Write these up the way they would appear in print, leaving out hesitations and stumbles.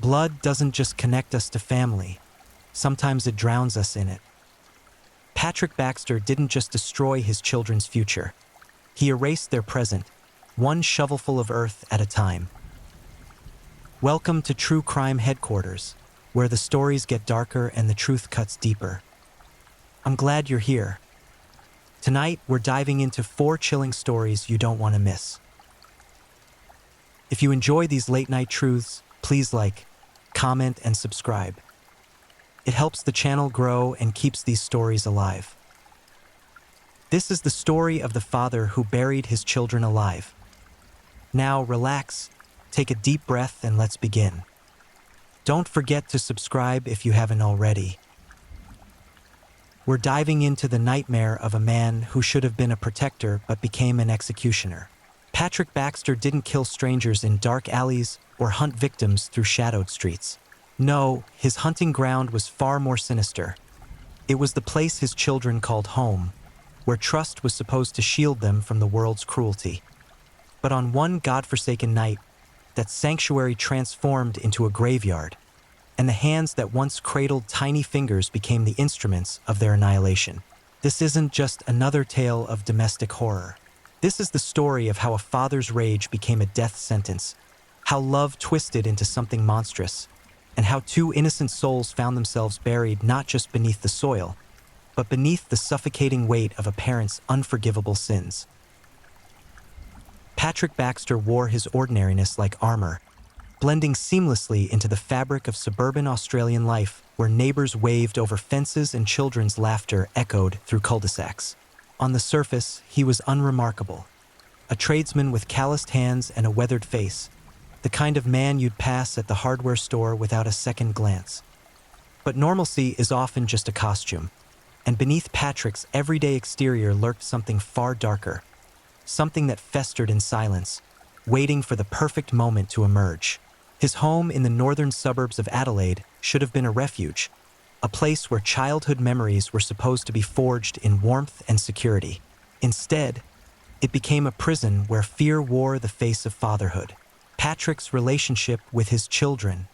blood doesn't just connect us to family, sometimes it drowns us in it. Patrick Baxter didn't just destroy his children's future. He erased their present, one shovelful of earth at a time. Welcome to True Crime Headquarters, where the stories get darker and the truth cuts deeper. I'm glad you're here. Tonight, we're diving into 4 chilling stories you don't want to miss. If you enjoy these late-night truths, please like, comment, and subscribe. It helps the channel grow and keeps these stories alive. This is the story of the father who buried his children alive. Now, relax, take a deep breath, and let's begin. Don't forget to subscribe if you haven't already. We're diving into the nightmare of a man who should have been a protector but became an executioner. Patrick Baxter didn't kill strangers in dark alleys or hunt victims through shadowed streets. No, his hunting ground was far more sinister. It was the place his children called home, where trust was supposed to shield them from the world's cruelty. But on one godforsaken night, that sanctuary transformed into a graveyard, and the hands that once cradled tiny fingers became the instruments of their annihilation. This isn't just another tale of domestic horror. This is the story of how a father's rage became a death sentence, how love twisted into something monstrous, and how 2 innocent souls found themselves buried not just beneath the soil, but beneath the suffocating weight of a parent's unforgivable sins. Patrick Baxter wore his ordinariness like armor, blending seamlessly into the fabric of suburban Australian life where neighbors waved over fences and children's laughter echoed through cul-de-sacs. On the surface, he was unremarkable. A tradesman with calloused hands and a weathered face, the kind of man you'd pass at the hardware store without a second glance. But normalcy is often just a costume, and beneath Patrick's everyday exterior lurked something far darker, something that festered in silence, waiting for the perfect moment to emerge. His home in the northern suburbs of Adelaide should have been a refuge, a place where childhood memories were supposed to be forged in warmth and security. Instead, it became a prison where fear wore the face of fatherhood. Patrick's relationship with his children,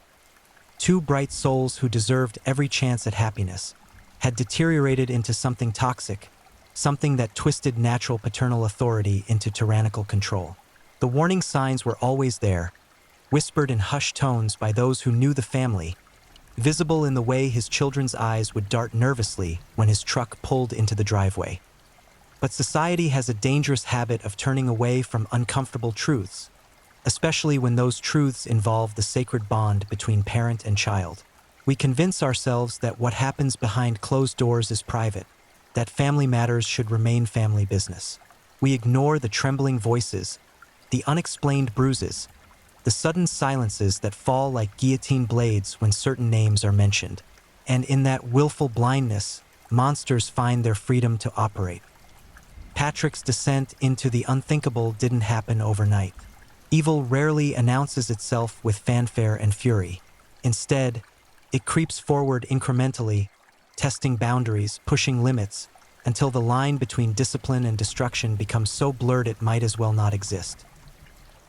2 bright souls who deserved every chance at happiness, had deteriorated into something toxic, something that twisted natural paternal authority into tyrannical control. The warning signs were always there, whispered in hushed tones by those who knew the family, visible in the way his children's eyes would dart nervously when his truck pulled into the driveway. But society has a dangerous habit of turning away from uncomfortable truths, especially when those truths involve the sacred bond between parent and child. We convince ourselves that what happens behind closed doors is private, that family matters should remain family business. We ignore the trembling voices, the unexplained bruises, the sudden silences that fall like guillotine blades when certain names are mentioned. And in that willful blindness, monsters find their freedom to operate. Patrick's descent into the unthinkable didn't happen overnight. Evil rarely announces itself with fanfare and fury. Instead, it creeps forward incrementally, testing boundaries, pushing limits, until the line between discipline and destruction becomes so blurred it might as well not exist.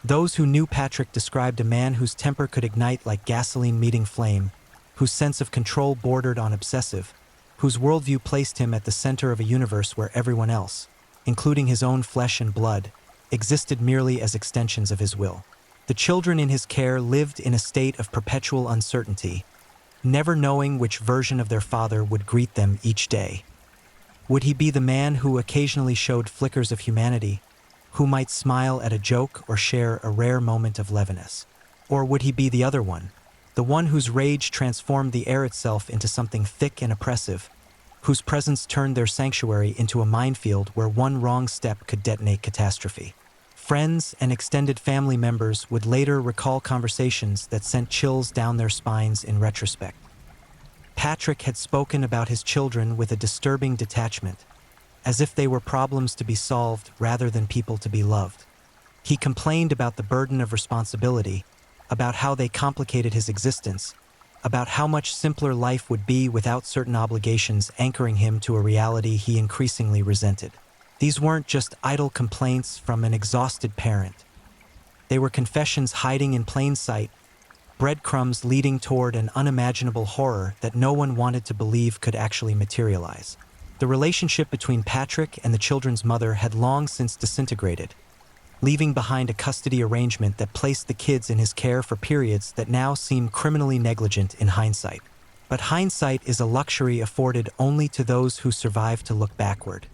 Those who knew Patrick described a man whose temper could ignite like gasoline meeting flame, whose sense of control bordered on obsessive, whose worldview placed him at the center of a universe where everyone else, including his own flesh and blood, existed merely as extensions of his will. The children in his care lived in a state of perpetual uncertainty, never knowing which version of their father would greet them each day. Would he be the man who occasionally showed flickers of humanity, who might smile at a joke or share a rare moment of leviness? Or would he be the other one, the one whose rage transformed the air itself into something thick and oppressive, whose presence turned their sanctuary into a minefield where one wrong step could detonate catastrophe? Friends and extended family members would later recall conversations that sent chills down their spines in retrospect. Patrick had spoken about his children with a disturbing detachment, as if they were problems to be solved rather than people to be loved. He complained about the burden of responsibility, about how they complicated his existence, about how much simpler life would be without certain obligations anchoring him to a reality he increasingly resented. These weren't just idle complaints from an exhausted parent. They were confessions hiding in plain sight, breadcrumbs leading toward an unimaginable horror that no one wanted to believe could actually materialize. The relationship between Patrick and the children's mother had long since disintegrated, leaving behind a custody arrangement that placed the kids in his care for periods that now seem criminally negligent in hindsight. But hindsight is a luxury afforded only to those who survive to look backward.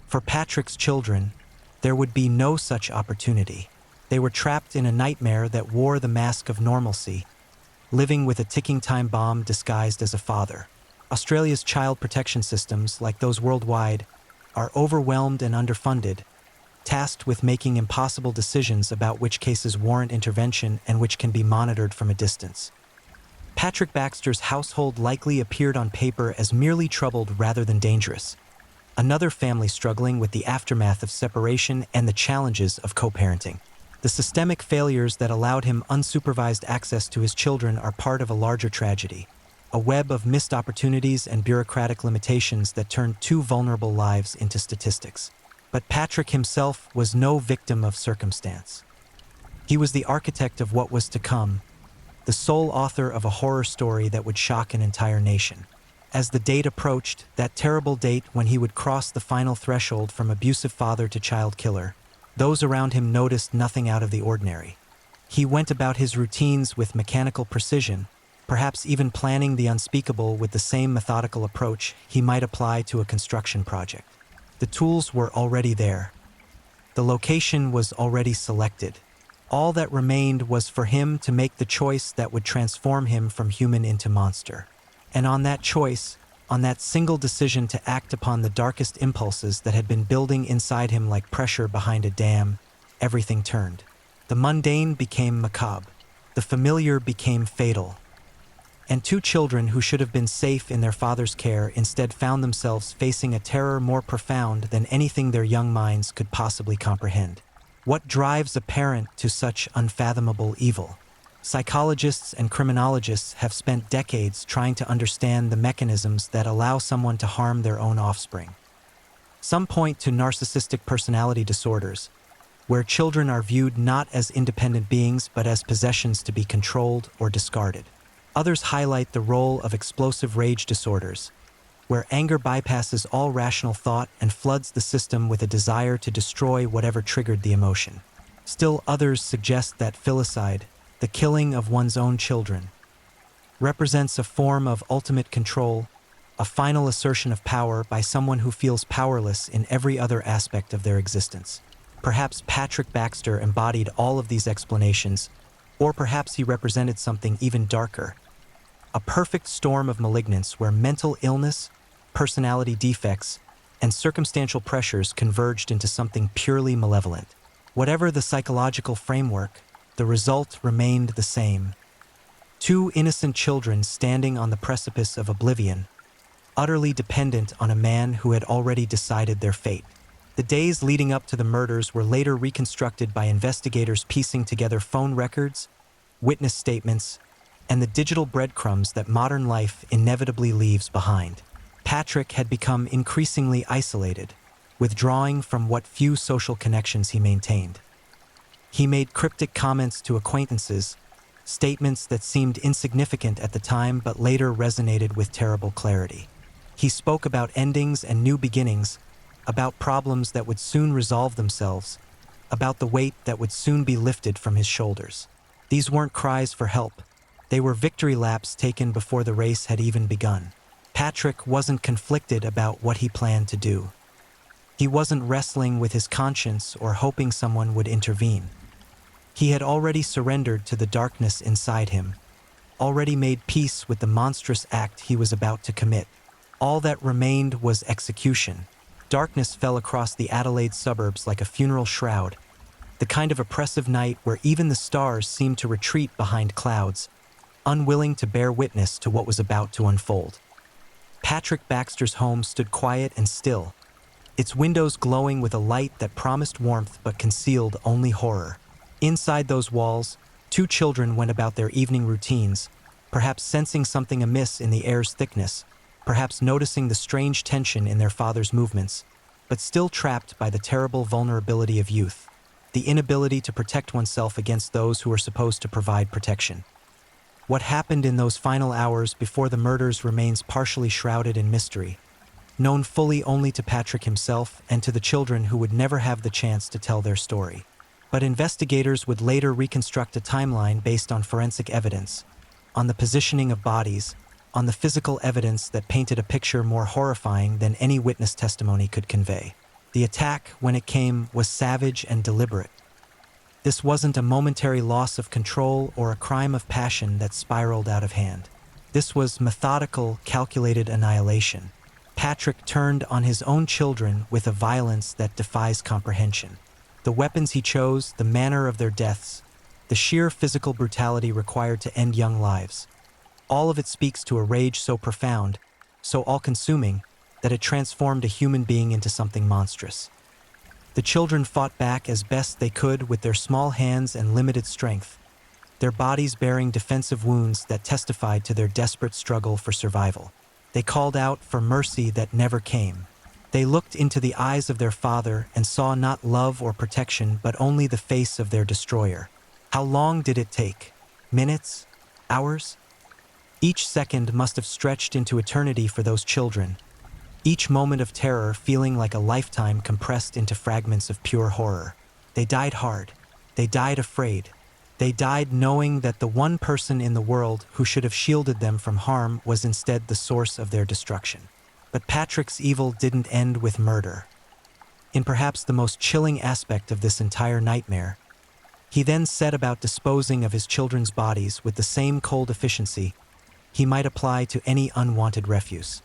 For Patrick's children, there would be no such opportunity. They were trapped in a nightmare that wore the mask of normalcy, living with a ticking time bomb disguised as a father. Australia's child protection systems, like those worldwide, are overwhelmed and underfunded, tasked with making impossible decisions about which cases warrant intervention and which can be monitored from a distance. Patrick Baxter's household likely appeared on paper as merely troubled rather than dangerous. Another family struggling with the aftermath of separation and the challenges of co-parenting. The systemic failures that allowed him unsupervised access to his children are part of a larger tragedy, a web of missed opportunities and bureaucratic limitations that turned two vulnerable lives into statistics. But Patrick himself was no victim of circumstance. He was the architect of what was to come, the sole author of a horror story that would shock an entire nation. As the date approached, that terrible date when he would cross the final threshold from abusive father to child killer, those around him noticed nothing out of the ordinary. He went about his routines with mechanical precision, perhaps even planning the unspeakable with the same methodical approach he might apply to a construction project. The tools were already there. The location was already selected. All that remained was for him to make the choice that would transform him from human into monster. And on that choice, on that single decision to act upon the darkest impulses that had been building inside him like pressure behind a dam, everything turned. The mundane became macabre. The familiar became fatal. And two children who should have been safe in their father's care instead found themselves facing a terror more profound than anything their young minds could possibly comprehend. What drives a parent to such unfathomable evil? Psychologists and criminologists have spent decades trying to understand the mechanisms that allow someone to harm their own offspring. Some point to narcissistic personality disorders, where children are viewed not as independent beings but as possessions to be controlled or discarded. Others highlight the role of explosive rage disorders, where anger bypasses all rational thought and floods the system with a desire to destroy whatever triggered the emotion. Still others suggest that filicide, the killing of one's own children, represents a form of ultimate control, a final assertion of power by someone who feels powerless in every other aspect of their existence. Perhaps Patrick Baxter embodied all of these explanations, or perhaps he represented something even darker, a perfect storm of malignance where mental illness, personality defects, and circumstantial pressures converged into something purely malevolent. Whatever the psychological framework, the result remained the same. Two innocent children standing on the precipice of oblivion, utterly dependent on a man who had already decided their fate. The days leading up to the murders were later reconstructed by investigators piecing together phone records, witness statements, and the digital breadcrumbs that modern life inevitably leaves behind. Patrick had become increasingly isolated, withdrawing from what few social connections he maintained. He made cryptic comments to acquaintances, statements that seemed insignificant at the time but later resonated with terrible clarity. He spoke about endings and new beginnings, about problems that would soon resolve themselves, about the weight that would soon be lifted from his shoulders. These weren't cries for help. They were victory laps taken before the race had even begun. Patrick wasn't conflicted about what he planned to do. He wasn't wrestling with his conscience or hoping someone would intervene. He had already surrendered to the darkness inside him, already made peace with the monstrous act he was about to commit. All that remained was execution. Darkness fell across the Adelaide suburbs like a funeral shroud, the kind of oppressive night where even the stars seemed to retreat behind clouds, unwilling to bear witness to what was about to unfold. Patrick Baxter's home stood quiet and still, its windows glowing with a light that promised warmth but concealed only horror. Inside those walls, two children went about their evening routines, perhaps sensing something amiss in the air's thickness, perhaps noticing the strange tension in their father's movements, but still trapped by the terrible vulnerability of youth, the inability to protect oneself against those who are supposed to provide protection. What happened in those final hours before the murders remains partially shrouded in mystery, known fully only to Patrick himself and to the children who would never have the chance to tell their story. But investigators would later reconstruct a timeline based on forensic evidence, on the positioning of bodies, on the physical evidence that painted a picture more horrifying than any witness testimony could convey. The attack, when it came, was savage and deliberate. This wasn't a momentary loss of control or a crime of passion that spiraled out of hand. This was methodical, calculated annihilation. Patrick turned on his own children with a violence that defies comprehension. The weapons he chose, the manner of their deaths, the sheer physical brutality required to end young lives. All of it speaks to a rage so profound, so all-consuming, that it transformed a human being into something monstrous. The children fought back as best they could with their small hands and limited strength, their bodies bearing defensive wounds that testified to their desperate struggle for survival. They called out for mercy that never came. They looked into the eyes of their father and saw not love or protection, but only the face of their destroyer. How long did it take? Minutes? Hours? Each second must have stretched into eternity for those children, each moment of terror feeling like a lifetime compressed into fragments of pure horror. They died hard. They died afraid. They died knowing that the one person in the world who should have shielded them from harm was instead the source of their destruction. But Patrick's evil didn't end with murder. In perhaps the most chilling aspect of this entire nightmare, he then set about disposing of his children's bodies with the same cold efficiency he might apply to any unwanted refuse.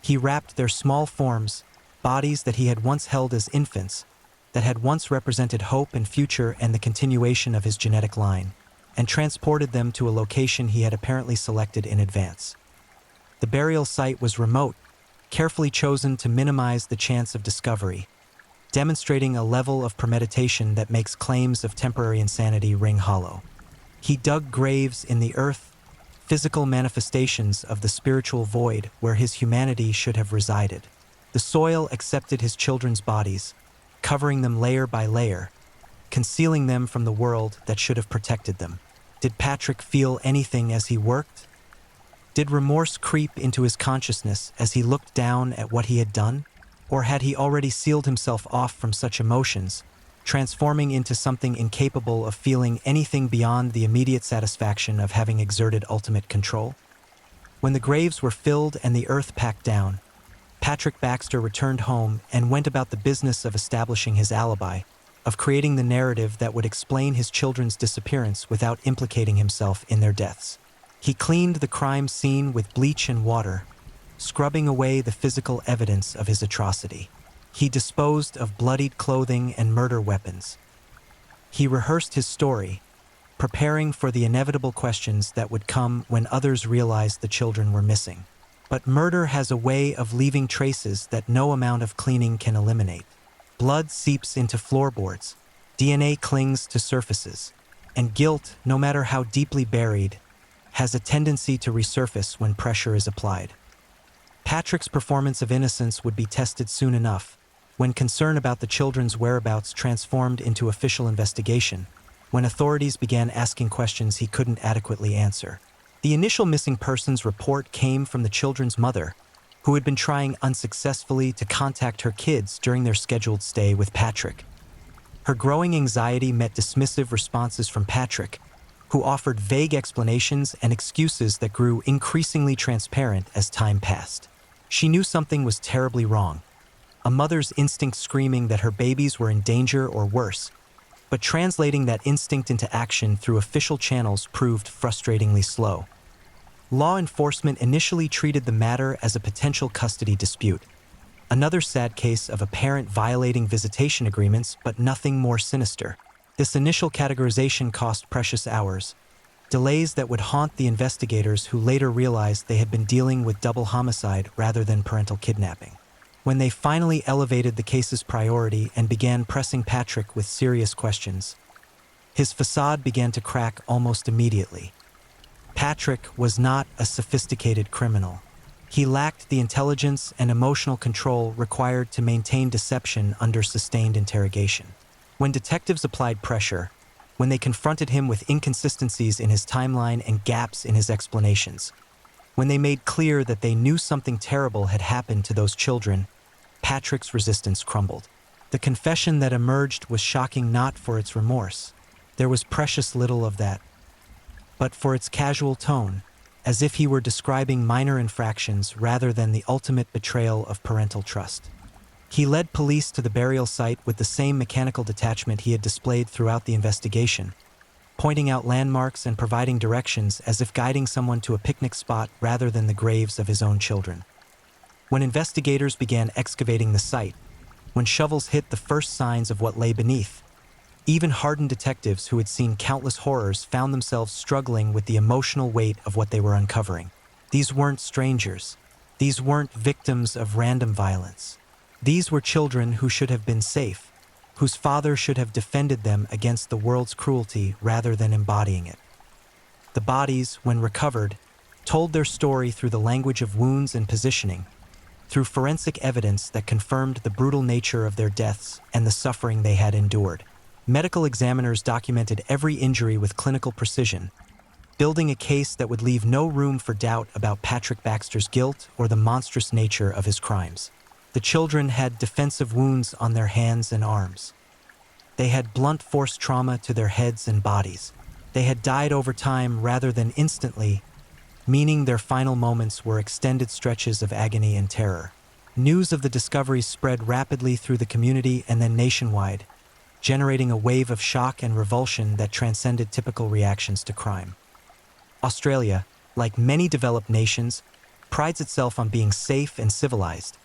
He wrapped their small forms, bodies that he had once held as infants, that had once represented hope and future and the continuation of his genetic line, and transported them to a location he had apparently selected in advance. The burial site was remote, carefully chosen to minimize the chance of discovery, demonstrating a level of premeditation that makes claims of temporary insanity ring hollow. He dug graves in the earth, physical manifestations of the spiritual void where his humanity should have resided. The soil accepted his children's bodies, covering them layer by layer, concealing them from the world that should have protected them. Did Patrick feel anything as he worked? Did remorse creep into his consciousness as he looked down at what he had done? Or had he already sealed himself off from such emotions, transforming into something incapable of feeling anything beyond the immediate satisfaction of having exerted ultimate control? When the graves were filled and the earth packed down, Patrick Baxter returned home and went about the business of establishing his alibi, of creating the narrative that would explain his children's disappearance without implicating himself in their deaths. He cleaned the crime scene with bleach and water, scrubbing away the physical evidence of his atrocity. He disposed of bloodied clothing and murder weapons. He rehearsed his story, preparing for the inevitable questions that would come when others realized the children were missing. But murder has a way of leaving traces that no amount of cleaning can eliminate. Blood seeps into floorboards, DNA clings to surfaces, and guilt, no matter how deeply buried, has a tendency to resurface when pressure is applied. Patrick's performance of innocence would be tested soon enough, when concern about the children's whereabouts transformed into official investigation, when authorities began asking questions he couldn't adequately answer. The initial missing persons report came from the children's mother, who had been trying unsuccessfully to contact her kids during their scheduled stay with Patrick. Her growing anxiety met dismissive responses from Patrick, who offered vague explanations and excuses that grew increasingly transparent as time passed. She knew something was terribly wrong, a mother's instinct screaming that her babies were in danger or worse, but translating that instinct into action through official channels proved frustratingly slow. Law enforcement initially treated the matter as a potential custody dispute, another sad case of a parent violating visitation agreements, but nothing more sinister. This initial categorization cost precious hours, delays that would haunt the investigators who later realized they had been dealing with double homicide rather than parental kidnapping. When they finally elevated the case's priority and began pressing Patrick with serious questions, his facade began to crack almost immediately. Patrick was not a sophisticated criminal. He lacked the intelligence and emotional control required to maintain deception under sustained interrogation. When detectives applied pressure, when they confronted him with inconsistencies in his timeline and gaps in his explanations. When they made clear that they knew something terrible had happened to those children, Patrick's resistance crumbled. The confession that emerged was shocking not for its remorse. There was precious little of that, but for its casual tone, as if he were describing minor infractions rather than the ultimate betrayal of parental trust. He led police to the burial site with the same mechanical detachment he had displayed throughout the investigation, pointing out landmarks and providing directions as if guiding someone to a picnic spot rather than the graves of his own children. When investigators began excavating the site, when shovels hit the first signs of what lay beneath, even hardened detectives who had seen countless horrors found themselves struggling with the emotional weight of what they were uncovering. These weren't strangers. These weren't victims of random violence. These were children who should have been safe, whose father should have defended them against the world's cruelty rather than embodying it. The bodies, when recovered, told their story through the language of wounds and positioning, through forensic evidence that confirmed the brutal nature of their deaths and the suffering they had endured. Medical examiners documented every injury with clinical precision, building a case that would leave no room for doubt about Patrick Baxter's guilt or the monstrous nature of his crimes. The children had defensive wounds on their hands and arms. They had blunt force trauma to their heads and bodies. They had died over time rather than instantly, meaning their final moments were extended stretches of agony and terror. News of the discoveries spread rapidly through the community and then nationwide, generating a wave of shock and revulsion that transcended typical reactions to crime. Australia, like many developed nations, prides itself on being safe and civilized,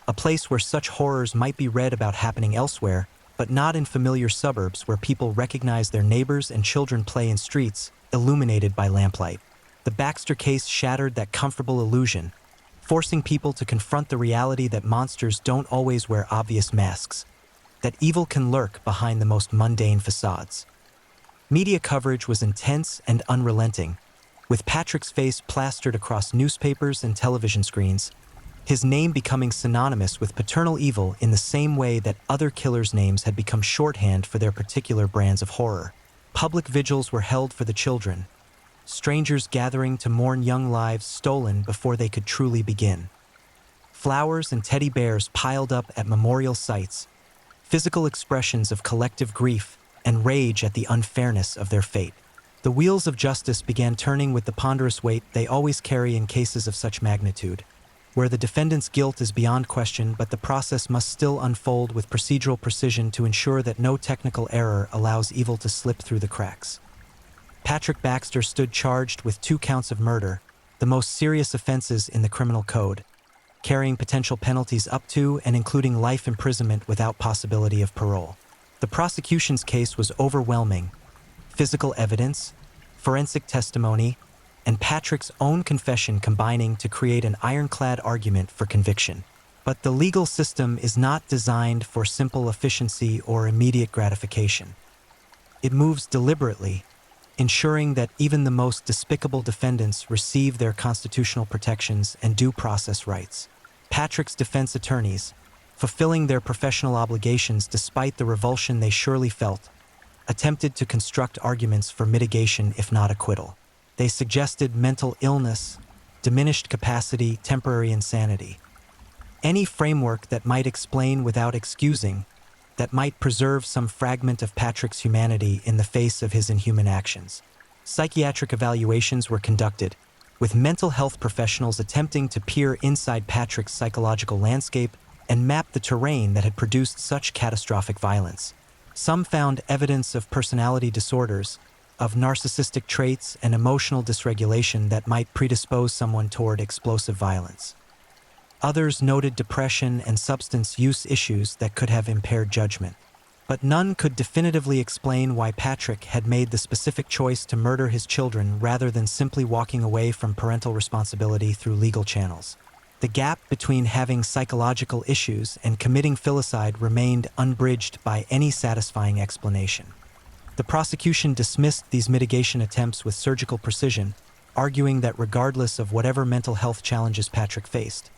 a place where such horrors might be read about happening elsewhere, but not in familiar suburbs where people recognize their neighbors and children play in streets illuminated by lamplight. The Baxter case shattered that comfortable illusion, forcing people to confront the reality that monsters don't always wear obvious masks, that evil can lurk behind the most mundane facades. Media coverage was intense and unrelenting, with Patrick's face plastered across newspapers and television screens, his name becoming synonymous with paternal evil in the same way that other killers' names had become shorthand for their particular brands of horror. Public vigils were held for the children, strangers gathering to mourn young lives stolen before they could truly begin. Flowers and teddy bears piled up at memorial sites, physical expressions of collective grief and rage at the unfairness of their fate. The wheels of justice began turning with the ponderous weight they always carry in cases of such magnitude, where the defendant's guilt is beyond question but the process must still unfold with procedural precision to ensure that no technical error allows evil to slip through the cracks. Patrick Baxter stood charged with 2 counts of murder, the most serious offenses in the criminal code, carrying potential penalties up to and including life imprisonment without possibility of parole. The prosecution's case was overwhelming. Physical evidence, forensic testimony, and Patrick's own confession combining to create an ironclad argument for conviction. But the legal system is not designed for simple efficiency or immediate gratification. It moves deliberately, ensuring that even the most despicable defendants receive their constitutional protections and due process rights. Patrick's defense attorneys, fulfilling their professional obligations despite the revulsion they surely felt, attempted to construct arguments for mitigation if not acquittal. They suggested mental illness, diminished capacity, temporary insanity. Any framework that might explain without excusing, that might preserve some fragment of Patrick's humanity in the face of his inhuman actions. Psychiatric evaluations were conducted, with mental health professionals attempting to peer inside Patrick's psychological landscape and map the terrain that had produced such catastrophic violence. Some found evidence of personality disorders, of narcissistic traits and emotional dysregulation that might predispose someone toward explosive violence. Others noted depression and substance use issues that could have impaired judgment. But none could definitively explain why Patrick had made the specific choice to murder his children rather than simply walking away from parental responsibility through legal channels. The gap between having psychological issues and committing filicide remained unbridged by any satisfying explanation. The prosecution dismissed these mitigation attempts with surgical precision, arguing that regardless of whatever mental health challenges Patrick faced,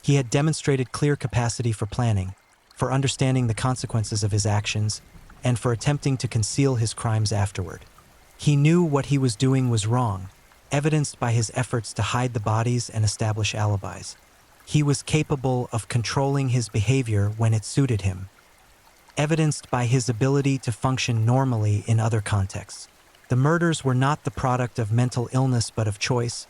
he had demonstrated clear capacity for planning, for understanding the consequences of his actions, and for attempting to conceal his crimes afterward. He knew what he was doing was wrong, evidenced by his efforts to hide the bodies and establish alibis. He was capable of controlling his behavior when it suited him, evidenced by his ability to function normally in other contexts. The murders were not the product of mental illness but of choice,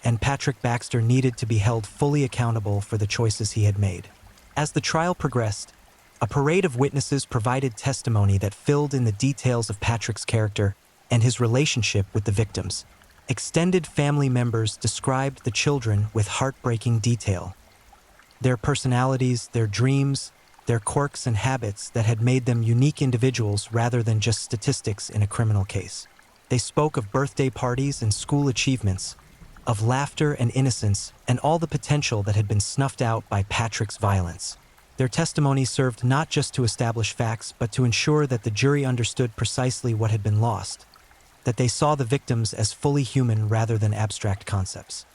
and Patrick Baxter needed to be held fully accountable for the choices he had made. As the trial progressed, a parade of witnesses provided testimony that filled in the details of Patrick's character and his relationship with the victims. Extended family members described the children with heartbreaking detail. Their personalities, their dreams, their quirks and habits that had made them unique individuals rather than just statistics in a criminal case. They spoke of birthday parties and school achievements, of laughter and innocence, and all the potential that had been snuffed out by Patrick's violence. Their testimony served not just to establish facts, but to ensure that the jury understood precisely what had been lost, that they saw the victims as fully human rather than abstract concepts.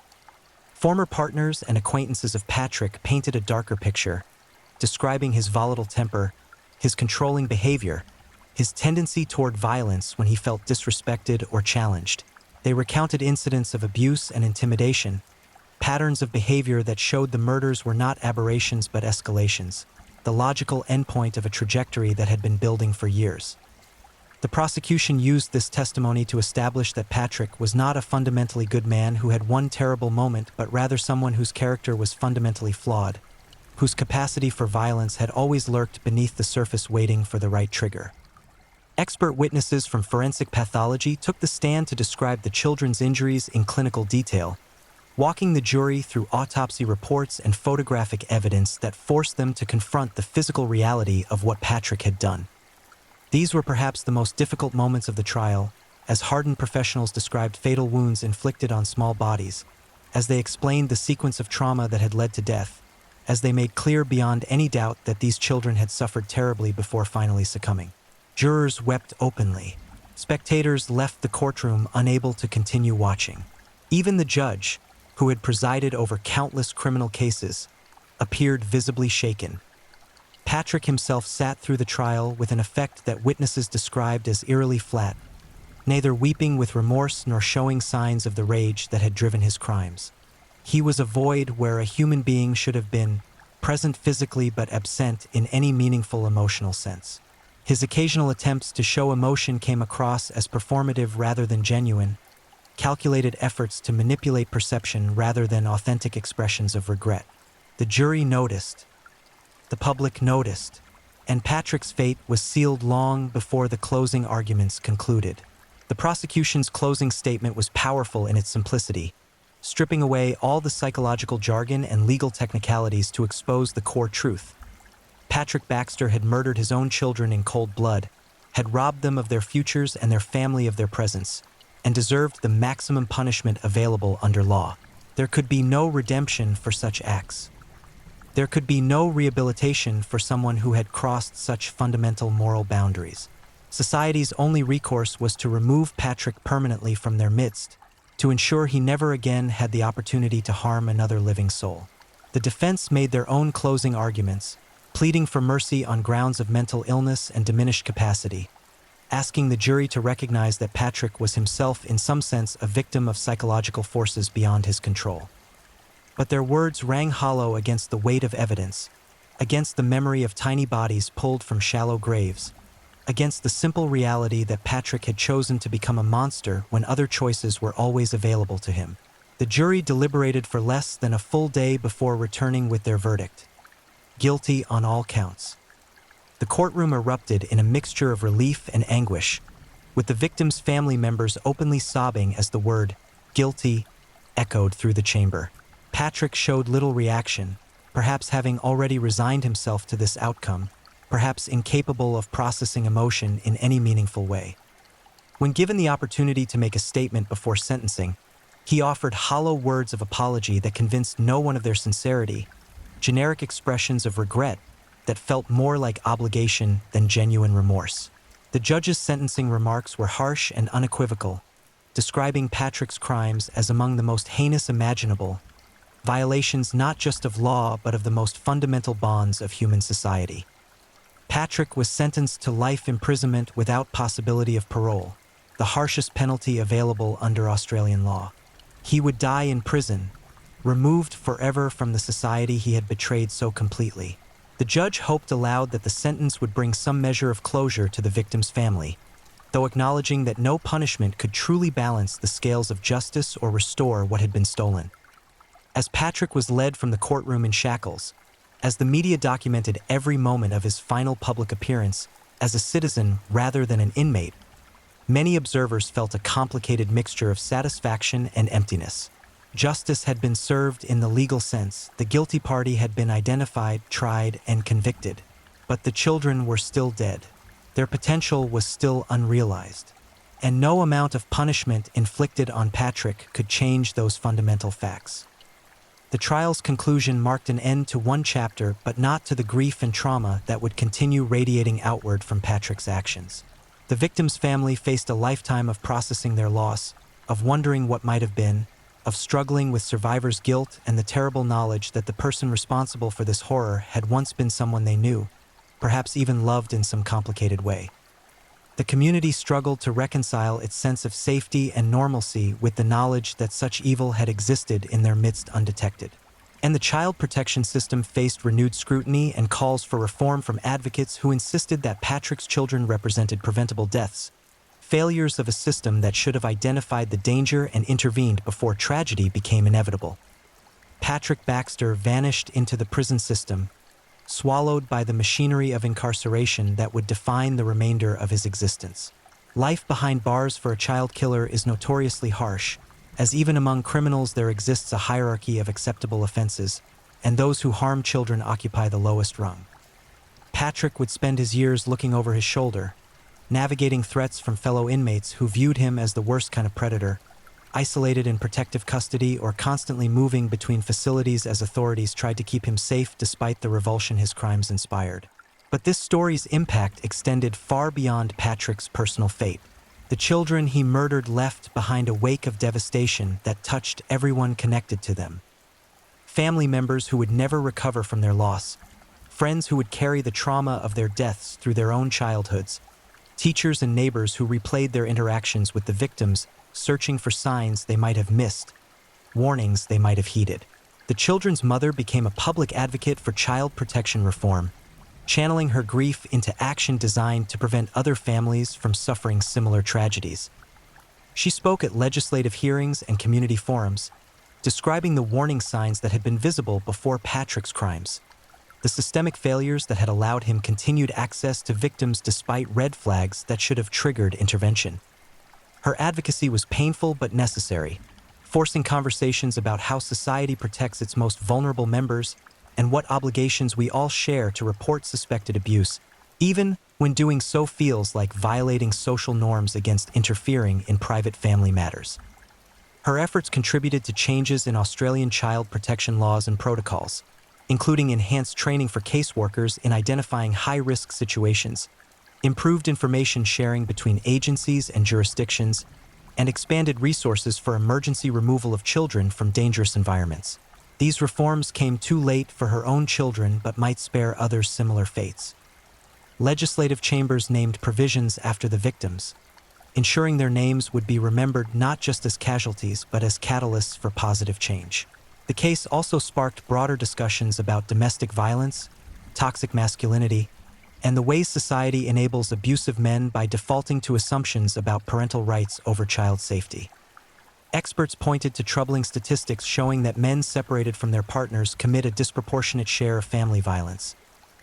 Former partners and acquaintances of Patrick painted a darker picture, describing his volatile temper, his controlling behavior, his tendency toward violence when he felt disrespected or challenged. They recounted incidents of abuse and intimidation, patterns of behavior that showed the murders were not aberrations but escalations, the logical endpoint of a trajectory that had been building for years. The prosecution used this testimony to establish that Patrick was not a fundamentally good man who had one terrible moment, but rather someone whose character was fundamentally flawed, whose capacity for violence had always lurked beneath the surface waiting for the right trigger. Expert witnesses from forensic pathology took the stand to describe the children's injuries in clinical detail, walking the jury through autopsy reports and photographic evidence that forced them to confront the physical reality of what Patrick had done. These were perhaps the most difficult moments of the trial, as hardened professionals described fatal wounds inflicted on small bodies, as they explained the sequence of trauma that had led to death, as they made clear beyond any doubt that these children had suffered terribly before finally succumbing. Jurors wept openly. Spectators left the courtroom unable to continue watching. Even the judge, who had presided over countless criminal cases, appeared visibly shaken. Patrick himself sat through the trial with an effect that witnesses described as eerily flat, neither weeping with remorse nor showing signs of the rage that had driven his crimes. He was a void where a human being should have been, present physically but absent in any meaningful emotional sense. His occasional attempts to show emotion came across as performative rather than genuine, calculated efforts to manipulate perception rather than authentic expressions of regret. The jury noticed, the public noticed, and Patrick's fate was sealed long before the closing arguments concluded. The prosecution's closing statement was powerful in its simplicity, stripping away all the psychological jargon and legal technicalities to expose the core truth. Patrick Baxter had murdered his own children in cold blood, had robbed them of their futures and their family of their presence, and deserved the maximum punishment available under law. There could be no redemption for such acts. There could be no rehabilitation for someone who had crossed such fundamental moral boundaries. Society's only recourse was to remove Patrick permanently from their midst, to ensure he never again had the opportunity to harm another living soul. The defense made their own closing arguments, pleading for mercy on grounds of mental illness and diminished capacity, asking the jury to recognize that Patrick was himself in some sense a victim of psychological forces beyond his control. But their words rang hollow against the weight of evidence, against the memory of tiny bodies pulled from shallow graves, against the simple reality that Patrick had chosen to become a monster when other choices were always available to him. The jury deliberated for less than a full day before returning with their verdict: guilty on all counts. The courtroom erupted in a mixture of relief and anguish, with the victims' family members openly sobbing as the word "guilty" echoed through the chamber. Patrick showed little reaction, perhaps having already resigned himself to this outcome, perhaps incapable of processing emotion in any meaningful way. When given the opportunity to make a statement before sentencing, he offered hollow words of apology that convinced no one of their sincerity, generic expressions of regret that felt more like obligation than genuine remorse. The judge's sentencing remarks were harsh and unequivocal, describing Patrick's crimes as among the most heinous imaginable, violations not just of law but of the most fundamental bonds of human society. Patrick was sentenced to life imprisonment without possibility of parole, the harshest penalty available under Australian law. He would die in prison, removed forever from the society he had betrayed so completely. The judge hoped aloud that the sentence would bring some measure of closure to the victim's family, though acknowledging that no punishment could truly balance the scales of justice or restore what had been stolen. As Patrick was led from the courtroom in shackles, as the media documented every moment of his final public appearance as a citizen rather than an inmate, many observers felt a complicated mixture of satisfaction and emptiness. Justice had been served in the legal sense, the guilty party had been identified, tried, and convicted. But the children were still dead. Their potential was still unrealized. And no amount of punishment inflicted on Patrick could change those fundamental facts. The trial's conclusion marked an end to one chapter, but not to the grief and trauma that would continue radiating outward from Patrick's actions. The victim's family faced a lifetime of processing their loss, of wondering what might have been, of struggling with survivor's guilt and the terrible knowledge that the person responsible for this horror had once been someone they knew, perhaps even loved in some complicated way. The community struggled to reconcile its sense of safety and normalcy with the knowledge that such evil had existed in their midst undetected. And the child protection system faced renewed scrutiny and calls for reform from advocates who insisted that Patrick's children represented preventable deaths, failures of a system that should have identified the danger and intervened before tragedy became inevitable. Patrick Baxter vanished into the prison system, swallowed by the machinery of incarceration that would define the remainder of his existence. Life behind bars for a child killer is notoriously harsh, as even among criminals there exists a hierarchy of acceptable offenses, and those who harm children occupy the lowest rung. Patrick would spend his years looking over his shoulder, navigating threats from fellow inmates who viewed him as the worst kind of predator, isolated in protective custody or constantly moving between facilities as authorities tried to keep him safe despite the revulsion his crimes inspired. But this story's impact extended far beyond Patrick's personal fate. The children he murdered left behind a wake of devastation that touched everyone connected to them. Family members who would never recover from their loss, friends who would carry the trauma of their deaths through their own childhoods, teachers and neighbors who replayed their interactions with the victims, searching for signs they might have missed, warnings they might have heeded. The children's mother became a public advocate for child protection reform, channeling her grief into action designed to prevent other families from suffering similar tragedies. She spoke at legislative hearings and community forums, describing the warning signs that had been visible before Patrick's crimes, the systemic failures that had allowed him continued access to victims despite red flags that should have triggered intervention. Her advocacy was painful but necessary, forcing conversations about how society protects its most vulnerable members and what obligations we all share to report suspected abuse, even when doing so feels like violating social norms against interfering in private family matters. Her efforts contributed to changes in Australian child protection laws and protocols, including enhanced training for caseworkers in identifying high-risk situations, improved information sharing between agencies and jurisdictions, and expanded resources for emergency removal of children from dangerous environments. These reforms came too late for her own children but might spare others similar fates. Legislative chambers named provisions after the victims, ensuring their names would be remembered not just as casualties but as catalysts for positive change. The case also sparked broader discussions about domestic violence, toxic masculinity, and the ways society enables abusive men by defaulting to assumptions about parental rights over child safety. Experts pointed to troubling statistics showing that men separated from their partners commit a disproportionate share of family violence,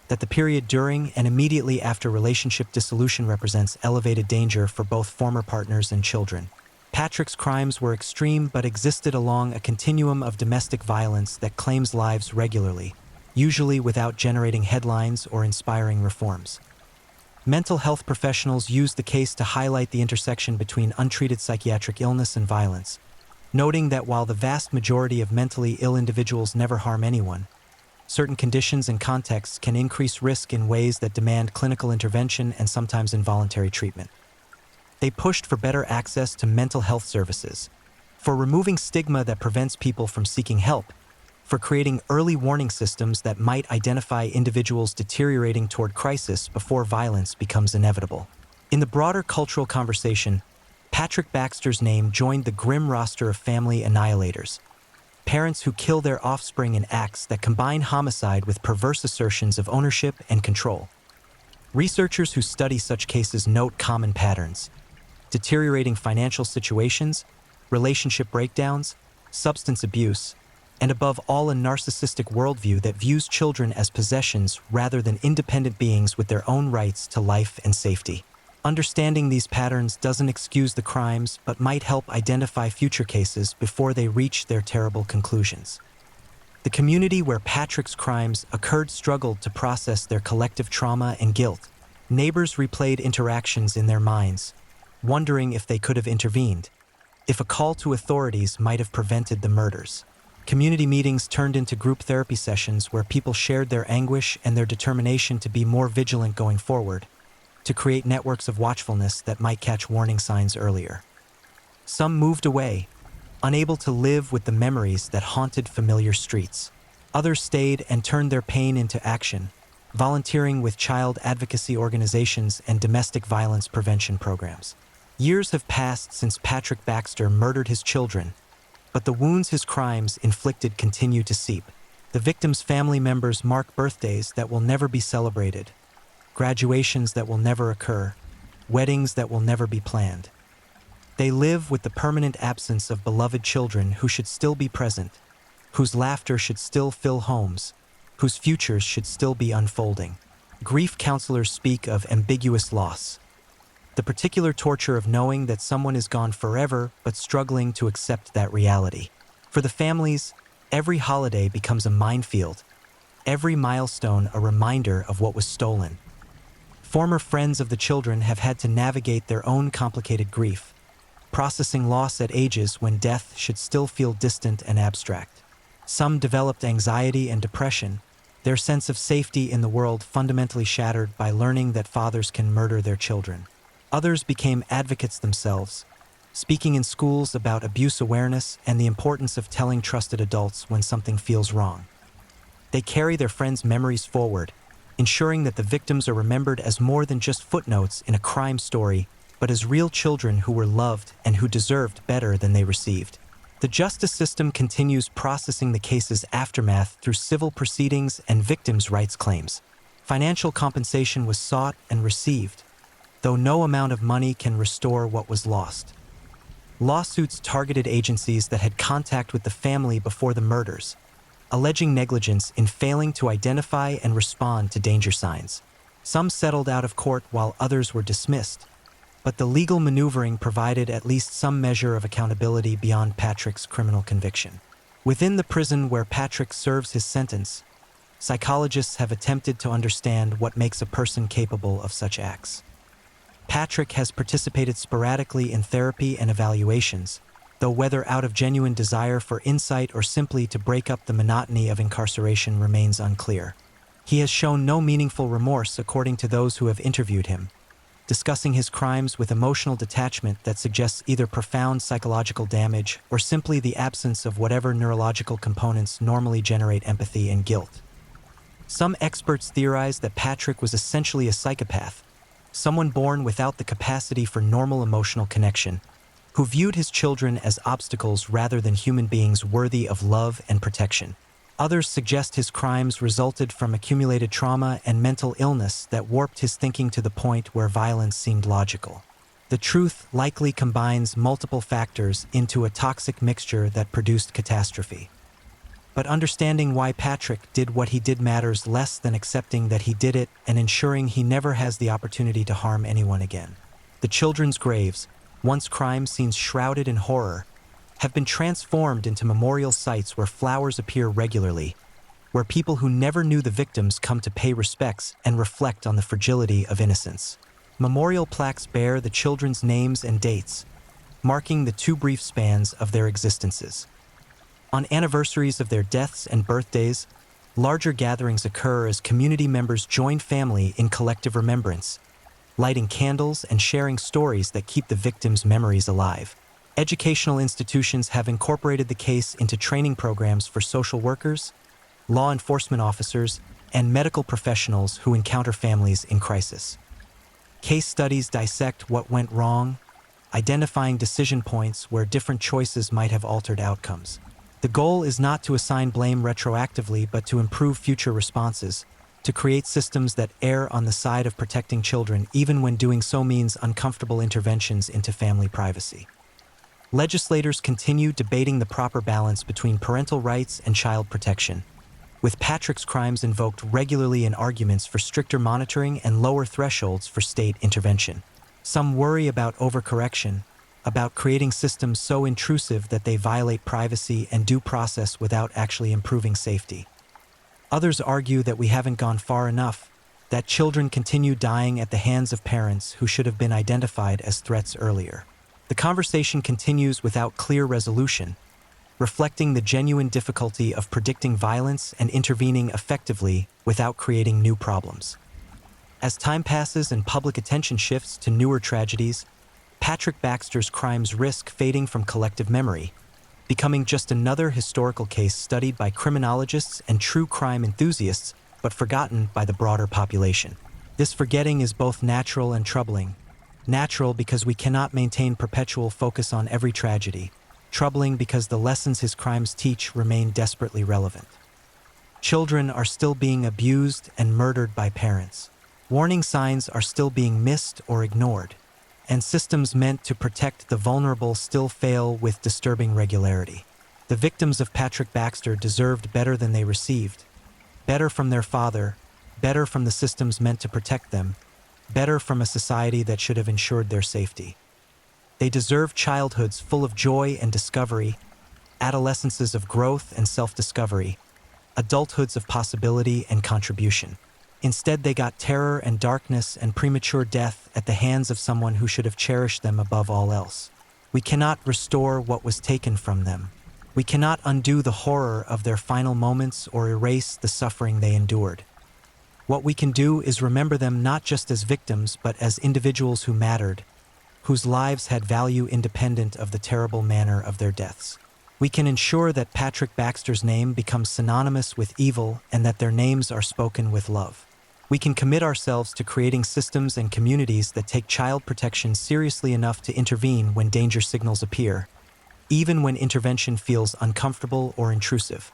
that the period during and immediately after relationship dissolution represents elevated danger for both former partners and children. Patrick's crimes were extreme but existed along a continuum of domestic violence that claims lives regularly, usually without generating headlines or inspiring reforms. Mental health professionals used the case to highlight the intersection between untreated psychiatric illness and violence, noting that while the vast majority of mentally ill individuals never harm anyone, certain conditions and contexts can increase risk in ways that demand clinical intervention and sometimes involuntary treatment. They pushed for better access to mental health services, for removing stigma that prevents people from seeking help, for creating early warning systems that might identify individuals deteriorating toward crisis before violence becomes inevitable. In the broader cultural conversation, Patrick Baxter's name joined the grim roster of family annihilators, parents who kill their offspring in acts that combine homicide with perverse assertions of ownership and control. Researchers who study such cases note common patterns: deteriorating financial situations, relationship breakdowns, substance abuse, and above all, a narcissistic worldview that views children as possessions rather than independent beings with their own rights to life and safety. Understanding these patterns doesn't excuse the crimes, but might help identify future cases before they reach their terrible conclusions. The community where Patrick's crimes occurred struggled to process their collective trauma and guilt. Neighbors replayed interactions in their minds, wondering if they could have intervened, if a call to authorities might have prevented the murders. Community meetings turned into group therapy sessions where people shared their anguish and their determination to be more vigilant going forward, to create networks of watchfulness that might catch warning signs earlier. Some moved away, unable to live with the memories that haunted familiar streets. Others stayed and turned their pain into action, volunteering with child advocacy organizations and domestic violence prevention programs. Years have passed since Patrick Baxter murdered his children, but the wounds his crimes inflicted continue to seep. The victims' family members mark birthdays that will never be celebrated, graduations that will never occur, weddings that will never be planned. They live with the permanent absence of beloved children who should still be present, whose laughter should still fill homes, whose futures should still be unfolding. Grief counselors speak of ambiguous loss, the particular torture of knowing that someone is gone forever but struggling to accept that reality. For the families, every holiday becomes a minefield, every milestone a reminder of what was stolen. Former friends of the children have had to navigate their own complicated grief, processing loss at ages when death should still feel distant and abstract. Some developed anxiety and depression, their sense of safety in the world fundamentally shattered by learning that fathers can murder their children. Others became advocates themselves, speaking in schools about abuse awareness and the importance of telling trusted adults when something feels wrong. They carry their friends' memories forward, ensuring that the victims are remembered as more than just footnotes in a crime story, but as real children who were loved and who deserved better than they received. The justice system continues processing the case's aftermath through civil proceedings and victims' rights claims. Financial compensation was sought and received, though no amount of money can restore what was lost. Lawsuits targeted agencies that had contact with the family before the murders, alleging negligence in failing to identify and respond to danger signs. Some settled out of court while others were dismissed, but the legal maneuvering provided at least some measure of accountability beyond Patrick's criminal conviction. Within the prison where Patrick serves his sentence, psychologists have attempted to understand what makes a person capable of such acts. Patrick has participated sporadically in therapy and evaluations, though whether out of genuine desire for insight or simply to break up the monotony of incarceration remains unclear. He has shown no meaningful remorse according to those who have interviewed him, discussing his crimes with emotional detachment that suggests either profound psychological damage or simply the absence of whatever neurological components normally generate empathy and guilt. Some experts theorize that Patrick was essentially a psychopath, someone born without the capacity for normal emotional connection, who viewed his children as obstacles rather than human beings worthy of love and protection. Others suggest his crimes resulted from accumulated trauma and mental illness that warped his thinking to the point where violence seemed logical. The truth likely combines multiple factors into a toxic mixture that produced catastrophe. But understanding why Patrick did what he did matters less than accepting that he did it and ensuring he never has the opportunity to harm anyone again. The children's graves, once crime scenes shrouded in horror, have been transformed into memorial sites where flowers appear regularly, where people who never knew the victims come to pay respects and reflect on the fragility of innocence. Memorial plaques bear the children's names and dates, marking the two brief spans of their existences. On anniversaries of their deaths and birthdays, larger gatherings occur as community members join family in collective remembrance, lighting candles and sharing stories that keep the victims' memories alive. Educational institutions have incorporated the case into training programs for social workers, law enforcement officers, and medical professionals who encounter families in crisis. Case studies dissect what went wrong, identifying decision points where different choices might have altered outcomes. The goal is not to assign blame retroactively, but to improve future responses, to create systems that err on the side of protecting children even when doing so means uncomfortable interventions into family privacy. Legislators continue debating the proper balance between parental rights and child protection, with Patrick's crimes invoked regularly in arguments for stricter monitoring and lower thresholds for state intervention. Some worry about overcorrection, about creating systems so intrusive that they violate privacy and due process without actually improving safety. Others argue that we haven't gone far enough, that children continue dying at the hands of parents who should have been identified as threats earlier. The conversation continues without clear resolution, reflecting the genuine difficulty of predicting violence and intervening effectively without creating new problems. As time passes and public attention shifts to newer tragedies, Patrick Baxter's crimes risk fading from collective memory, becoming just another historical case studied by criminologists and true crime enthusiasts, but forgotten by the broader population. This forgetting is both natural and troubling. Natural because we cannot maintain perpetual focus on every tragedy. Troubling because the lessons his crimes teach remain desperately relevant. Children are still being abused and murdered by parents. Warning signs are still being missed or ignored, and systems meant to protect the vulnerable still fail with disturbing regularity. The victims of Patrick Baxter deserved better than they received. Better from their father, better from the systems meant to protect them, better from a society that should have ensured their safety. They deserve childhoods full of joy and discovery, adolescences of growth and self-discovery, adulthoods of possibility and contribution. Instead, they got terror and darkness and premature death at the hands of someone who should have cherished them above all else. We cannot restore what was taken from them. We cannot undo the horror of their final moments or erase the suffering they endured. What we can do is remember them not just as victims, but as individuals who mattered, whose lives had value independent of the terrible manner of their deaths. We can ensure that Patrick Baxter's name becomes synonymous with evil and that their names are spoken with love. We can commit ourselves to creating systems and communities that take child protection seriously enough to intervene when danger signals appear, even when intervention feels uncomfortable or intrusive.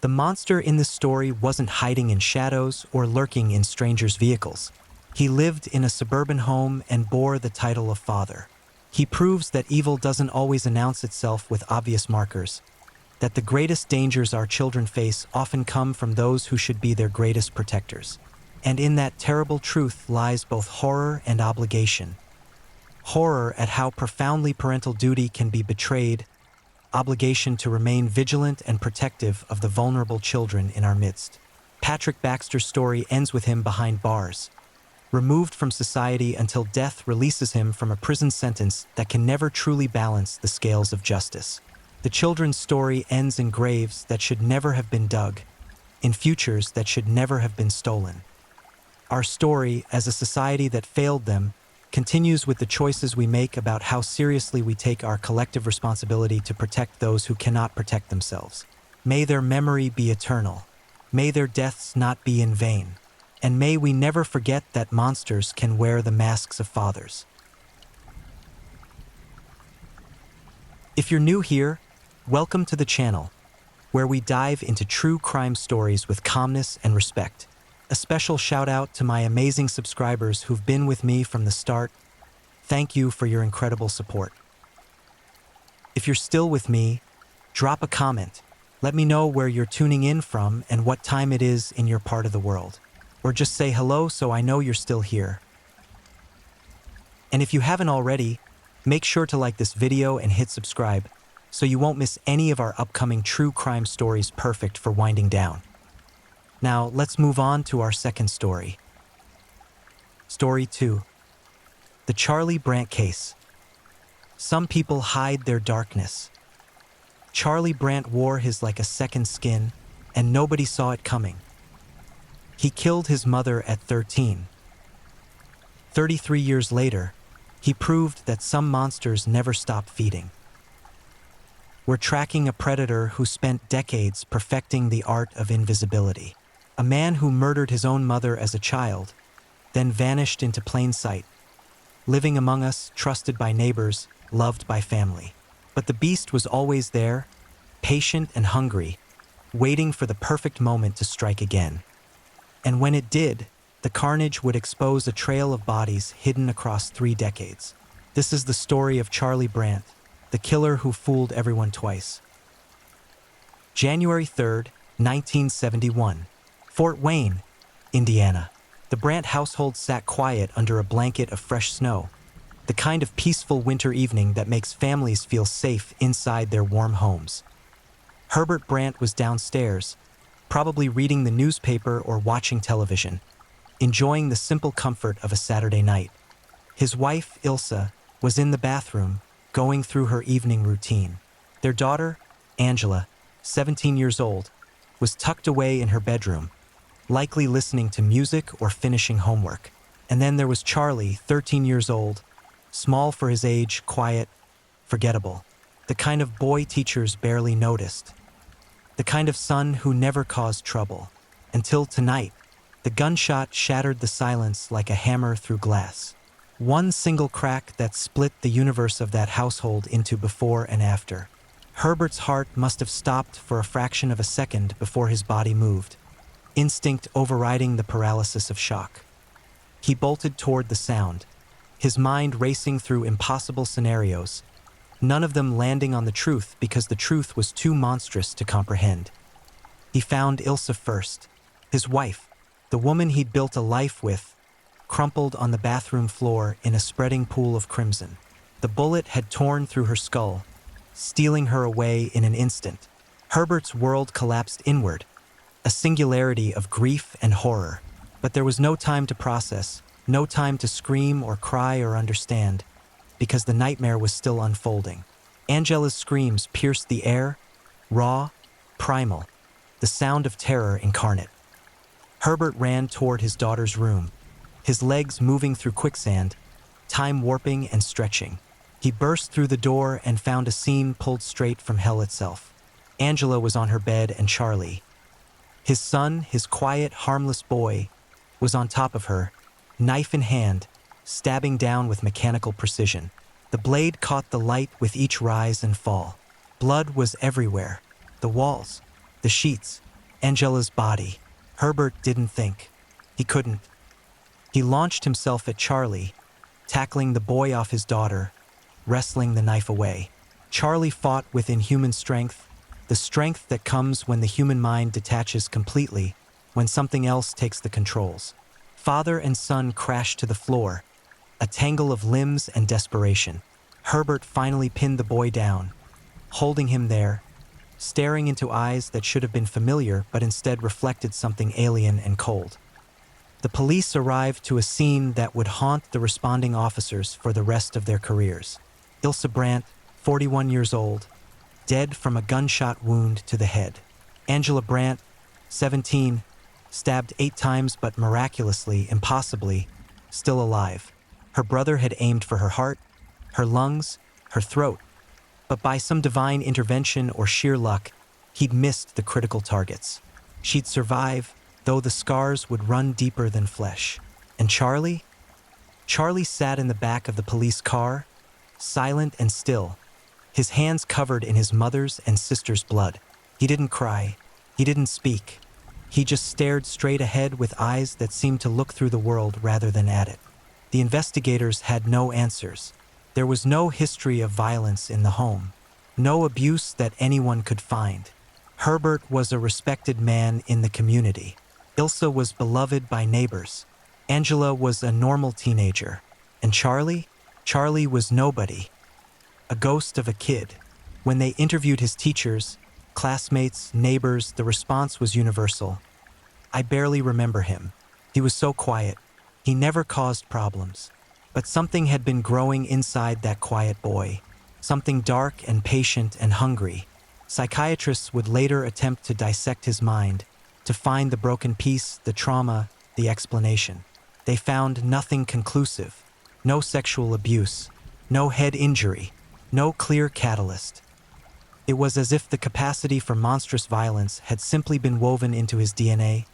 The monster in this story wasn't hiding in shadows or lurking in strangers' vehicles. He lived in a suburban home and bore the title of father. He proves that evil doesn't always announce itself with obvious markers, that the greatest dangers our children face often come from those who should be their greatest protectors. And in that terrible truth lies both horror and obligation. Horror at how profoundly parental duty can be betrayed, obligation to remain vigilant and protective of the vulnerable children in our midst. Patrick Baxter's story ends with him behind bars, removed from society until death releases him from a prison sentence that can never truly balance the scales of justice. The children's story ends in graves that should never have been dug, in futures that should never have been stolen. Our story, as a society that failed them, continues with the choices we make about how seriously we take our collective responsibility to protect those who cannot protect themselves. May their memory be eternal. May their deaths not be in vain. And may we never forget that monsters can wear the masks of fathers. If you're new here, welcome to the channel, where we dive into true crime stories with calmness and respect. A special shout out to my amazing subscribers who've been with me from the start. Thank you for your incredible support. If you're still with me, drop a comment. Let me know where you're tuning in from and what time it is in your part of the world. Or just say hello so I know you're still here. And if you haven't already, make sure to like this video and hit subscribe so you won't miss any of our upcoming true crime stories perfect for winding down. Now, let's move on to our second story. Story 2. The Charlie Brandt Case. Some people hide their darkness. Charlie Brandt wore his like a second skin, and nobody saw it coming. He killed his mother at 13. 33 years later, He proved that some monsters never stop feeding. We're tracking a predator who spent decades perfecting the art of invisibility. A man who murdered his own mother as a child, then vanished into plain sight, living among us, trusted by neighbors, loved by family. But the beast was always there, patient and hungry, waiting for the perfect moment to strike again. And when it did, the carnage would expose a trail of bodies hidden across 3 decades. This is the story of Charlie Brandt, the killer who fooled everyone twice. January 3rd, 1971. Fort Wayne, Indiana. The Brandt household sat quiet under a blanket of fresh snow, the kind of peaceful winter evening that makes families feel safe inside their warm homes. Herbert Brandt was downstairs, probably reading the newspaper or watching television, enjoying the simple comfort of a Saturday night. His wife, Ilsa, was in the bathroom, going through her evening routine. Their daughter, Angela, 17 years old, was tucked away in her bedroom, likely listening to music or finishing homework. And then there was Charlie, 13 years old, small for his age, quiet, forgettable. The kind of boy teachers barely noticed. The kind of son who never caused trouble. Until tonight, the gunshot shattered the silence like a hammer through glass. One single crack that split the universe of that household into before and after. Herbert's heart must have stopped for a fraction of a second before his body moved, instinct overriding the paralysis of shock. He bolted toward the sound, his mind racing through impossible scenarios, none of them landing on the truth because the truth was too monstrous to comprehend. He found Ilsa first, his wife, the woman he'd built a life with, crumpled on the bathroom floor in a spreading pool of crimson. The bullet had torn through her skull, stealing her away in an instant. Herbert's world collapsed inward, a singularity of grief and horror. But there was no time to process, no time to scream or cry or understand, because the nightmare was still unfolding. Angela's screams pierced the air, raw, primal, the sound of terror incarnate. Herbert ran toward his daughter's room, his legs moving through quicksand, time warping and stretching. He burst through the door and found a scene pulled straight from hell itself. Angela was on her bed and Charlie, his son, his quiet, harmless boy, was on top of her, knife in hand, stabbing down with mechanical precision. The blade caught the light with each rise and fall. Blood was everywhere. The walls, the sheets, Angela's body. Herbert didn't think. He couldn't. He launched himself at Charlie, tackling the boy off his daughter, wrestling the knife away. Charlie fought with inhuman strength, the strength that comes when the human mind detaches completely, when something else takes the controls. Father and son crashed to the floor, a tangle of limbs and desperation. Herbert finally pinned the boy down, holding him there, staring into eyes that should have been familiar but instead reflected something alien and cold. The police arrived to a scene that would haunt the responding officers for the rest of their careers. Ilsa Brandt, 41 years old, dead from a gunshot wound to the head. Angela Brandt, 17, stabbed 8 times but miraculously, impossibly, still alive. Her brother had aimed for her heart, her lungs, her throat, but by some divine intervention or sheer luck, he'd missed the critical targets. She'd survive, though the scars would run deeper than flesh. And Charlie? Charlie sat in the back of the police car, silent and still, his hands covered in his mother's and sister's blood. He didn't cry. He didn't speak. He just stared straight ahead with eyes that seemed to look through the world rather than at it. The investigators had no answers. There was no history of violence in the home, no abuse that anyone could find. Herbert was a respected man in the community. Ilsa was beloved by neighbors. Angela was a normal teenager. And Charlie? Charlie was nobody. A ghost of a kid. When they interviewed his teachers, classmates, neighbors, the response was universal. I barely remember him. He was so quiet. He never caused problems. But something had been growing inside that quiet boy. Something dark and patient and hungry. Psychiatrists would later attempt to dissect his mind, to find the broken piece, the trauma, the explanation. They found nothing conclusive. No sexual abuse, no head injury, no clear catalyst. It was as if the capacity for monstrous violence had simply been woven into his DNA,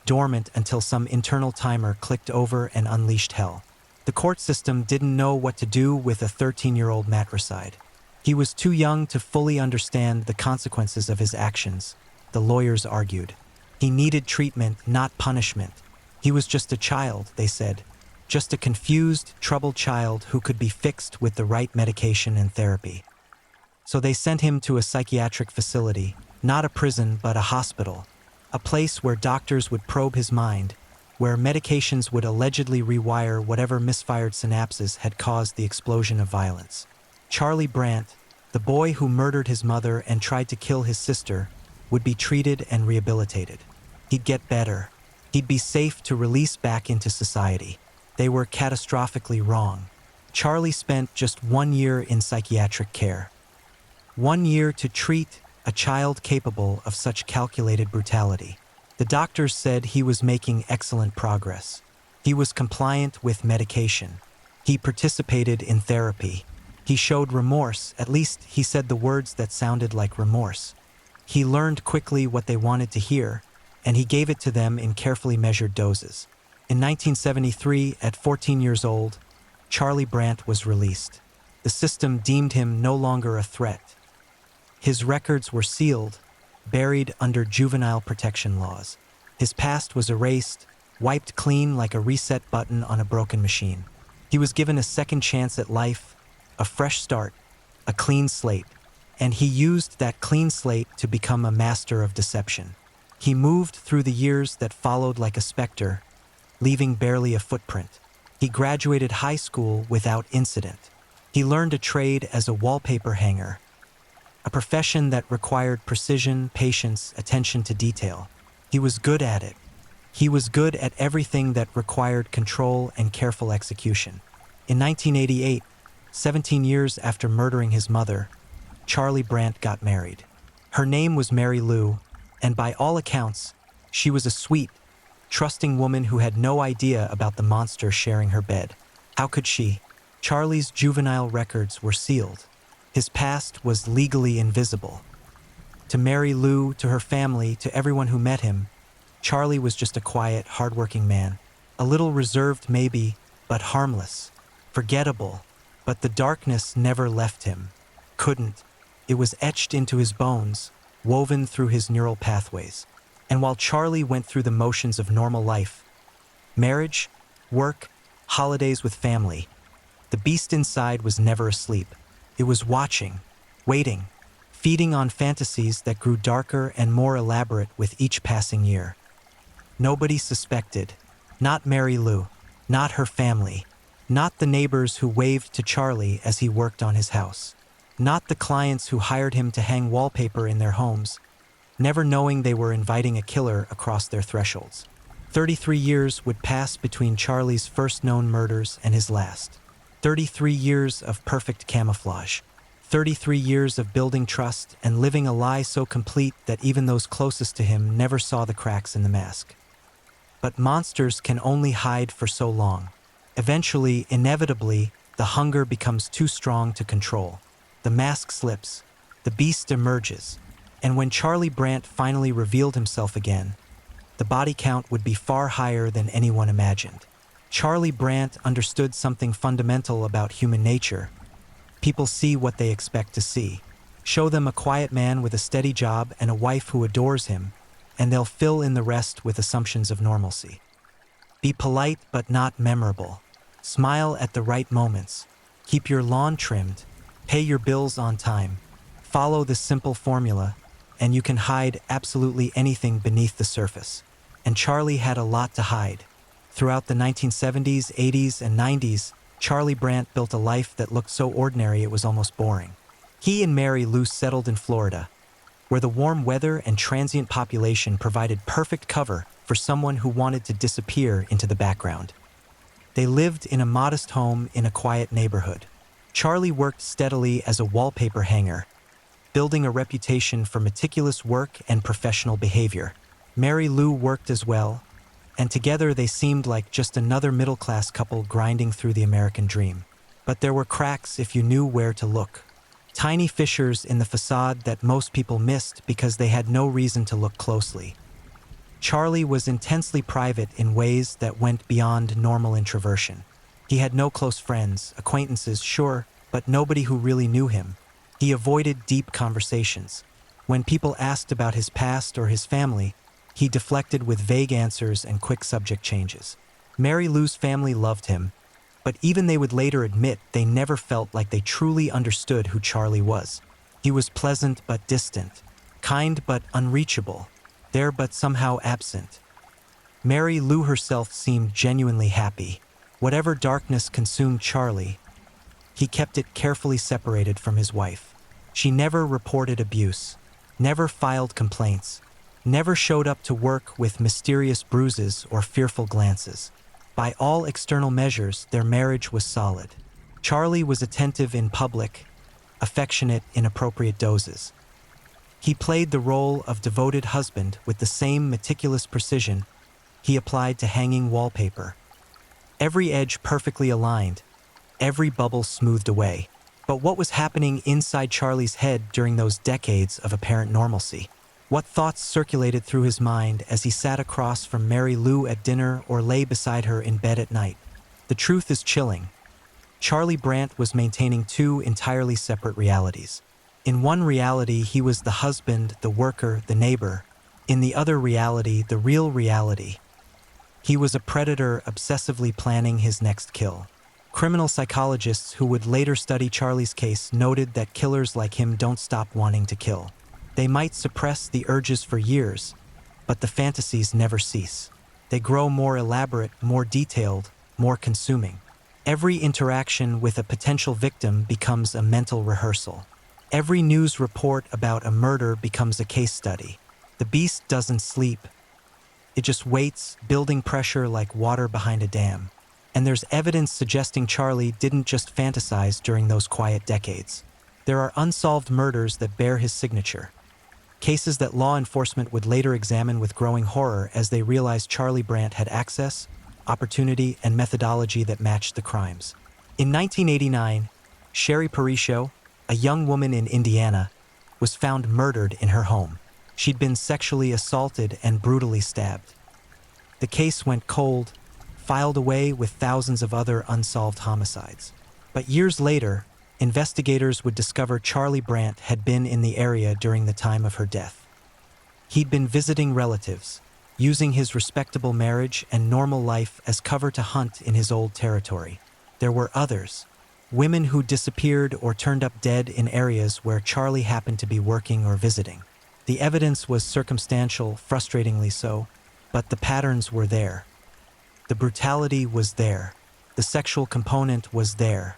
dormant until some internal timer clicked over and unleashed hell. The court system didn't know what to do with a 13-year-old matricide. He was too young to fully understand the consequences of his actions, the lawyers argued. He needed treatment, not punishment. He was just a child, they said. Just a confused, troubled child who could be fixed with the right medication and therapy. So they sent him to a psychiatric facility, not a prison but a hospital, a place where doctors would probe his mind, where medications would allegedly rewire whatever misfired synapses had caused the explosion of violence. Charlie Brandt, the boy who murdered his mother and tried to kill his sister, would be treated and rehabilitated. He'd get better. He'd be safe to release back into society. They were catastrophically wrong. Charlie spent just 1 year in psychiatric care. 1 year to treat a child capable of such calculated brutality. The doctors said he was making excellent progress. He was compliant with medication. He participated in therapy. He showed remorse, at least he said the words that sounded like remorse. He learned quickly what they wanted to hear, and he gave it to them in carefully measured doses. In 1973, at 14 years old, Charlie Brandt was released. The system deemed him no longer a threat. His records were sealed, buried under juvenile protection laws. His past was erased, wiped clean like a reset button on a broken machine. He was given a second chance at life, a fresh start, a clean slate, and he used that clean slate to become a master of deception. He moved through the years that followed like a specter, leaving barely a footprint. He graduated high school without incident. He learned a trade as a wallpaper hanger, a profession that required precision, patience, attention to detail. He was good at it. He was good at everything that required control and careful execution. In 1988, 17 years after murdering his mother, Charlie Brandt got married. Her name was Mary Lou, and by all accounts, she was a sweet, trusting woman who had no idea about the monster sharing her bed. How could she? Charlie's juvenile records were sealed. His past was legally invisible. To Mary Lou, to her family, to everyone who met him, Charlie was just a quiet, hardworking man. A little reserved maybe, but harmless. Forgettable, but the darkness never left him. Couldn't. It was etched into his bones, woven through his neural pathways. And while Charlie went through the motions of normal life, marriage, work, holidays with family, the beast inside was never asleep. It was watching, waiting, feeding on fantasies that grew darker and more elaborate with each passing year. Nobody suspected, not Mary Lou, not her family, not the neighbors who waved to Charlie as he worked on his house, not the clients who hired him to hang wallpaper in their homes, never knowing they were inviting a killer across their thresholds. 33 years would pass between Charlie's first known murders and his last. 33 years of perfect camouflage. 33 years of building trust and living a lie so complete that even those closest to him never saw the cracks in the mask. But monsters can only hide for so long. Eventually, inevitably, the hunger becomes too strong to control. The mask slips. The beast emerges. And when Charlie Brandt finally revealed himself again, the body count would be far higher than anyone imagined. Charlie Brandt understood something fundamental about human nature. People see what they expect to see. Show them a quiet man with a steady job and a wife who adores him, and they'll fill in the rest with assumptions of normalcy. Be polite but not memorable. Smile at the right moments. Keep your lawn trimmed. Pay your bills on time. Follow this simple formula, and you can hide absolutely anything beneath the surface. And Charlie had a lot to hide. Throughout the 1970s, 80s, and 90s, Charlie Brandt built a life that looked so ordinary it was almost boring. He and Mary Lou settled in Florida, where the warm weather and transient population provided perfect cover for someone who wanted to disappear into the background. They lived in a modest home in a quiet neighborhood. Charlie worked steadily as a wallpaper hanger, building a reputation for meticulous work and professional behavior. Mary Lou worked as well, and together they seemed like just another middle-class couple grinding through the American dream. But there were cracks if you knew where to look. Tiny fissures in the facade that most people missed because they had no reason to look closely. Charlie was intensely private in ways that went beyond normal introversion. He had no close friends, acquaintances, sure, but nobody who really knew him. He avoided deep conversations. When people asked about his past or his family, he deflected with vague answers and quick subject changes. Mary Lou's family loved him, but even they would later admit they never felt like they truly understood who Charlie was. He was pleasant but distant, kind but unreachable, there but somehow absent. Mary Lou herself seemed genuinely happy. Whatever darkness consumed Charlie, he kept it carefully separated from his wife. She never reported abuse, never filed complaints, never showed up to work with mysterious bruises or fearful glances. By all external measures, their marriage was solid. Charlie was attentive in public, affectionate in appropriate doses. He played the role of devoted husband with the same meticulous precision he applied to hanging wallpaper. Every edge perfectly aligned, every bubble smoothed away. But what was happening inside Charlie's head during those decades of apparent normalcy? What thoughts circulated through his mind as he sat across from Mary Lou at dinner or lay beside her in bed at night? The truth is chilling. Charlie Brandt was maintaining two entirely separate realities. In one reality, he was the husband, the worker, the neighbor. In the other reality, the real reality, he was a predator obsessively planning his next kill. Criminal psychologists who would later study Charlie's case noted that killers like him don't stop wanting to kill. They might suppress the urges for years, but the fantasies never cease. They grow more elaborate, more detailed, more consuming. Every interaction with a potential victim becomes a mental rehearsal. Every news report about a murder becomes a case study. The beast doesn't sleep. It just waits, building pressure like water behind a dam. And there's evidence suggesting Charlie didn't just fantasize during those quiet decades. There are unsolved murders that bear his signature. Cases that law enforcement would later examine with growing horror as they realized Charlie Brandt had access, opportunity, and methodology that matched the crimes. In 1989, Sherry Parisho, a young woman in Indiana, was found murdered in her home. She'd been sexually assaulted and brutally stabbed. The case went cold, filed away with thousands of other unsolved homicides. But years later, investigators would discover Charlie Brandt had been in the area during the time of her death. He'd been visiting relatives, using his respectable marriage and normal life as cover to hunt in his old territory. There were others, women who disappeared or turned up dead in areas where Charlie happened to be working or visiting. The evidence was circumstantial, frustratingly so, but the patterns were there. The brutality was there. The sexual component was there.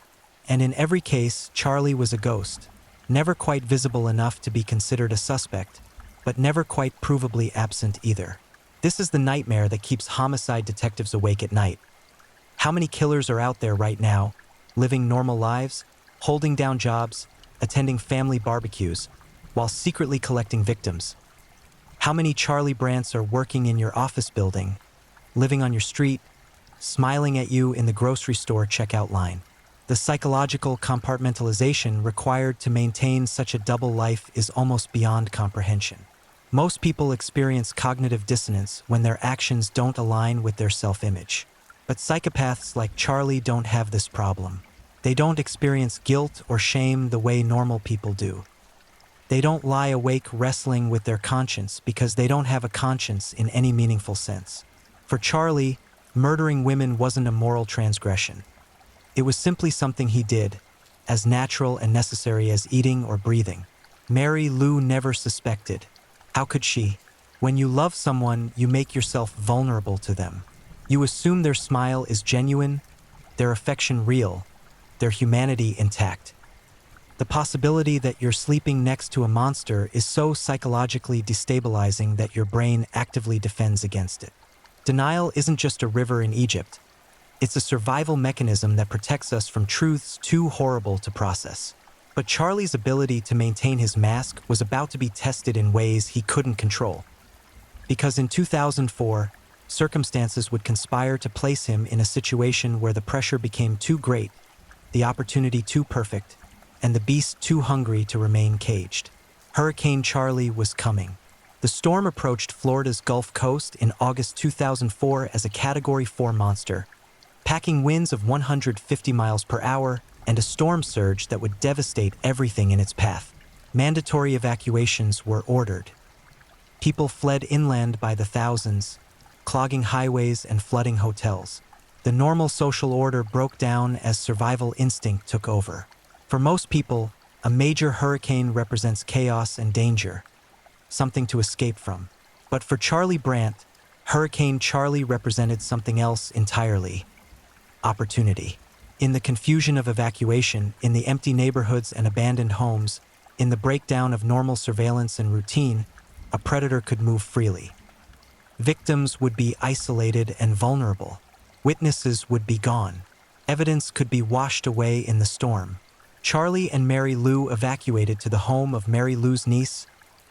And in every case, Charlie was a ghost, never quite visible enough to be considered a suspect, but never quite provably absent either. This is the nightmare that keeps homicide detectives awake at night. How many killers are out there right now, living normal lives, holding down jobs, attending family barbecues, while secretly collecting victims? How many Charlie Brandts are working in your office building, living on your street, smiling at you in the grocery store checkout line? The psychological compartmentalization required to maintain such a double life is almost beyond comprehension. Most people experience cognitive dissonance when their actions don't align with their self-image. But psychopaths like Charlie don't have this problem. They don't experience guilt or shame the way normal people do. They don't lie awake wrestling with their conscience because they don't have a conscience in any meaningful sense. For Charlie, murdering women wasn't a moral transgression. It was simply something he did, as natural and necessary as eating or breathing. Mary Lou never suspected. How could she? When you love someone, you make yourself vulnerable to them. You assume their smile is genuine, their affection real, their humanity intact. The possibility that you're sleeping next to a monster is so psychologically destabilizing that your brain actively defends against it. Denial isn't just a river in Egypt. It's a survival mechanism that protects us from truths too horrible to process. But Charlie's ability to maintain his mask was about to be tested in ways he couldn't control. Because in 2004, Circumstances would conspire to place him in a situation where the pressure became too great, the opportunity too perfect, and the beast too hungry to remain caged. Hurricane Charlie was coming. The storm approached Florida's Gulf Coast in August 2004 as a Category 4 monster, packing winds of 150 miles per hour and a storm surge that would devastate everything in its path. Mandatory evacuations were ordered. People fled inland by the thousands, clogging highways and flooding hotels. The normal social order broke down as survival instinct took over. For most people, a major hurricane represents chaos and danger, something to escape from. But for Charlie Brandt, Hurricane Charlie represented something else entirely: opportunity. In the confusion of evacuation, in the empty neighborhoods and abandoned homes, in the breakdown of normal surveillance and routine, a predator could move freely. Victims would be isolated and vulnerable. Witnesses would be gone. Evidence could be washed away in the storm. Charlie and Mary Lou evacuated to the home of Mary Lou's niece,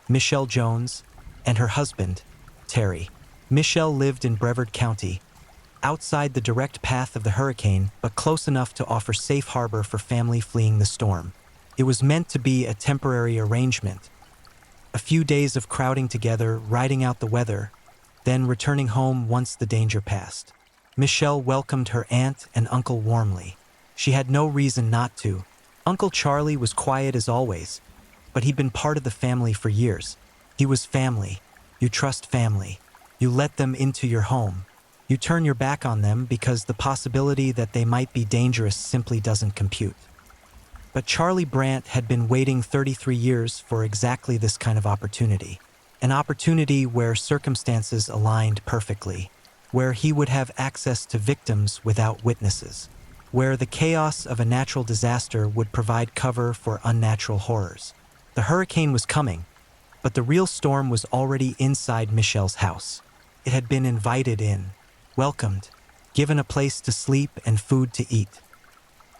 Michelle Jones, and her husband, Terry. Michelle lived in Brevard County, outside the direct path of the hurricane, but close enough to offer safe harbor for family fleeing the storm. It was meant to be a temporary arrangement. A few days of crowding together, riding out the weather, then returning home once the danger passed. Michelle welcomed her aunt and uncle warmly. She had no reason not to. Uncle Charlie was quiet as always, but he'd been part of the family for years. He was family. You trust family. You let them into your home. You turn your back on them because the possibility that they might be dangerous simply doesn't compute. But Charlie Brandt had been waiting 33 years for exactly this kind of opportunity. An opportunity where circumstances aligned perfectly, where he would have access to victims without witnesses, where the chaos of a natural disaster would provide cover for unnatural horrors. The hurricane was coming, but the real storm was already inside Michelle's house. It had been invited in, welcomed, given a place to sleep and food to eat.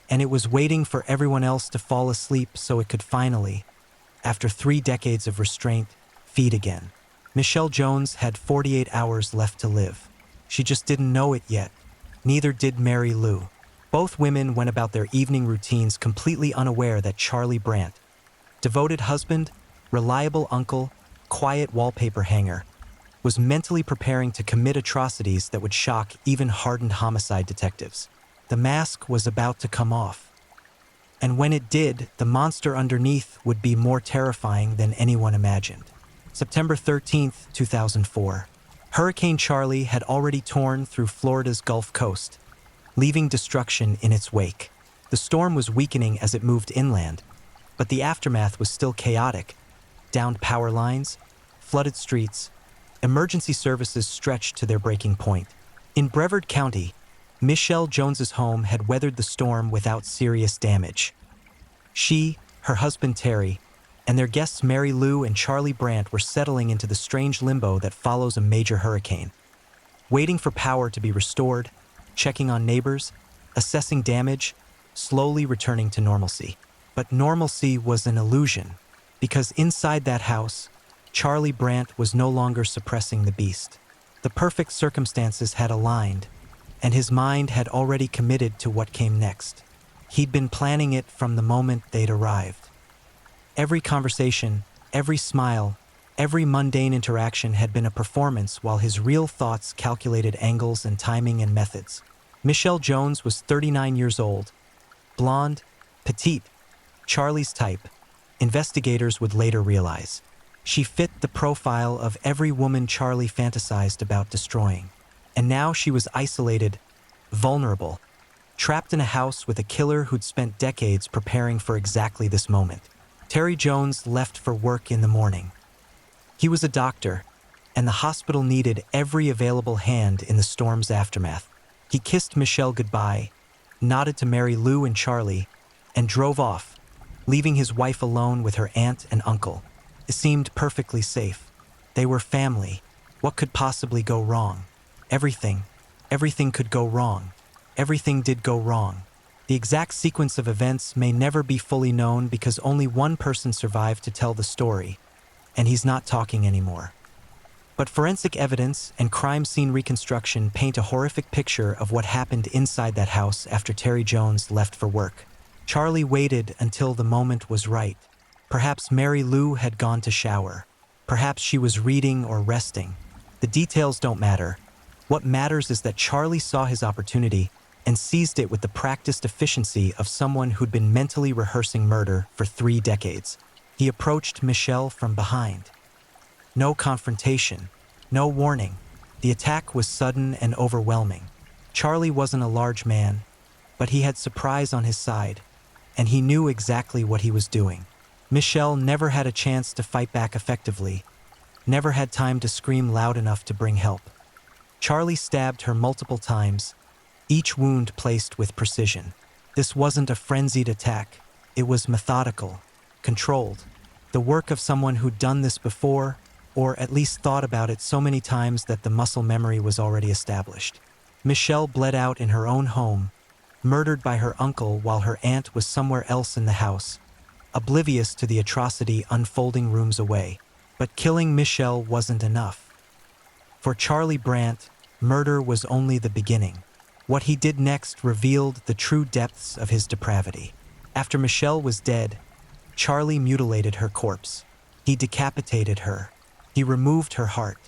And it was waiting for everyone else to fall asleep so it could finally, after 3 decades of restraint, feed again. Michelle Jones had 48 hours left to live. She just didn't know it yet. Neither did Mary Lou. Both women went about their evening routines completely unaware that Charlie Brandt, devoted husband, reliable uncle, quiet wallpaper hanger, was mentally preparing to commit atrocities that would shock even hardened homicide detectives. The mask was about to come off. And when it did, the monster underneath would be more terrifying than anyone imagined. September 13th, 2004. Hurricane Charlie had already torn through Florida's Gulf Coast, leaving destruction in its wake. The storm was weakening as it moved inland, but the aftermath was still chaotic. Downed power lines, flooded streets, emergency services stretched to their breaking point. In Brevard County, Michelle Jones's home had weathered the storm without serious damage. She, her husband Terry, and their guests Mary Lou and Charlie Brandt were settling into the strange limbo that follows a major hurricane, waiting for power to be restored, checking on neighbors, assessing damage, slowly returning to normalcy. But normalcy was an illusion, because inside that house, Charlie Brandt was no longer suppressing the beast. The perfect circumstances had aligned, and his mind had already committed to what came next. He'd been planning it from the moment they'd arrived. Every conversation, every smile, every mundane interaction had been a performance, while his real thoughts calculated angles and timing and methods. Michelle Jones was 39 years old, blonde, petite, Charlie's type, investigators would later realize. She fit the profile of every woman Charlie fantasized about destroying. And now she was isolated, vulnerable, trapped in a house with a killer who'd spent decades preparing for exactly this moment. Terry Jones left for work in the morning. He was a doctor, and the hospital needed every available hand in the storm's aftermath. He kissed Michelle goodbye, nodded to Mary Lou and Charlie, and drove off, leaving his wife alone with her aunt and uncle. It seemed perfectly safe. They were family. What could possibly go wrong? Everything could go wrong. Everything did go wrong. The exact sequence of events may never be fully known because only one person survived to tell the story, and he's not talking anymore. But forensic evidence and crime scene reconstruction paint a horrific picture of what happened inside that house after Terry Jones left for work. Charlie waited until the moment was right. Perhaps Mary Lou had gone to shower. Perhaps she was reading or resting. The details don't matter. What matters is that Charlie saw his opportunity and seized it with the practiced efficiency of someone who'd been mentally rehearsing murder for 3 decades. He approached Michelle from behind. No confrontation, no warning. The attack was sudden and overwhelming. Charlie wasn't a large man, but he had surprise on his side, and he knew exactly what he was doing. Michelle never had a chance to fight back effectively, never had time to scream loud enough to bring help. Charlie stabbed her multiple times, each wound placed with precision. This wasn't a frenzied attack. It was methodical, controlled. The work of someone who'd done this before, or at least thought about it so many times that the muscle memory was already established. Michelle bled out in her own home, murdered by her uncle while her aunt was somewhere else in the house, oblivious to the atrocity unfolding rooms away. But killing Michelle wasn't enough. For Charlie Brandt, murder was only the beginning. What he did next revealed the true depths of his depravity. After Michelle was dead, Charlie mutilated her corpse. He decapitated her. He removed her heart.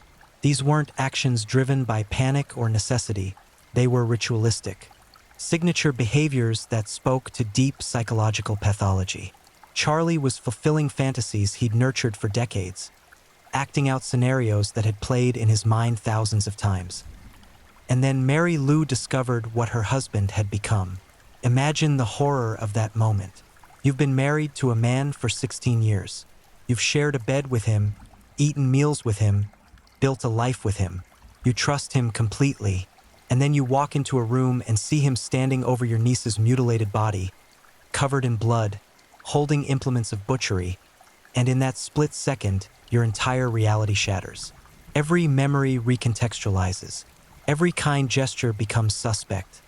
These weren't actions driven by panic or necessity. They were ritualistic. Signature behaviors that spoke to deep psychological pathology. Charlie was fulfilling fantasies he'd nurtured for decades, acting out scenarios that had played in his mind thousands of times. And then Mary Lou discovered what her husband had become. Imagine the horror of that moment. You've been married to a man for 16 years. You've shared a bed with him, eaten meals with him, built a life with him. You trust him completely, and then you walk into a room and see him standing over your niece's mutilated body, covered in blood, holding implements of butchery, and in that split second, your entire reality shatters. Every memory recontextualizes. Every kind gesture becomes suspect.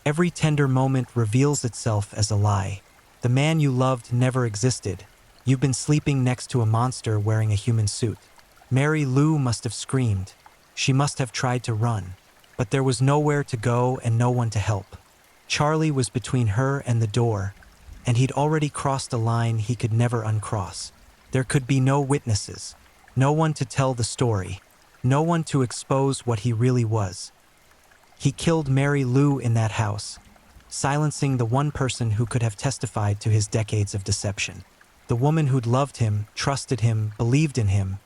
Every tender moment reveals itself as a lie. The man you loved never existed. You've been sleeping next to a monster wearing a human suit. Mary Lou must have screamed. She must have tried to run. But there was nowhere to go and no one to help. Charlie was between her and the door, and he'd already crossed a line he could never uncross. There could be no witnesses, no one to tell the story, no one to expose what he really was. He killed Mary Lou in that house, silencing the one person who could have testified to his decades of deception. The woman who'd loved him, trusted him, believed in him.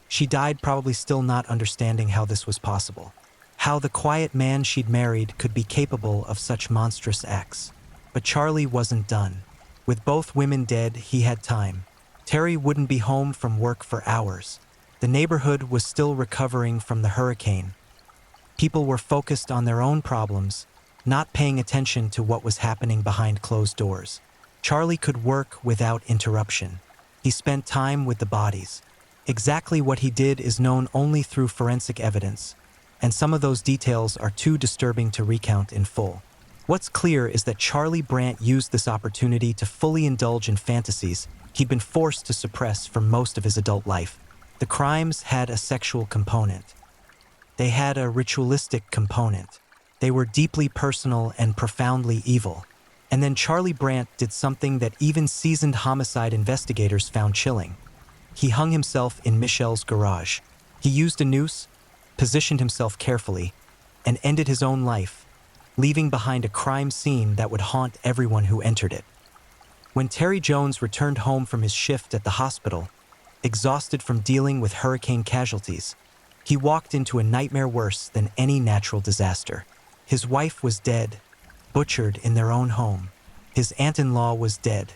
She died probably still not understanding how this was possible, how the quiet man she'd married could be capable of such monstrous acts. But Charlie wasn't done. With both women dead, he had time. Terry wouldn't be home from work for hours. The neighborhood was still recovering from the hurricane. People were focused on their own problems, not paying attention to what was happening behind closed doors. Charlie could work without interruption. He spent time with the bodies. Exactly what he did is known only through forensic evidence, and some of those details are too disturbing to recount in full. What's clear is that Charlie Brandt used this opportunity to fully indulge in fantasies he'd been forced to suppress for most of his adult life. The crimes had a sexual component. They had a ritualistic component. They were deeply personal and profoundly evil. And then Charlie Brandt did something that even seasoned homicide investigators found chilling. He hung himself in Michelle's garage. He used a noose, positioned himself carefully, and ended his own life, leaving behind a crime scene that would haunt everyone who entered it. When Terry Jones returned home from his shift at the hospital, exhausted from dealing with hurricane casualties, he walked into a nightmare worse than any natural disaster. His wife was dead, butchered in their own home. His aunt-in-law was dead,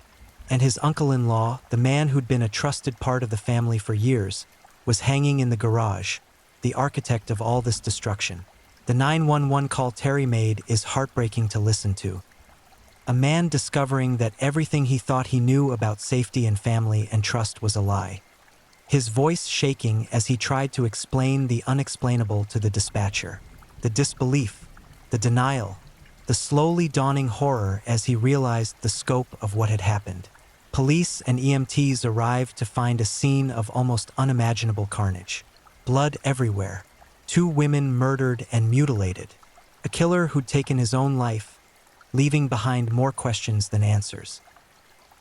and his uncle-in-law, the man who'd been a trusted part of the family for years, was hanging in the garage, the architect of all this destruction. The 911 call Terry made is heartbreaking to listen to. A man discovering that everything he thought he knew about safety and family and trust was a lie. His voice shaking as he tried to explain the unexplainable to the dispatcher. The disbelief, the denial, the slowly dawning horror as he realized the scope of what had happened. Police and EMTs arrived to find a scene of almost unimaginable carnage. blood everywhere, 2 women murdered and mutilated, a killer who'd taken his own life, leaving behind more questions than answers.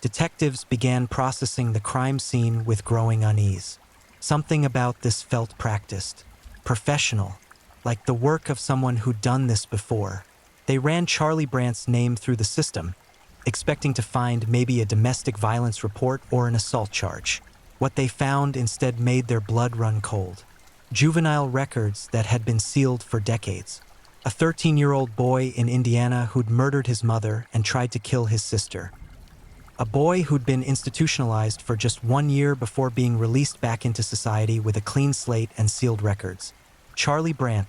Detectives began processing the crime scene with growing unease. Something about this felt practiced, professional, like the work of someone who'd done this before. They ran Charlie Brandt's name through the system, expecting to find maybe a domestic violence report or an assault charge. What they found instead made their blood run cold. Juvenile records that had been sealed for decades. A 13-year-old boy in Indiana who'd murdered his mother and tried to kill his sister. A boy who'd been institutionalized for just 1 year before being released back into society with a clean slate and sealed records. Charlie Brandt,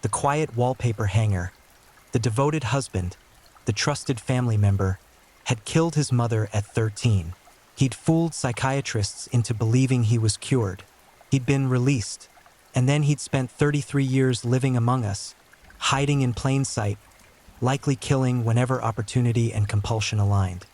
the quiet wallpaper hanger, the devoted husband, the trusted family member, had killed his mother at 13. He'd fooled psychiatrists into believing he was cured. He'd been released, and then he'd spent 33 years living among us, hiding in plain sight, likely killing whenever opportunity and compulsion aligned.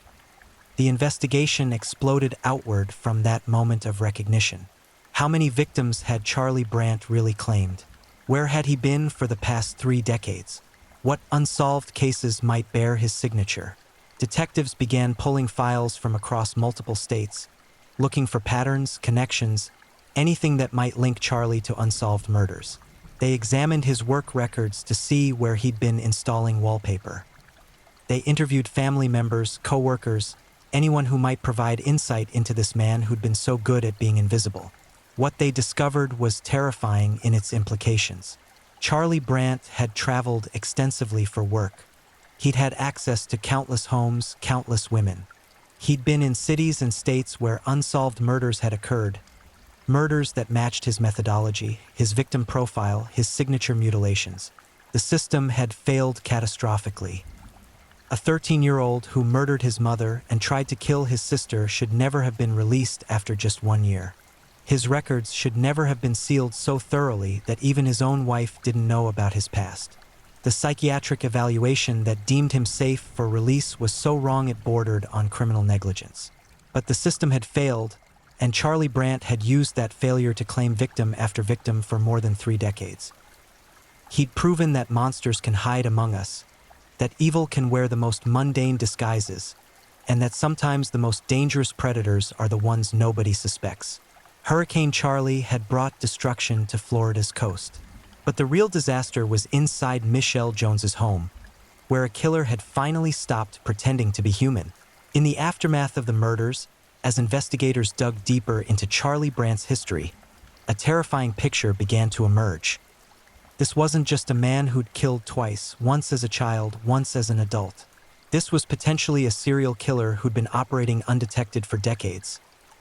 The investigation exploded outward from that moment of recognition. How many victims had Charlie Brandt really claimed? Where had he been for the past 3 decades? What unsolved cases might bear his signature? Detectives began pulling files from across multiple states, looking for patterns, connections, anything that might link Charlie to unsolved murders. They examined his work records to see where he'd been installing wallpaper. They interviewed family members, co-workers, anyone who might provide insight into this man who'd been so good at being invisible. What they discovered was terrifying in its implications. Charlie Brandt had traveled extensively for work. He'd had access to countless homes, countless women. He'd been in cities and states where unsolved murders had occurred, murders that matched his methodology, his victim profile, his signature mutilations. The system had failed catastrophically. A 13-year-old who murdered his mother and tried to kill his sister should never have been released after just 1 year. His records should never have been sealed so thoroughly that even his own wife didn't know about his past. The psychiatric evaluation that deemed him safe for release was so wrong it bordered on criminal negligence. But the system had failed, and Charlie Brandt had used that failure to claim victim after victim for more than 3 decades. He'd proven that monsters can hide among us, that evil can wear the most mundane disguises, and that sometimes the most dangerous predators are the ones nobody suspects. Hurricane Charlie had brought destruction to Florida's coast. But the real disaster was inside Michelle Jones's home, where a killer had finally stopped pretending to be human. In the aftermath of the murders, as investigators dug deeper into Charlie Brandt's history, a terrifying picture began to emerge. This wasn't just a man who'd killed twice, once as a child, once as an adult. This was potentially a serial killer who'd been operating undetected for decades,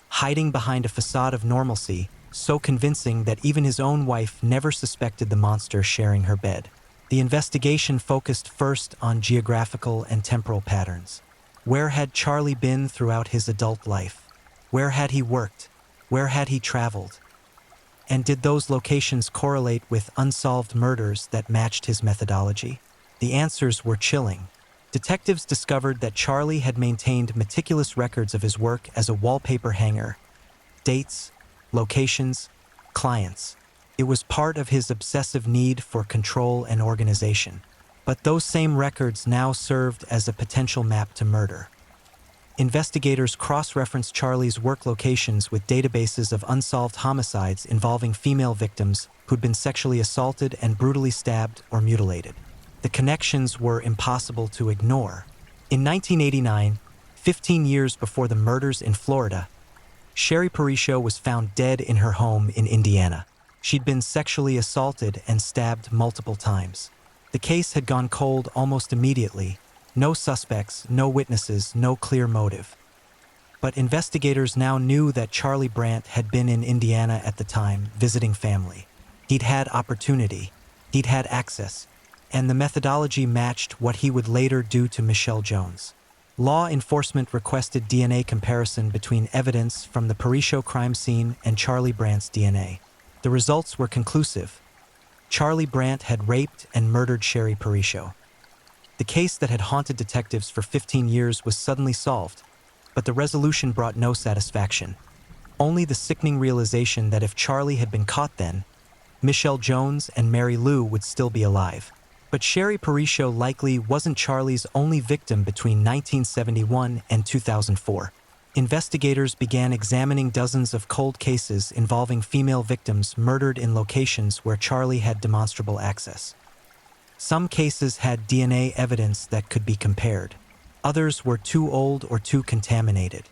hiding behind a facade of normalcy, so convincing that even his own wife never suspected the monster sharing her bed. The investigation focused first on geographical and temporal patterns. Where had Charlie been throughout his adult life? Where had he worked? Where had he traveled? And did those locations correlate with unsolved murders that matched his methodology? The answers were chilling. Detectives discovered that Charlie had maintained meticulous records of his work as a wallpaper hanger. Dates, locations, clients. It was part of his obsessive need for control and organization. But those same records now served as a potential map to murder. Investigators cross-referenced Charlie's work locations with databases of unsolved homicides involving female victims who'd been sexually assaulted and brutally stabbed or mutilated. The connections were impossible to ignore. In 1989, 15 years before the murders in Florida, Sherry Parisio was found dead in her home in Indiana. She'd been sexually assaulted and stabbed multiple times. The case had gone cold almost immediately. No suspects, no witnesses, no clear motive. But investigators now knew that Charlie Brandt had been in Indiana at the time, visiting family. He'd had opportunity. He'd had access. And the methodology matched what he would later do to Michelle Jones. Law enforcement requested DNA comparison between evidence from the Parisio crime scene and Charlie Brandt's DNA. The results were conclusive. Charlie Brandt had raped and murdered Sherry Parisio. The case that had haunted detectives for 15 years was suddenly solved, but the resolution brought no satisfaction. Only the sickening realization that if Charlie had been caught then, Michelle Jones and Mary Lou would still be alive. But Sherry Parisio likely wasn't Charlie's only victim between 1971 and 2004. Investigators began examining dozens of cold cases involving female victims murdered in locations where Charlie had demonstrable access. Some cases had DNA evidence that could be compared. Others were too old or too contaminated.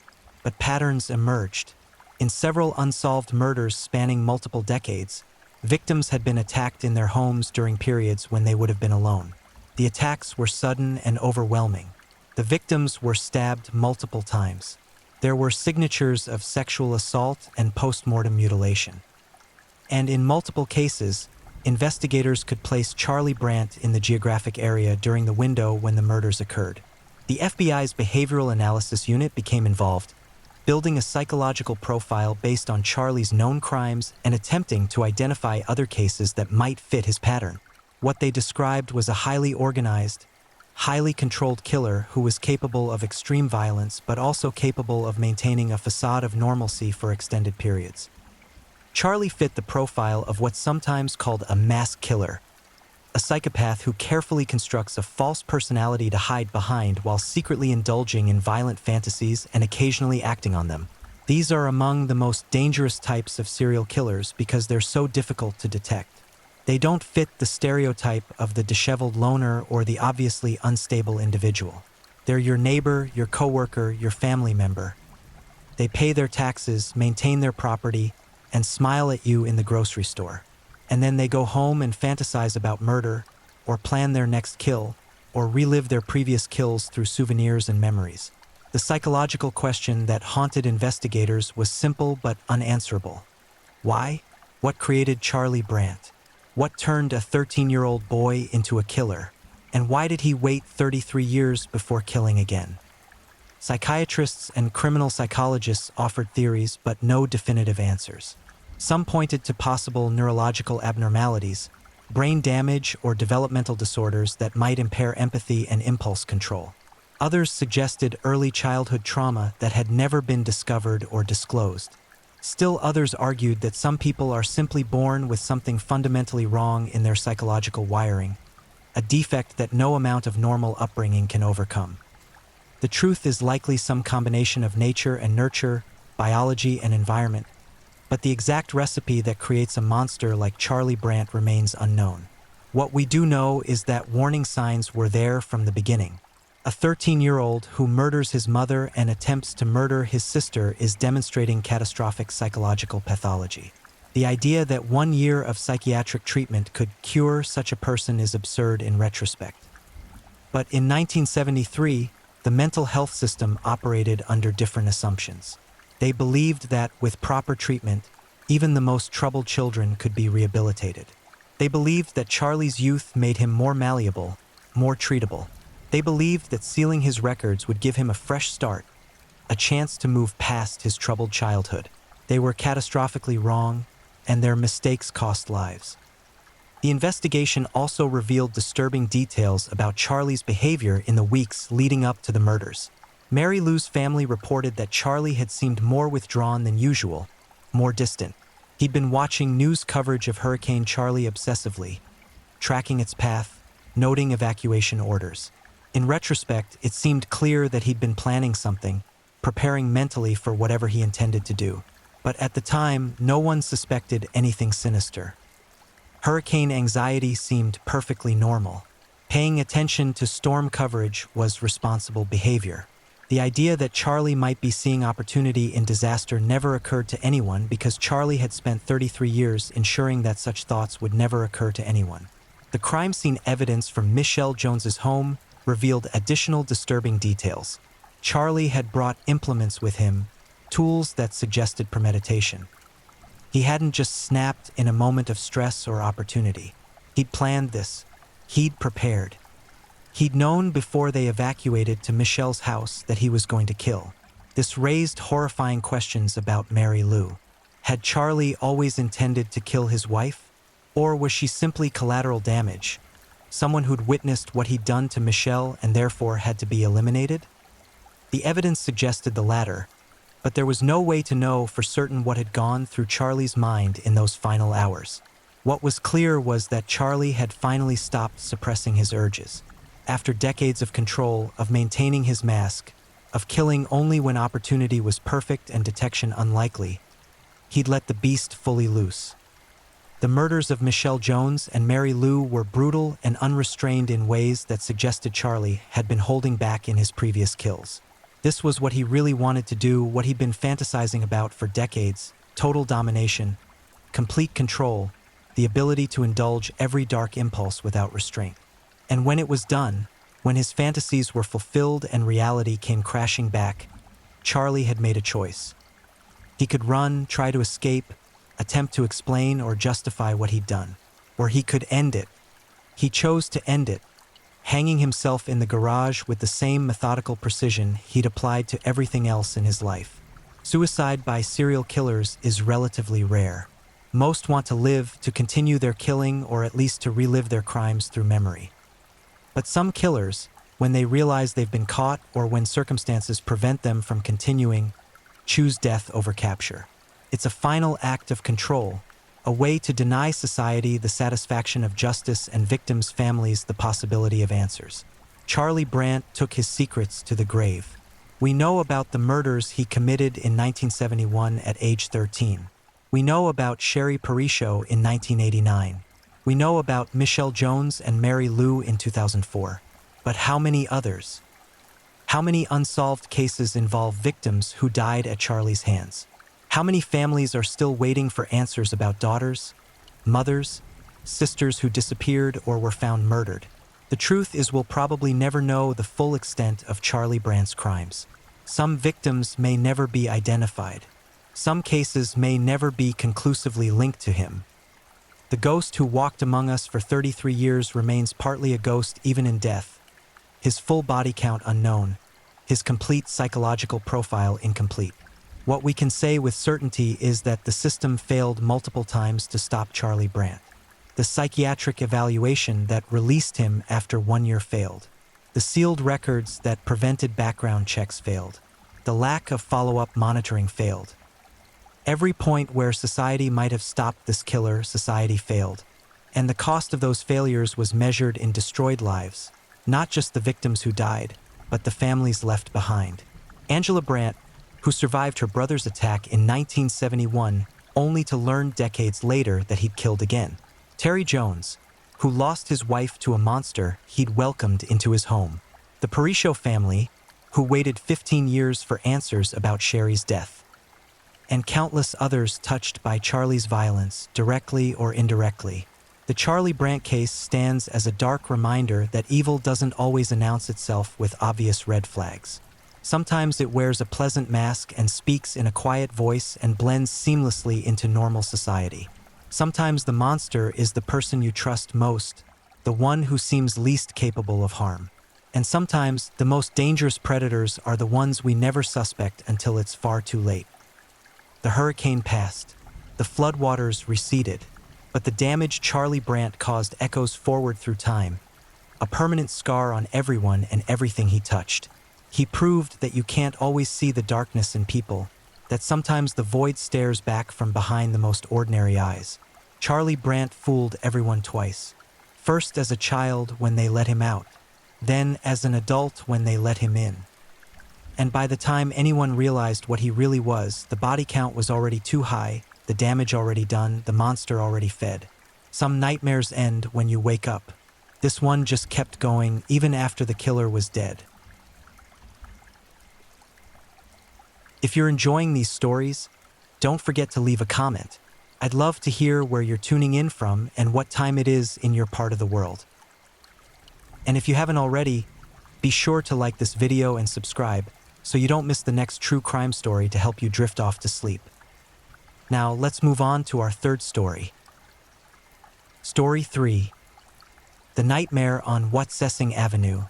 But patterns emerged. In several unsolved murders spanning multiple decades, victims had been attacked in their homes during periods when they would have been alone. The attacks were sudden and overwhelming. The victims were stabbed multiple times. There were signatures of sexual assault and post-mortem mutilation. And in multiple cases, investigators could place Charlie Brandt in the geographic area during the window when the murders occurred. The FBI's Behavioral Analysis Unit became involved, building a psychological profile based on Charlie's known crimes and attempting to identify other cases that might fit his pattern. What they described was a highly organized, highly controlled killer who was capable of extreme violence but also capable of maintaining a facade of normalcy for extended periods. Charlie fit the profile of what's sometimes called a mask killer, a psychopath who carefully constructs a false personality to hide behind while secretly indulging in violent fantasies and occasionally acting on them. These are among the most dangerous types of serial killers because they're so difficult to detect. They don't fit the stereotype of the disheveled loner or the obviously unstable individual. They're your neighbor, your coworker, your family member. They pay their taxes, maintain their property, and smile at you in the grocery store. And then they go home and fantasize about murder, or plan their next kill, or relive their previous kills through souvenirs and memories. The psychological question that haunted investigators was simple but unanswerable. Why? What created Charlie Brandt? What turned a 13-year-old boy into a killer? And why did he wait 33 years before killing again? Psychiatrists and criminal psychologists offered theories but no definitive answers. Some pointed to possible neurological abnormalities, brain damage, or developmental disorders that might impair empathy and impulse control. Others suggested early childhood trauma that had never been discovered or disclosed. Still others argued that some people are simply born with something fundamentally wrong in their psychological wiring, a defect that no amount of normal upbringing can overcome. The truth is likely some combination of nature and nurture, biology and environment, but the exact recipe that creates a monster like Charlie Brandt remains unknown. What we do know is that warning signs were there from the beginning. A 13-year-old who murders his mother and attempts to murder his sister is demonstrating catastrophic psychological pathology. The idea that 1 year of psychiatric treatment could cure such a person is absurd in retrospect. But in 1973, the mental health system operated under different assumptions. They believed that, with proper treatment, even the most troubled children could be rehabilitated. They believed that Charlie's youth made him more malleable, more treatable. They believed that sealing his records would give him a fresh start, a chance to move past his troubled childhood. They were catastrophically wrong, and their mistakes cost lives. The investigation also revealed disturbing details about Charlie's behavior in the weeks leading up to the murders. Mary Lou's family reported that Charlie had seemed more withdrawn than usual, more distant. He'd been watching news coverage of Hurricane Charlie obsessively, tracking its path, noting evacuation orders. In retrospect, it seemed clear that he'd been planning something, preparing mentally for whatever he intended to do. But at the time, no one suspected anything sinister. Hurricane anxiety seemed perfectly normal. Paying attention to storm coverage was responsible behavior. The idea that Charlie might be seeing opportunity in disaster never occurred to anyone because Charlie had spent 33 years ensuring that such thoughts would never occur to anyone. The crime scene evidence from Michelle Jones's home revealed additional disturbing details. Charlie had brought implements with him, tools that suggested premeditation. He hadn't just snapped in a moment of stress or opportunity. He'd planned this. He'd prepared. He'd known before they evacuated to Michelle's house that he was going to kill. This raised horrifying questions about Mary Lou. Had Charlie always intended to kill his wife? Or was she simply collateral damage? Someone who'd witnessed what he'd done to Michelle and therefore had to be eliminated? The evidence suggested the latter, but there was no way to know for certain what had gone through Charlie's mind in those final hours. What was clear was that Charlie had finally stopped suppressing his urges. After decades of control, of maintaining his mask, of killing only when opportunity was perfect and detection unlikely, he'd let the beast fully loose. The murders of Michelle Jones and Mary Lou were brutal and unrestrained in ways that suggested Charlie had been holding back in his previous kills. This was what he really wanted to do, what he'd been fantasizing about for decades: total domination, complete control, the ability to indulge every dark impulse without restraint. And when it was done, when his fantasies were fulfilled and reality came crashing back, Charlie had made a choice. He could run, try to escape, attempt to explain or justify what he'd done. Or he could end it. He chose to end it, hanging himself in the garage with the same methodical precision he'd applied to everything else in his life. Suicide by serial killers is relatively rare. Most want to live, to continue their killing, or at least to relive their crimes through memory. But some killers, when they realize they've been caught or when circumstances prevent them from continuing, choose death over capture. It's a final act of control, a way to deny society the satisfaction of justice and victims' families the possibility of answers. Charlie Brandt took his secrets to the grave. We know about the murders he committed in 1971 at age 13. We know about Sherry Paricio in 1989. We know about Michelle Jones and Mary Lou in 2004. But how many others? How many unsolved cases involve victims who died at Charlie's hands? How many families are still waiting for answers about daughters, mothers, sisters who disappeared or were found murdered? The truth is, we'll probably never know the full extent of Charlie Brandt's crimes. Some victims may never be identified. Some cases may never be conclusively linked to him. The ghost who walked among us for 33 years remains partly a ghost even in death. His full body count unknown, his complete psychological profile incomplete. What we can say with certainty is that the system failed multiple times to stop Charlie Brandt. The psychiatric evaluation that released him after 1 year failed. The sealed records that prevented background checks failed. The lack of follow-up monitoring failed. Every point where society might have stopped this killer, society failed. And the cost of those failures was measured in destroyed lives, not just the victims who died, but the families left behind. Angela Brandt, who survived her brother's attack in 1971, only to learn decades later that he'd killed again. Terry Jones, who lost his wife to a monster he'd welcomed into his home. The Paricio family, who waited 15 years for answers about Sherry's death. And countless others touched by Charlie's violence, directly or indirectly. The Charlie Brandt case stands as a dark reminder that evil doesn't always announce itself with obvious red flags. Sometimes it wears a pleasant mask and speaks in a quiet voice and blends seamlessly into normal society. Sometimes the monster is the person you trust most, the one who seems least capable of harm. And sometimes the most dangerous predators are the ones we never suspect until it's far too late. The hurricane passed, the floodwaters receded, but the damage Charlie Brandt caused echoes forward through time, a permanent scar on everyone and everything he touched. He proved that you can't always see the darkness in people, that sometimes the void stares back from behind the most ordinary eyes. Charlie Brandt fooled everyone twice. First as a child when they let him out, then as an adult when they let him in. And by the time anyone realized what he really was, the body count was already too high, the damage already done, the monster already fed. Some nightmares end when you wake up. This one just kept going even after the killer was dead. If you're enjoying these stories, don't forget to leave a comment. I'd love to hear where you're tuning in from and what time it is in your part of the world. And if you haven't already, be sure to like this video and subscribe so you don't miss the next true crime story to help you drift off to sleep. Now let's move on to our third story. Story 3. The Nightmare on Watsessing Avenue,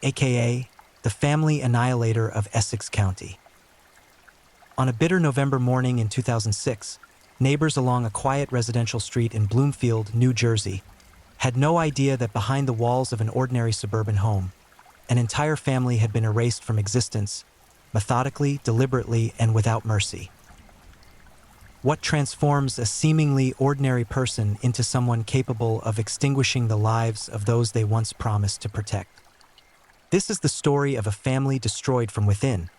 aka the Family Annihilator of Essex County. On a bitter November morning in 2006, neighbors along a quiet residential street in Bloomfield, New Jersey, had no idea that behind the walls of an ordinary suburban home, an entire family had been erased from existence, methodically, deliberately, and without mercy. What transforms a seemingly ordinary person into someone capable of extinguishing the lives of those they once promised to protect? This is the story of a family destroyed from within,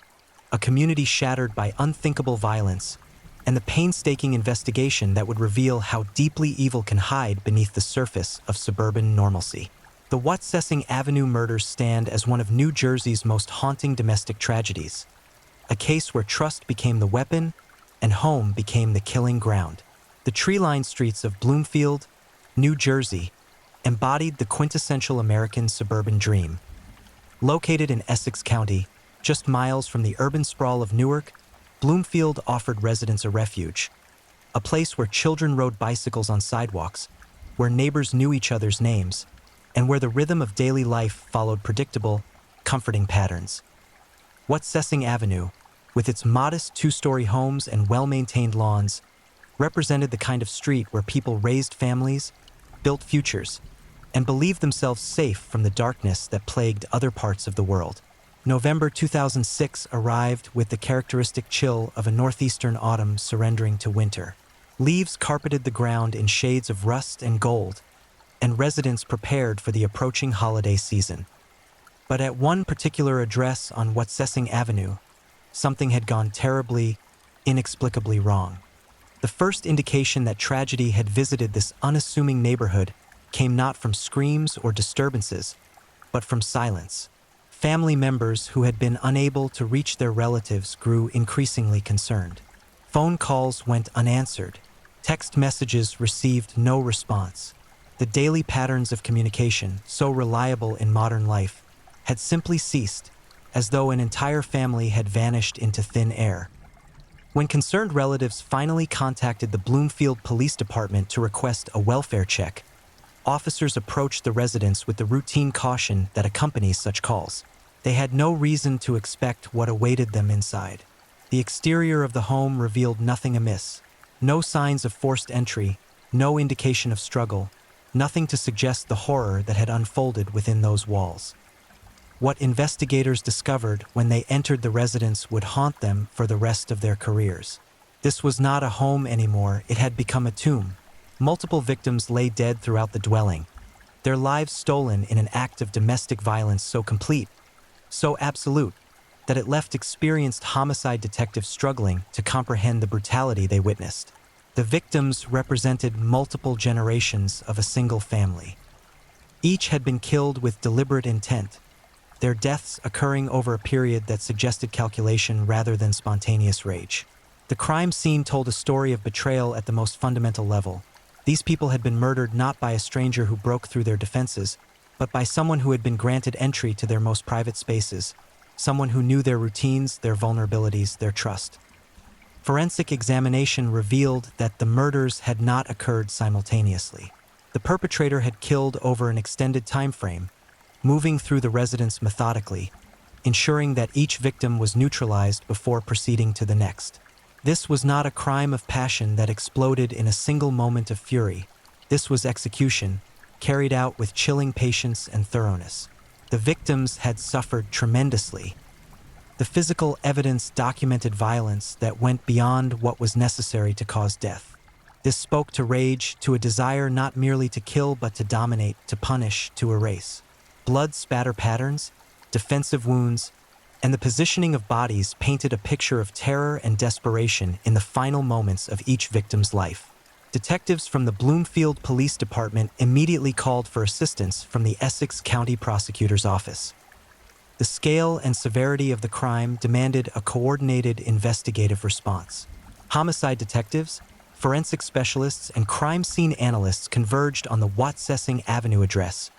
a community shattered by unthinkable violence, and the painstaking investigation that would reveal how deeply evil can hide beneath the surface of suburban normalcy. The Watsessing Avenue murders stand as one of New Jersey's most haunting domestic tragedies, a case where trust became the weapon and home became the killing ground. The tree-lined streets of Bloomfield, New Jersey, embodied the quintessential American suburban dream. Located in Essex County, just miles from the urban sprawl of Newark, Bloomfield offered residents a refuge, a place where children rode bicycles on sidewalks, where neighbors knew each other's names, and where the rhythm of daily life followed predictable, comforting patterns. Watsessing Avenue, with its modest two-story homes and well-maintained lawns, represented the kind of street where people raised families, built futures, and believed themselves safe from the darkness that plagued other parts of the world. November 2006 arrived with the characteristic chill of a northeastern autumn surrendering to winter. Leaves carpeted the ground in shades of rust and gold, and residents prepared for the approaching holiday season. But at one particular address on Watsessing Avenue, something had gone terribly, inexplicably wrong. The first indication that tragedy had visited this unassuming neighborhood came not from screams or disturbances, but from silence. Family members who had been unable to reach their relatives grew increasingly concerned. Phone calls went unanswered. Text messages received no response. The daily patterns of communication, so reliable in modern life, had simply ceased, as though an entire family had vanished into thin air. When concerned relatives finally contacted the Bloomfield Police Department to request a welfare check, officers approached the residents with the routine caution that accompanies such calls. They had no reason to expect what awaited them inside. The exterior of the home revealed nothing amiss. No signs of forced entry, no indication of struggle, nothing to suggest the horror that had unfolded within those walls. What investigators discovered when they entered the residence would haunt them for the rest of their careers. This was not a home anymore, it had become a tomb. Multiple victims lay dead throughout the dwelling, their lives stolen in an act of domestic violence so complete, so absolute, that it left experienced homicide detectives struggling to comprehend the brutality they witnessed. The victims represented multiple generations of a single family. Each had been killed with deliberate intent, their deaths occurring over a period that suggested calculation rather than spontaneous rage. The crime scene told a story of betrayal at the most fundamental level. These people had been murdered not by a stranger who broke through their defenses, but by someone who had been granted entry to their most private spaces, someone who knew their routines, their vulnerabilities, their trust. Forensic examination revealed that the murders had not occurred simultaneously. The perpetrator had killed over an extended time frame, moving through the residence methodically, ensuring that each victim was neutralized before proceeding to the next. This was not a crime of passion that exploded in a single moment of fury. This was execution, carried out with chilling patience and thoroughness. The victims had suffered tremendously. The physical evidence documented violence that went beyond what was necessary to cause death. This spoke to rage, to a desire not merely to kill but to dominate, to punish, to erase. Blood spatter patterns, defensive wounds, and the positioning of bodies painted a picture of terror and desperation in the final moments of each victim's life. Detectives from the Bloomfield Police Department immediately called for assistance from the Essex County Prosecutor's Office. The scale and severity of the crime demanded a coordinated investigative response. Homicide detectives, forensic specialists, and crime scene analysts converged on the Watsessing Avenue address,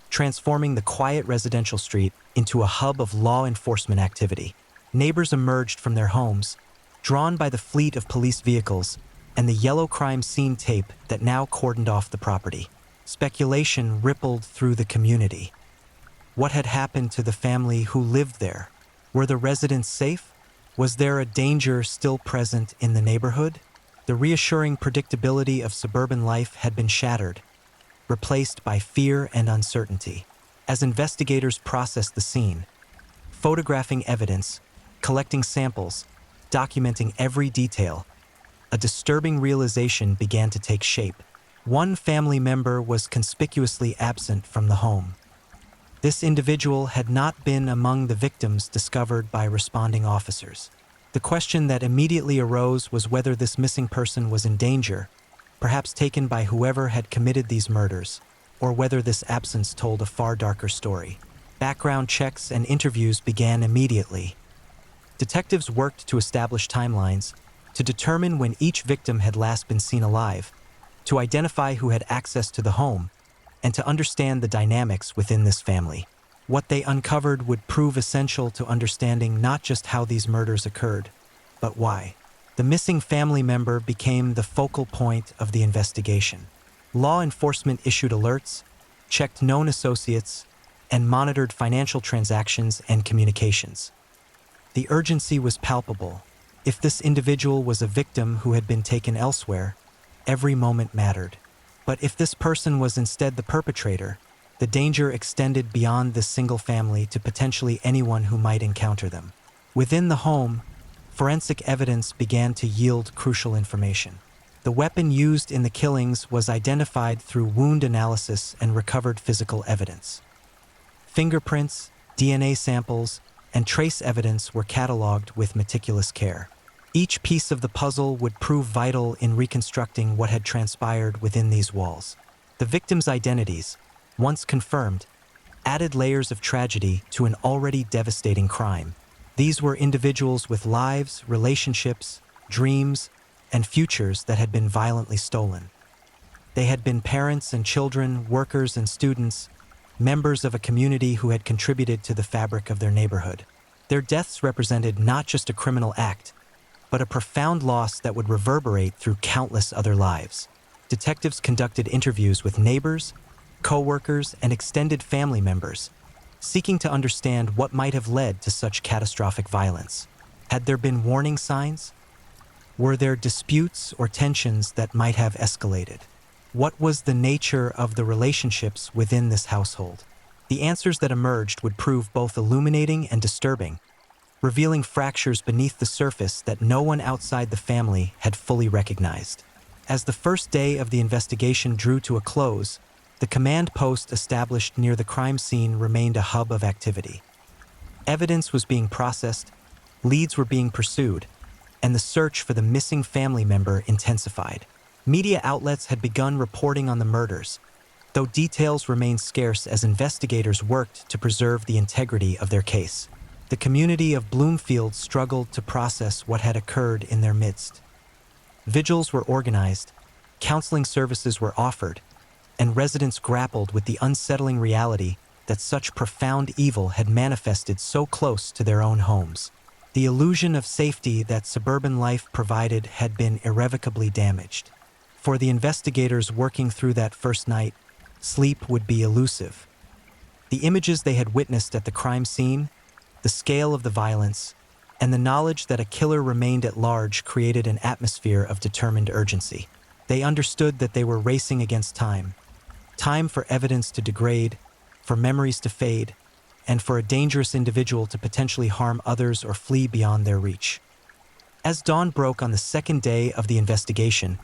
transforming the quiet residential street into a hub of law enforcement activity. Neighbors emerged from their homes, drawn by the fleet of police vehicles and the yellow crime scene tape that now cordoned off the property. Speculation rippled through the community. What had happened to the family who lived there? Were the residents safe? Was there a danger still present in the neighborhood? The reassuring predictability of suburban life had been shattered, replaced by fear and uncertainty. As investigators processed the scene, photographing evidence, collecting samples, documenting every detail, a disturbing realization began to take shape. One family member was conspicuously absent from the home. This individual had not been among the victims discovered by responding officers. The question that immediately arose was whether this missing person was in danger, perhaps taken by whoever had committed these murders, or whether this absence told a far darker story. Background checks and interviews began immediately. Detectives worked to establish timelines, to determine when each victim had last been seen alive, to identify who had access to the home, and to understand the dynamics within this family. What they uncovered would prove essential to understanding not just how these murders occurred, but why. The missing family member became the focal point of the investigation. Law enforcement issued alerts, checked known associates, and monitored financial transactions and communications. The urgency was palpable. If this individual was a victim who had been taken elsewhere, every moment mattered. But if this person was instead the perpetrator, the danger extended beyond this single family to potentially anyone who might encounter them. Within the home, forensic evidence began to yield crucial information. The weapon used in the killings was identified through wound analysis and recovered physical evidence. Fingerprints, DNA samples, and trace evidence were cataloged with meticulous care. Each piece of the puzzle would prove vital in reconstructing what had transpired within these walls. The victims' identities, once confirmed, added layers of tragedy to an already devastating crime. These were individuals with lives, relationships, dreams, and futures that had been violently stolen. They had been parents and children, workers and students, members of a community who had contributed to the fabric of their neighborhood. Their deaths represented not just a criminal act, but a profound loss that would reverberate through countless other lives. Detectives conducted interviews with neighbors, co-workers, and extended family members, seeking to understand what might have led to such catastrophic violence. Had there been warning signs? Were there disputes or tensions that might have escalated? What was the nature of the relationships within this household? The answers that emerged would prove both illuminating and disturbing, revealing fractures beneath the surface that no one outside the family had fully recognized. As the first day of the investigation drew to a close, the command post established near the crime scene remained a hub of activity. Evidence was being processed, leads were being pursued, and the search for the missing family member intensified. Media outlets had begun reporting on the murders, though details remained scarce as investigators worked to preserve the integrity of their case. The community of Bloomfield struggled to process what had occurred in their midst. Vigils were organized, counseling services were offered, and residents grappled with the unsettling reality that such profound evil had manifested so close to their own homes. The illusion of safety that suburban life provided had been irrevocably damaged. For the investigators working through that first night, sleep would be elusive. The images they had witnessed at the crime scene, the scale of the violence, and the knowledge that a killer remained at large created an atmosphere of determined urgency. They understood that they were racing against time. Time for evidence to degrade, for memories to fade, and for a dangerous individual to potentially harm others or flee beyond their reach. As dawn broke on the second day of the investigation,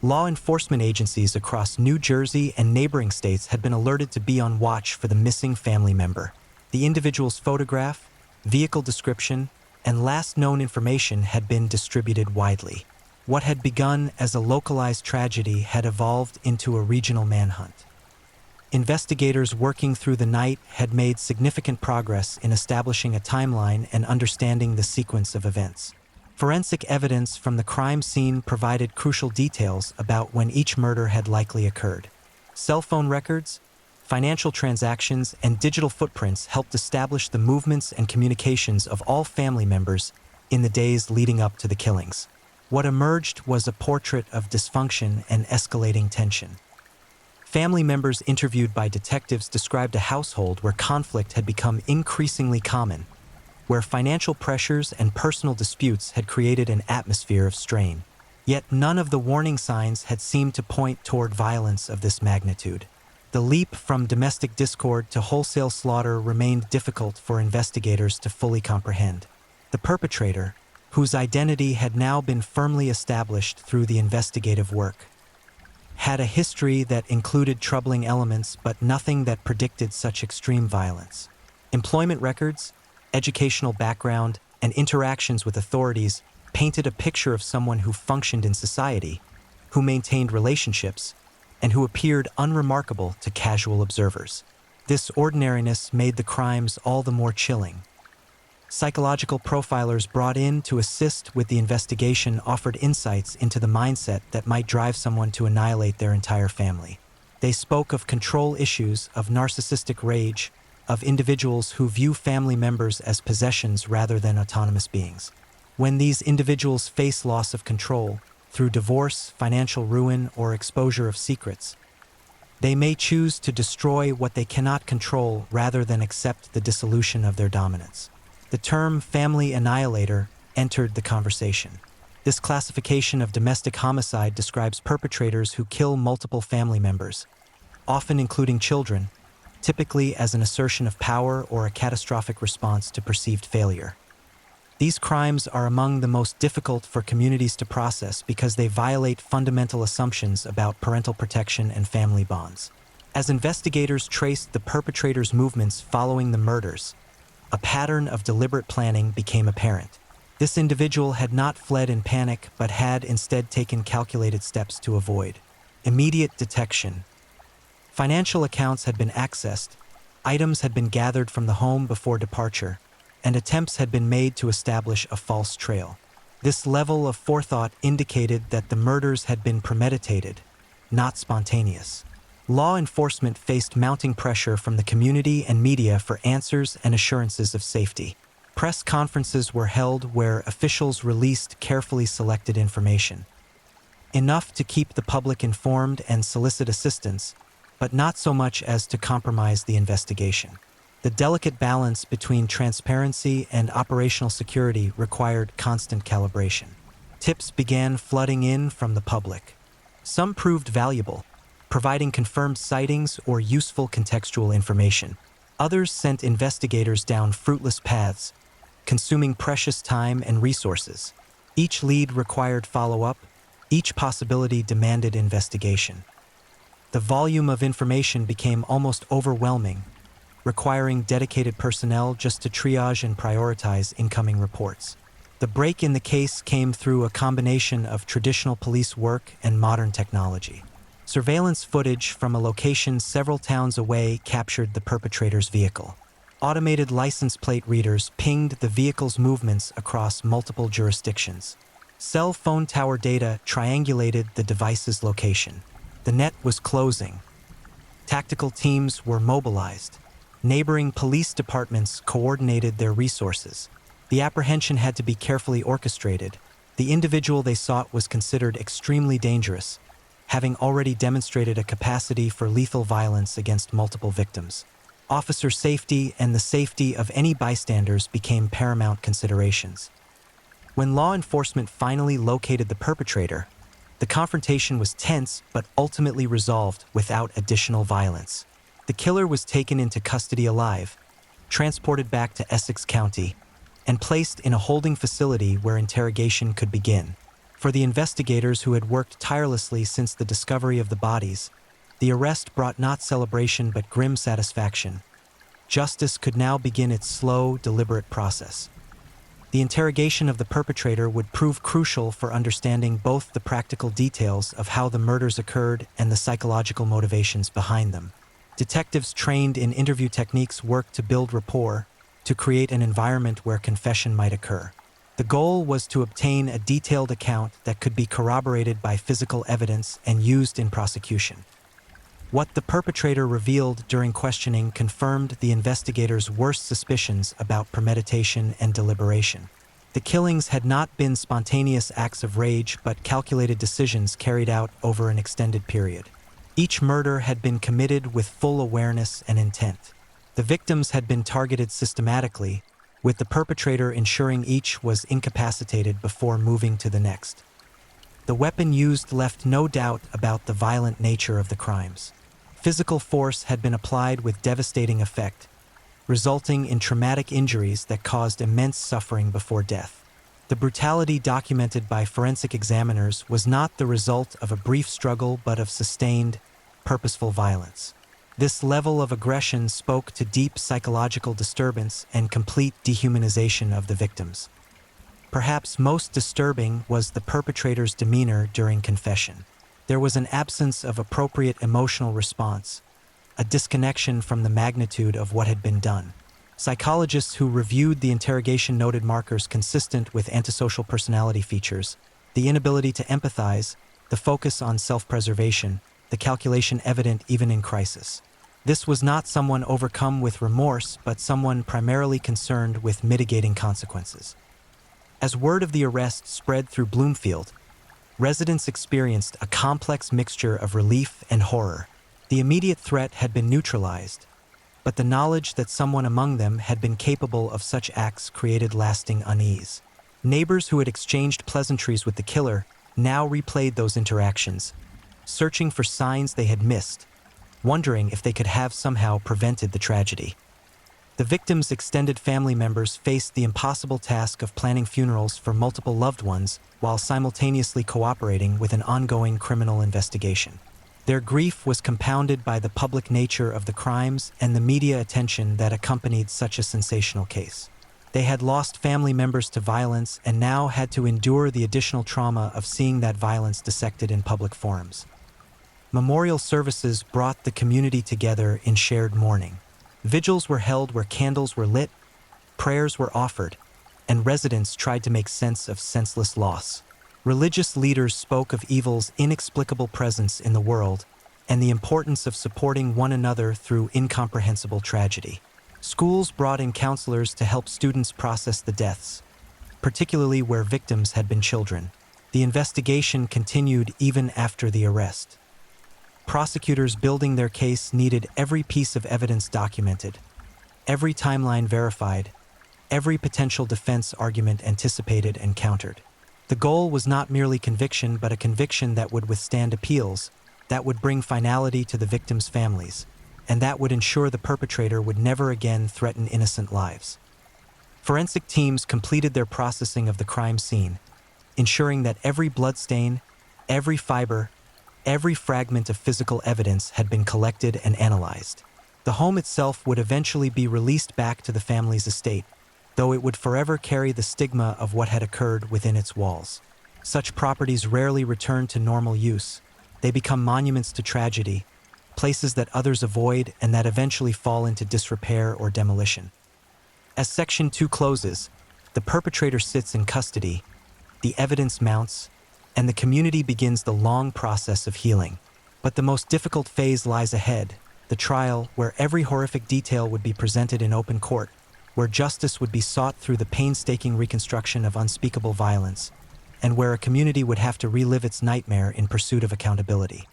law enforcement agencies across New Jersey and neighboring states had been alerted to be on watch for the missing family member. The individual's photograph, vehicle description, and last known information had been distributed widely. What had begun as a localized tragedy had evolved into a regional manhunt. Investigators working through the night had made significant progress in establishing a timeline and understanding the sequence of events. Forensic evidence from the crime scene provided crucial details about when each murder had likely occurred. Cell phone records, financial transactions, and digital footprints helped establish the movements and communications of all family members in the days leading up to the killings. What emerged was a portrait of dysfunction and escalating tension. Family members interviewed by detectives described a household where conflict had become increasingly common, where financial pressures and personal disputes had created an atmosphere of strain. Yet none of the warning signs had seemed to point toward violence of this magnitude. The leap from domestic discord to wholesale slaughter remained difficult for investigators to fully comprehend. The perpetrator, whose identity had now been firmly established through the investigative work, had a history that included troubling elements but nothing that predicted such extreme violence. Employment records, educational background, and interactions with authorities painted a picture of someone who functioned in society, who maintained relationships, and who appeared unremarkable to casual observers. This ordinariness made the crimes all the more chilling. Psychological profilers brought in to assist with the investigation offered insights into the mindset that might drive someone to annihilate their entire family. They spoke of control issues, of narcissistic rage, of individuals who view family members as possessions rather than autonomous beings. When these individuals face loss of control, through divorce, financial ruin, or exposure of secrets, they may choose to destroy what they cannot control rather than accept the dissolution of their dominance. The term family annihilator entered the conversation. This classification of domestic homicide describes perpetrators who kill multiple family members, often including children, typically as an assertion of power or a catastrophic response to perceived failure. These crimes are among the most difficult for communities to process because they violate fundamental assumptions about parental protection and family bonds. As investigators traced the perpetrators' movements following the murders, a pattern of deliberate planning became apparent. This individual had not fled in panic but had instead taken calculated steps to avoid immediate detection. Financial accounts had been accessed, items had been gathered from the home before departure, and attempts had been made to establish a false trail. This level of forethought indicated that the murders had been premeditated, not spontaneous. Law enforcement faced mounting pressure from the community and media for answers and assurances of safety. Press conferences were held where officials released carefully selected information, enough to keep the public informed and solicit assistance, but not so much as to compromise the investigation. The delicate balance between transparency and operational security required constant calibration. Tips began flooding in from the public. Some proved valuable, providing confirmed sightings or useful contextual information. Others sent investigators down fruitless paths, consuming precious time and resources. Each lead required follow-up, each possibility demanded investigation. The volume of information became almost overwhelming, requiring dedicated personnel just to triage and prioritize incoming reports. The break in the case came through a combination of traditional police work and modern technology. Surveillance footage from a location several towns away captured the perpetrator's vehicle. Automated license plate readers pinged the vehicle's movements across multiple jurisdictions. Cell phone tower data triangulated the device's location. The net was closing. Tactical teams were mobilized. Neighboring police departments coordinated their resources. The apprehension had to be carefully orchestrated. The individual they sought was considered extremely dangerous, having already demonstrated a capacity for lethal violence against multiple victims. Officer safety and the safety of any bystanders became paramount considerations. When law enforcement finally located the perpetrator, the confrontation was tense but ultimately resolved without additional violence. The killer was taken into custody alive, transported back to Essex County, and placed in a holding facility where interrogation could begin. For the investigators who had worked tirelessly since the discovery of the bodies, the arrest brought not celebration but grim satisfaction. Justice could now begin its slow, deliberate process. The interrogation of the perpetrator would prove crucial for understanding both the practical details of how the murders occurred and the psychological motivations behind them. Detectives trained in interview techniques worked to build rapport, to create an environment where confession might occur. The goal was to obtain a detailed account that could be corroborated by physical evidence and used in prosecution. What the perpetrator revealed during questioning confirmed the investigators' worst suspicions about premeditation and deliberation. The killings had not been spontaneous acts of rage but calculated decisions carried out over an extended period. Each murder had been committed with full awareness and intent. The victims had been targeted systematically, with the perpetrator ensuring each was incapacitated before moving to the next. The weapon used left no doubt about the violent nature of the crimes. Physical force had been applied with devastating effect, resulting in traumatic injuries that caused immense suffering before death. The brutality documented by forensic examiners was not the result of a brief struggle but of sustained, purposeful violence. This level of aggression spoke to deep psychological disturbance and complete dehumanization of the victims. Perhaps most disturbing was the perpetrator's demeanor during confession. There was an absence of appropriate emotional response, a disconnection from the magnitude of what had been done. Psychologists who reviewed the interrogation noted markers consistent with antisocial personality features, the inability to empathize, the focus on self-preservation, the calculation evident even in crisis. This was not someone overcome with remorse, but someone primarily concerned with mitigating consequences. As word of the arrest spread through Bloomfield, residents experienced a complex mixture of relief and horror. The immediate threat had been neutralized, but the knowledge that someone among them had been capable of such acts created lasting unease. Neighbors who had exchanged pleasantries with the killer now replayed those interactions, searching for signs they had missed, wondering if they could have somehow prevented the tragedy. The victims' extended family members faced the impossible task of planning funerals for multiple loved ones while simultaneously cooperating with an ongoing criminal investigation. Their grief was compounded by the public nature of the crimes and the media attention that accompanied such a sensational case. They had lost family members to violence and now had to endure the additional trauma of seeing that violence dissected in public forums. Memorial services brought the community together in shared mourning. Vigils were held where candles were lit, prayers were offered, and residents tried to make sense of senseless loss. Religious leaders spoke of evil's inexplicable presence in the world and the importance of supporting one another through incomprehensible tragedy. Schools brought in counselors to help students process the deaths, particularly where victims had been children. The investigation continued even after the arrest. Prosecutors building their case needed every piece of evidence documented, every timeline verified, every potential defense argument anticipated and countered. The goal was not merely conviction, but a conviction that would withstand appeals, that would bring finality to the victims' families, and that would ensure the perpetrator would never again threaten innocent lives. Forensic teams completed their processing of the crime scene, ensuring that every bloodstain, every fiber, every fragment of physical evidence had been collected and analyzed. The home itself would eventually be released back to the family's estate, though it would forever carry the stigma of what had occurred within its walls. Such properties rarely return to normal use. They become monuments to tragedy, places that others avoid and that eventually fall into disrepair or demolition. As Section 2 closes, the perpetrator sits in custody, the evidence mounts, and the community begins the long process of healing. But the most difficult phase lies ahead, the trial, where every horrific detail would be presented in open court, where justice would be sought through the painstaking reconstruction of unspeakable violence, and where a community would have to relive its nightmare in pursuit of accountability.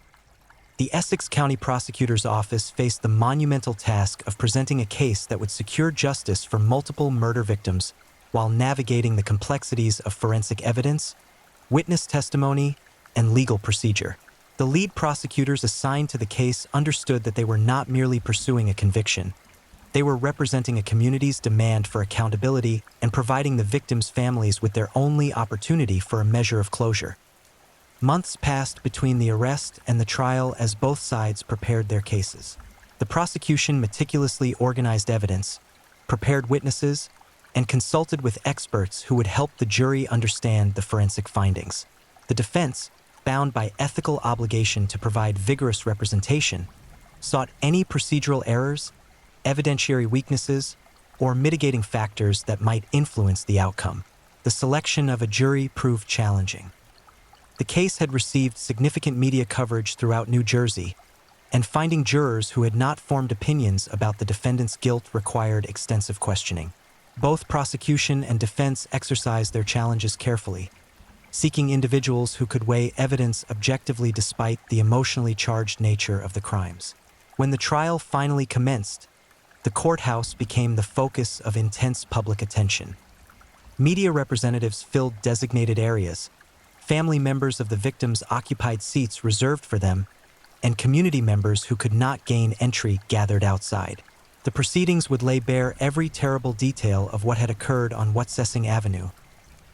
The Essex County Prosecutor's Office faced the monumental task of presenting a case that would secure justice for multiple murder victims while navigating the complexities of forensic evidence, witness testimony, and legal procedure. The lead prosecutors assigned to the case understood that they were not merely pursuing a conviction. They were representing a community's demand for accountability and providing the victims' families with their only opportunity for a measure of closure. Months passed between the arrest and the trial as both sides prepared their cases. The prosecution meticulously organized evidence, prepared witnesses, and consulted with experts who would help the jury understand the forensic findings. The defense, bound by ethical obligation to provide vigorous representation, sought any procedural errors, evidentiary weaknesses, or mitigating factors that might influence the outcome. The selection of a jury proved challenging. The case had received significant media coverage throughout New Jersey, and finding jurors who had not formed opinions about the defendant's guilt required extensive questioning. Both prosecution and defense exercised their challenges carefully, seeking individuals who could weigh evidence objectively despite the emotionally charged nature of the crimes. When the trial finally commenced, the courthouse became the focus of intense public attention. Media representatives filled designated areas, family members of the victims occupied seats reserved for them, and community members who could not gain entry gathered outside. The proceedings would lay bare every terrible detail of what had occurred on Wetsessing Avenue,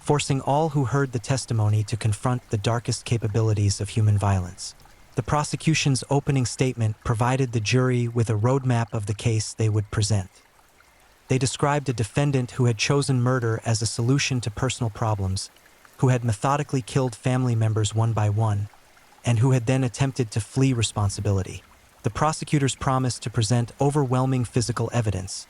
forcing all who heard the testimony to confront the darkest capabilities of human violence. The prosecution's opening statement provided the jury with a roadmap of the case they would present. They described a defendant who had chosen murder as a solution to personal problems, who had methodically killed family members one by one, and who had then attempted to flee responsibility. The prosecutors promised to present overwhelming physical evidence,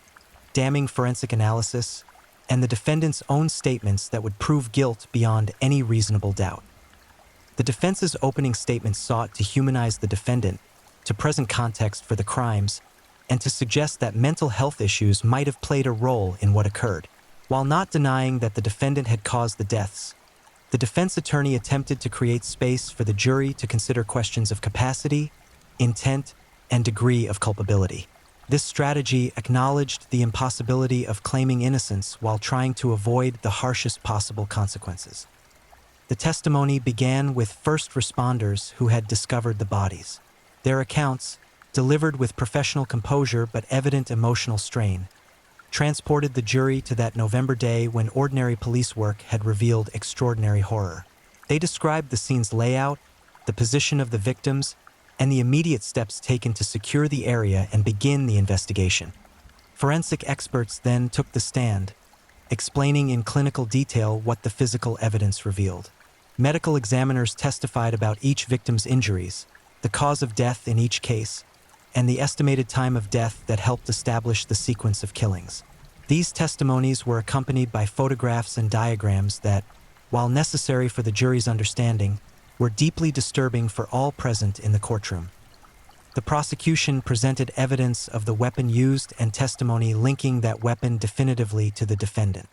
damning forensic analysis, and the defendant's own statements that would prove guilt beyond any reasonable doubt. The defense's opening statement sought to humanize the defendant, to present context for the crimes, and to suggest that mental health issues might have played a role in what occurred. While not denying that the defendant had caused the deaths, the defense attorney attempted to create space for the jury to consider questions of capacity, intent, and degree of culpability. This strategy acknowledged the impossibility of claiming innocence while trying to avoid the harshest possible consequences. The testimony began with first responders who had discovered the bodies. Their accounts, delivered with professional composure but evident emotional strain, transported the jury to that November day when ordinary police work had revealed extraordinary horror. They described the scene's layout, the position of the victims, and the immediate steps taken to secure the area and begin the investigation. Forensic experts then took the stand, explaining in clinical detail what the physical evidence revealed. Medical examiners testified about each victim's injuries, the cause of death in each case, and the estimated time of death that helped establish the sequence of killings. These testimonies were accompanied by photographs and diagrams that, while necessary for the jury's understanding, were deeply disturbing for all present in the courtroom. The prosecution presented evidence of the weapon used and testimony linking that weapon definitively to the defendant.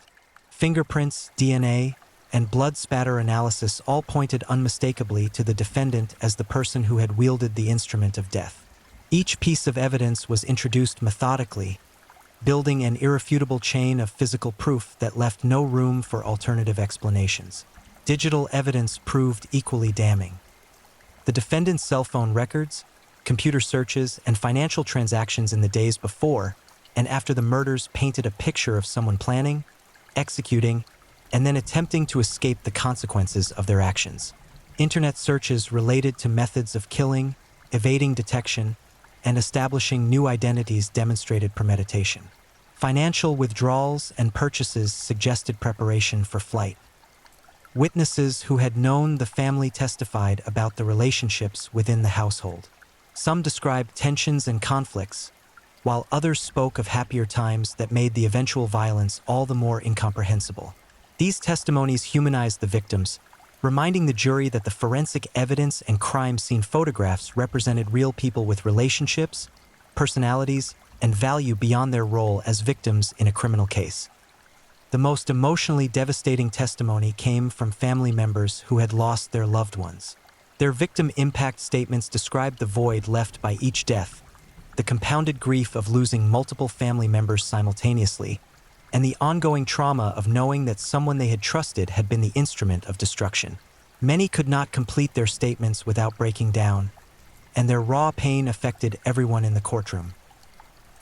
Fingerprints, DNA, and blood spatter analysis all pointed unmistakably to the defendant as the person who had wielded the instrument of death. Each piece of evidence was introduced methodically, building an irrefutable chain of physical proof that left no room for alternative explanations. Digital evidence proved equally damning. The defendant's cell phone records, computer searches, and financial transactions in the days before and after the murders painted a picture of someone planning, executing, and then attempting to escape the consequences of their actions. Internet searches related to methods of killing, evading detection, and establishing new identities demonstrated premeditation. Financial withdrawals and purchases suggested preparation for flight. Witnesses who had known the family testified about the relationships within the household. Some described tensions and conflicts, while others spoke of happier times that made the eventual violence all the more incomprehensible. These testimonies humanized the victims, reminding the jury that the forensic evidence and crime scene photographs represented real people with relationships, personalities, and value beyond their role as victims in a criminal case. The most emotionally devastating testimony came from family members who had lost their loved ones. Their victim impact statements described the void left by each death, the compounded grief of losing multiple family members simultaneously, and the ongoing trauma of knowing that someone they had trusted had been the instrument of destruction. Many could not complete their statements without breaking down, and their raw pain affected everyone in the courtroom.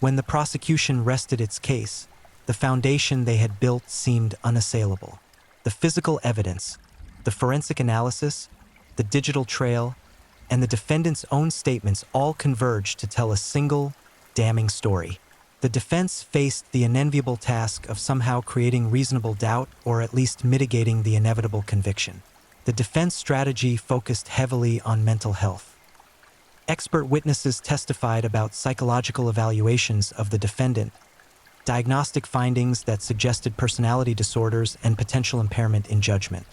When the prosecution rested its case, the foundation they had built seemed unassailable. The physical evidence, the forensic analysis, the digital trail, and the defendant's own statements all converged to tell a single, damning story. The defense faced the unenviable task of somehow creating reasonable doubt or at least mitigating the inevitable conviction. The defense strategy focused heavily on mental health. Expert witnesses testified about psychological evaluations of the defendant, diagnostic findings that suggested personality disorders and potential impairment in judgment.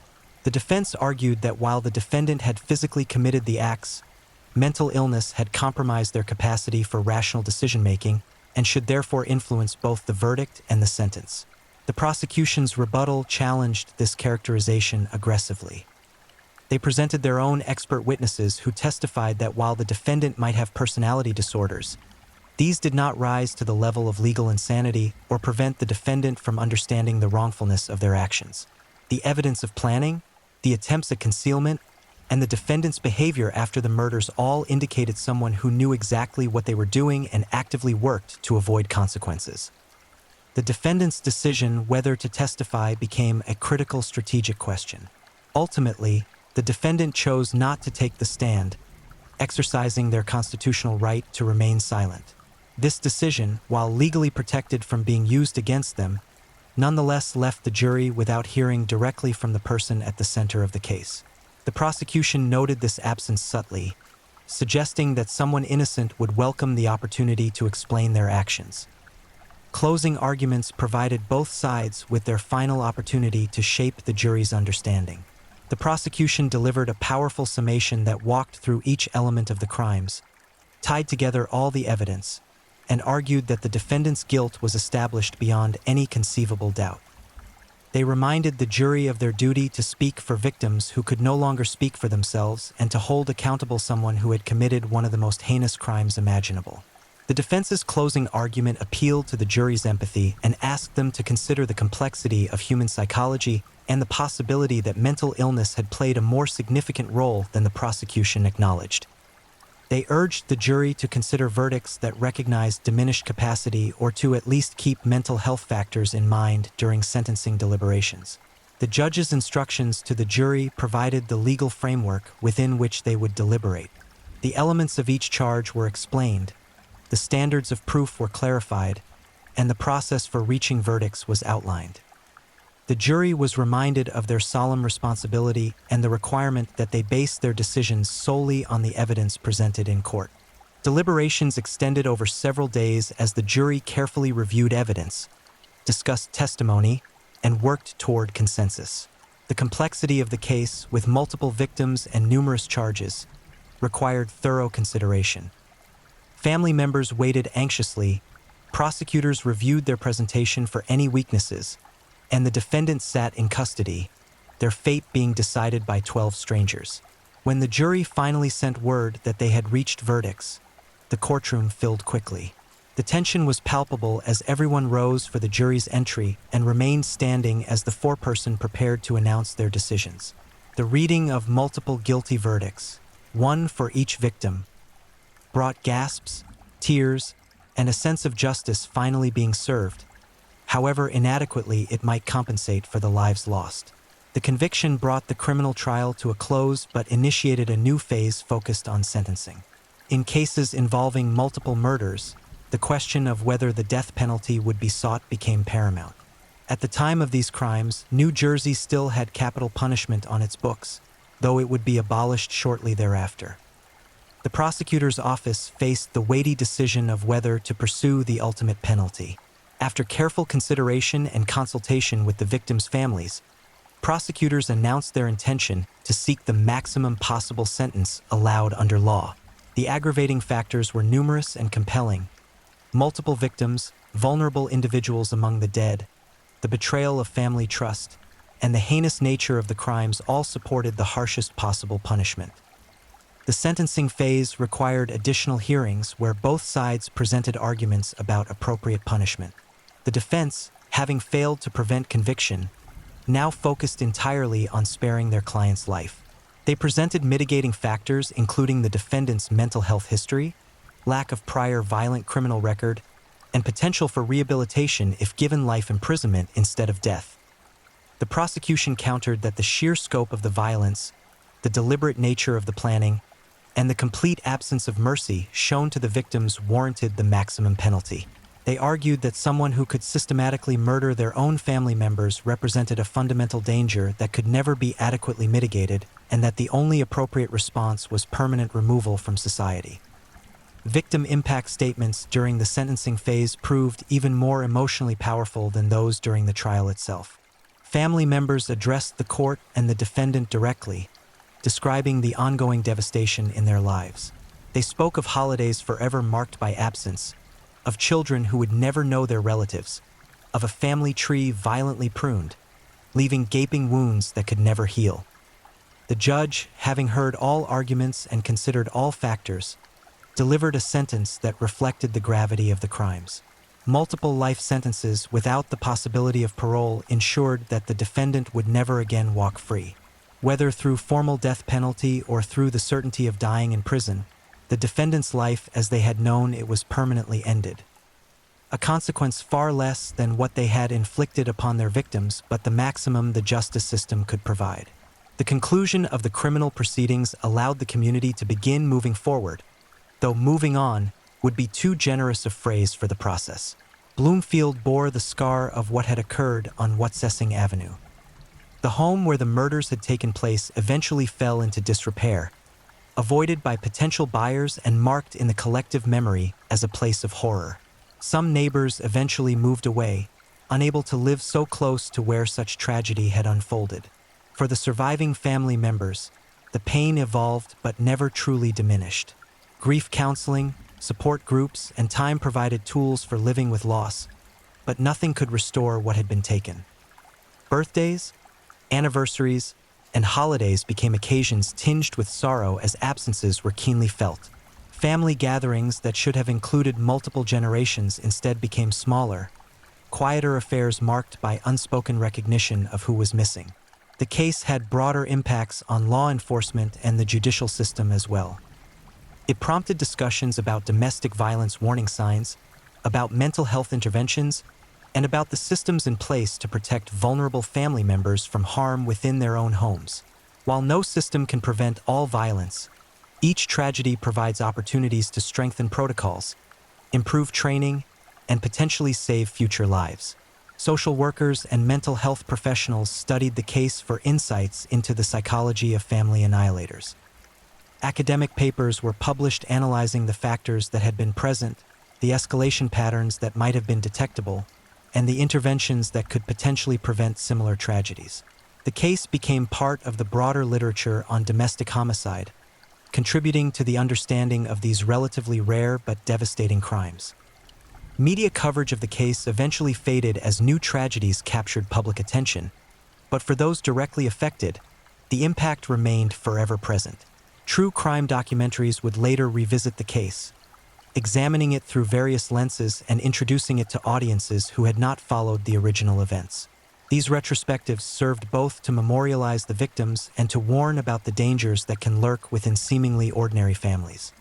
The defense argued that while the defendant had physically committed the acts, mental illness had compromised their capacity for rational decision-making and should therefore influence both the verdict and the sentence. The prosecution's rebuttal challenged this characterization aggressively. They presented their own expert witnesses who testified that while the defendant might have personality disorders, these did not rise to the level of legal insanity or prevent the defendant from understanding the wrongfulness of their actions. The evidence of planning, the attempts at concealment, and the defendant's behavior after the murders all indicated someone who knew exactly what they were doing and actively worked to avoid consequences. The defendant's decision whether to testify became a critical strategic question. Ultimately, the defendant chose not to take the stand, exercising their constitutional right to remain silent. This decision, while legally protected from being used against them, nonetheless left the jury without hearing directly from the person at the center of the case. The prosecution noted this absence subtly, suggesting that someone innocent would welcome the opportunity to explain their actions. Closing arguments provided both sides with their final opportunity to shape the jury's understanding. The prosecution delivered a powerful summation that walked through each element of the crimes, tied together all the evidence, and argued that the defendant's guilt was established beyond any conceivable doubt. They reminded the jury of their duty to speak for victims who could no longer speak for themselves and to hold accountable someone who had committed one of the most heinous crimes imaginable. The defense's closing argument appealed to the jury's empathy and asked them to consider the complexity of human psychology and the possibility that mental illness had played a more significant role than the prosecution acknowledged. They urged the jury to consider verdicts that recognized diminished capacity or to at least keep mental health factors in mind during sentencing deliberations. The judge's instructions to the jury provided the legal framework within which they would deliberate. The elements of each charge were explained, the standards of proof were clarified, and the process for reaching verdicts was outlined. The jury was reminded of their solemn responsibility and the requirement that they base their decisions solely on the evidence presented in court. Deliberations extended over several days as the jury carefully reviewed evidence, discussed testimony, and worked toward consensus. The complexity of the case, with multiple victims and numerous charges, required thorough consideration. Family members waited anxiously, prosecutors reviewed their presentation for any weaknesses, and the defendant sat in custody, their fate being decided by 12 strangers. When the jury finally sent word that they had reached verdicts, the courtroom filled quickly. The tension was palpable as everyone rose for the jury's entry and remained standing as the foreperson prepared to announce their decisions. The reading of multiple guilty verdicts, one for each victim, brought gasps, tears, and a sense of justice finally being served, however inadequately it might compensate for the lives lost. The conviction brought the criminal trial to a close but initiated a new phase focused on sentencing. In cases involving multiple murders, the question of whether the death penalty would be sought became paramount. At the time of these crimes, New Jersey still had capital punishment on its books, though it would be abolished shortly thereafter. The prosecutor's office faced the weighty decision of whether to pursue the ultimate penalty. After careful consideration and consultation with the victims' families, prosecutors announced their intention to seek the maximum possible sentence allowed under law. The aggravating factors were numerous and compelling: multiple victims, vulnerable individuals among the dead, the betrayal of family trust, and the heinous nature of the crimes all supported the harshest possible punishment. The sentencing phase required additional hearings where both sides presented arguments about appropriate punishment. The defense, having failed to prevent conviction, now focused entirely on sparing their client's life. They presented mitigating factors including the defendant's mental health history, lack of prior violent criminal record, and potential for rehabilitation if given life imprisonment instead of death. The prosecution countered that the sheer scope of the violence, the deliberate nature of the planning, and the complete absence of mercy shown to the victims warranted the maximum penalty. They argued that someone who could systematically murder their own family members represented a fundamental danger that could never be adequately mitigated, and that the only appropriate response was permanent removal from society. Victim impact statements during the sentencing phase proved even more emotionally powerful than those during the trial itself. Family members addressed the court and the defendant directly, describing the ongoing devastation in their lives. They spoke of holidays forever marked by absence, of children who would never know their relatives, of a family tree violently pruned, leaving gaping wounds that could never heal. The judge, having heard all arguments and considered all factors, delivered a sentence that reflected the gravity of the crimes. Multiple life sentences without the possibility of parole ensured that the defendant would never again walk free. Whether through formal death penalty or through the certainty of dying in prison, the defendant's life as they had known it was permanently ended. a consequence far less than what they had inflicted upon their victims, but the maximum the justice system could provide. The conclusion of the criminal proceedings allowed the community to begin moving forward, though moving on would be too generous a phrase for the process. Bloomfield bore the scar of what had occurred on Watsessing Avenue. The home where the murders had taken place eventually fell into disrepair, avoided by potential buyers and marked in the collective memory as a place of horror. Some neighbors eventually moved away, unable to live so close to where such tragedy had unfolded. For the surviving family members, the pain evolved but never truly diminished. Grief counseling, support groups, and time provided tools for living with loss, but nothing could restore what had been taken. Birthdays, anniversaries, and holidays became occasions tinged with sorrow as absences were keenly felt. Family gatherings that should have included multiple generations instead became smaller, quieter affairs marked by unspoken recognition of who was missing. The case had broader impacts on law enforcement and the judicial system as well. It prompted discussions about domestic violence warning signs, about mental health interventions, and about the systems in place to protect vulnerable family members from harm within their own homes. While no system can prevent all violence, each tragedy provides opportunities to strengthen protocols, improve training, and potentially save future lives. Social workers and mental health professionals studied the case for insights into the psychology of family annihilators. Academic papers were published analyzing the factors that had been present, the escalation patterns that might have been detectable, and the interventions that could potentially prevent similar tragedies. The case became part of the broader literature on domestic homicide, contributing to the understanding of these relatively rare but devastating crimes. Media coverage of the case eventually faded as new tragedies captured public attention, but for those directly affected, the impact remained forever present. True crime documentaries would later revisit the case, examining it through various lenses and introducing it to audiences who had not followed the original events. These retrospectives served both to memorialize the victims and to warn about the dangers that can lurk within seemingly ordinary families.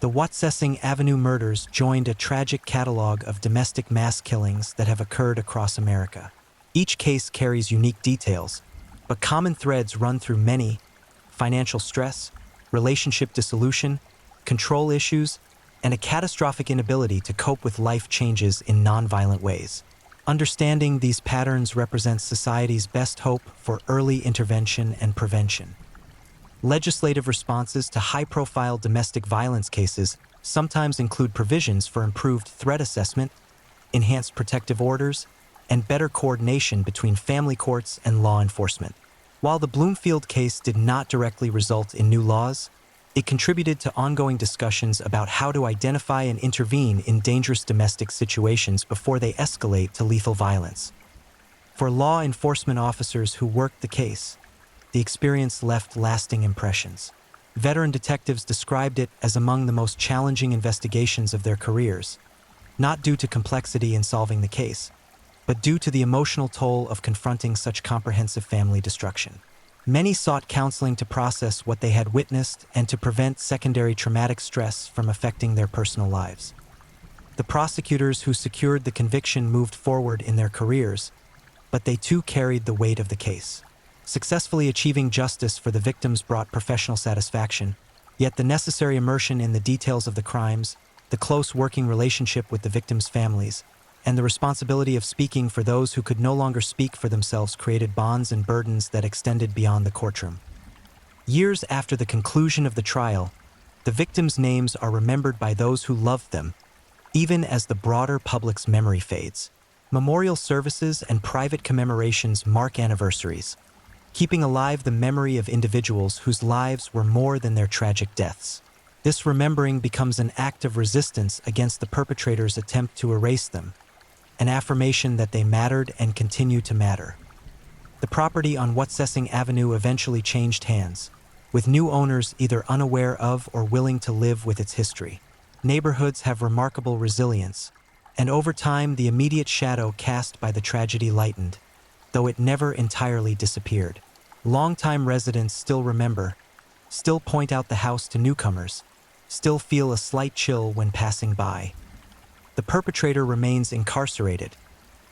The Watsessing Avenue murders joined a tragic catalog of domestic mass killings that have occurred across America. Each case carries unique details, but common threads run through many: financial stress, relationship dissolution, control issues, and a catastrophic inability to cope with life changes in nonviolent ways. Understanding these patterns represents society's best hope for early intervention and prevention. Legislative responses to high-profile domestic violence cases sometimes include provisions for improved threat assessment, enhanced protective orders, and better coordination between family courts and law enforcement. While the Bloomfield case did not directly result in new laws, it contributed to ongoing discussions about how to identify and intervene in dangerous domestic situations before they escalate to lethal violence. For law enforcement officers who worked the case, the experience left lasting impressions. Veteran detectives described it as among the most challenging investigations of their careers, not due to complexity in solving the case, but due to the emotional toll of confronting such comprehensive family destruction. Many sought counseling to process what they had witnessed and to prevent secondary traumatic stress from affecting their personal lives. The prosecutors who secured the conviction moved forward in their careers, but they too carried the weight of the case. Successfully achieving justice for the victims brought professional satisfaction, yet the necessary immersion in the details of the crimes, the close working relationship with the victims' families, and the responsibility of speaking for those who could no longer speak for themselves created bonds and burdens that extended beyond the courtroom. Years after the conclusion of the trial, the victims' names are remembered by those who loved them, even as the broader public's memory fades. Memorial services and private commemorations mark anniversaries, keeping alive the memory of individuals whose lives were more than their tragic deaths. This remembering becomes an act of resistance against the perpetrator's attempt to erase them, an affirmation that they mattered and continue to matter. The property on Watsessing Avenue eventually changed hands, with new owners either unaware of or willing to live with its history. Neighborhoods have remarkable resilience, and over time the immediate shadow cast by the tragedy lightened, though it never entirely disappeared. Longtime residents still remember, still point out the house to newcomers, still feel a slight chill when passing by. the perpetrator remains incarcerated,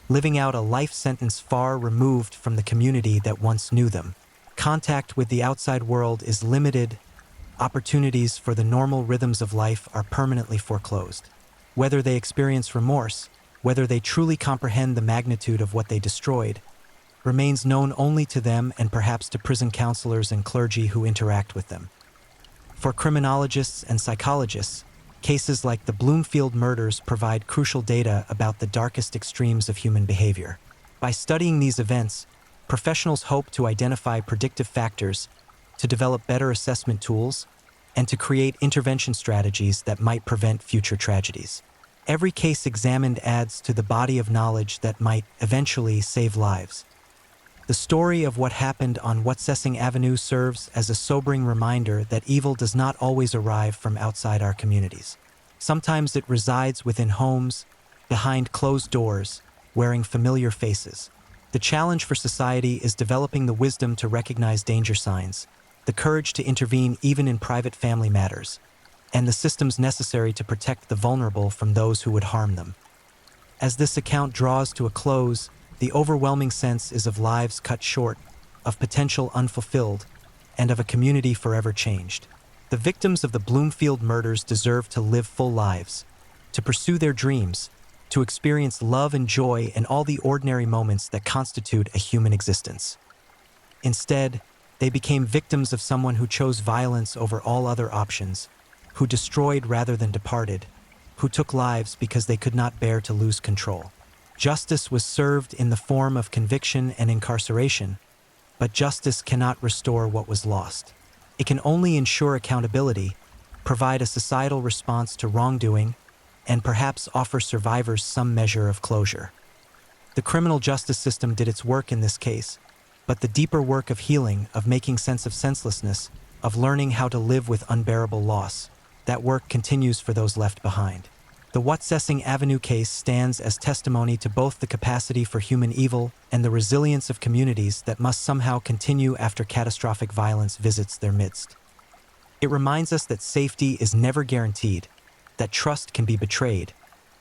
living out a life sentence far removed from the community that once knew them. Contact with the outside world is limited. Opportunities for the normal rhythms of life are permanently foreclosed. Whether they experience remorse, whether they truly comprehend the magnitude of what they destroyed, remains known only to them and perhaps to prison counselors and clergy who interact with them. For criminologists and psychologists, cases like the Bloomfield murders provide crucial data about the darkest extremes of human behavior. By studying these events, professionals hope to identify predictive factors, to develop better assessment tools, and to create intervention strategies that might prevent future tragedies. Every case examined adds to the body of knowledge that might eventually save lives. The story of what happened on Watsessing Avenue serves as a sobering reminder that evil does not always arrive from outside our communities. Sometimes it resides within homes, behind closed doors, wearing familiar faces. The challenge for society is developing the wisdom to recognize danger signs, the courage to intervene even in private family matters, and the systems necessary to protect the vulnerable from those who would harm them. As this account draws to a close, the overwhelming sense is of lives cut short, of potential unfulfilled, and of a community forever changed. The victims of the Bloomfield murders deserve to live full lives, to pursue their dreams, to experience love and joy in all the ordinary moments that constitute a human existence. Instead, they became victims of someone who chose violence over all other options, who destroyed rather than departed, who took lives because they could not bear to lose control. Justice was served in the form of conviction and incarceration, but justice cannot restore what was lost. It can only ensure accountability, provide a societal response to wrongdoing, and perhaps offer survivors some measure of closure. The criminal justice system did its work in this case, but the deeper work of healing, of making sense of senselessness, of learning how to live with unbearable loss, that work continues for those left behind. The Watsessing Avenue case stands as testimony to both the capacity for human evil and the resilience of communities that must somehow continue after catastrophic violence visits their midst. It reminds us that safety is never guaranteed, that trust can be betrayed,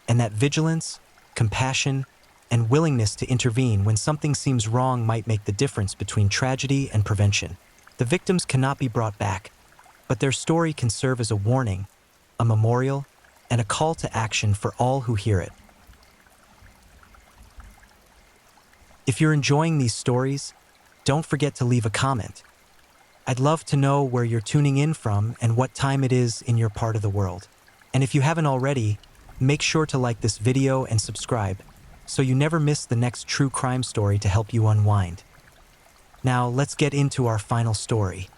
and that vigilance, compassion, and willingness to intervene when something seems wrong might make the difference between tragedy and prevention. The victims cannot be brought back, but their story can serve as a warning, a memorial, and a call to action for all who hear it. If you're enjoying these stories, don't forget to leave a comment. I'd love to know where you're tuning in from and what time it is in your part of the world. And if you haven't already, make sure to like this video and subscribe so you never miss the next true crime story to help you unwind. Now, let's get into our final story.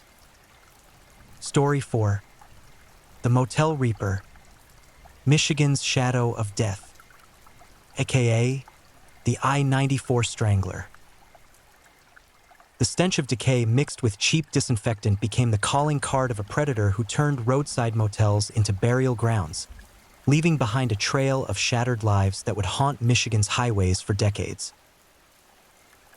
Story 4. The Motel Reaper, Michigan's Shadow of Death, aka the I-94 Strangler. The stench of decay mixed with cheap disinfectant became the calling card of a predator who turned roadside motels into burial grounds, leaving behind a trail of shattered lives that would haunt Michigan's highways for decades.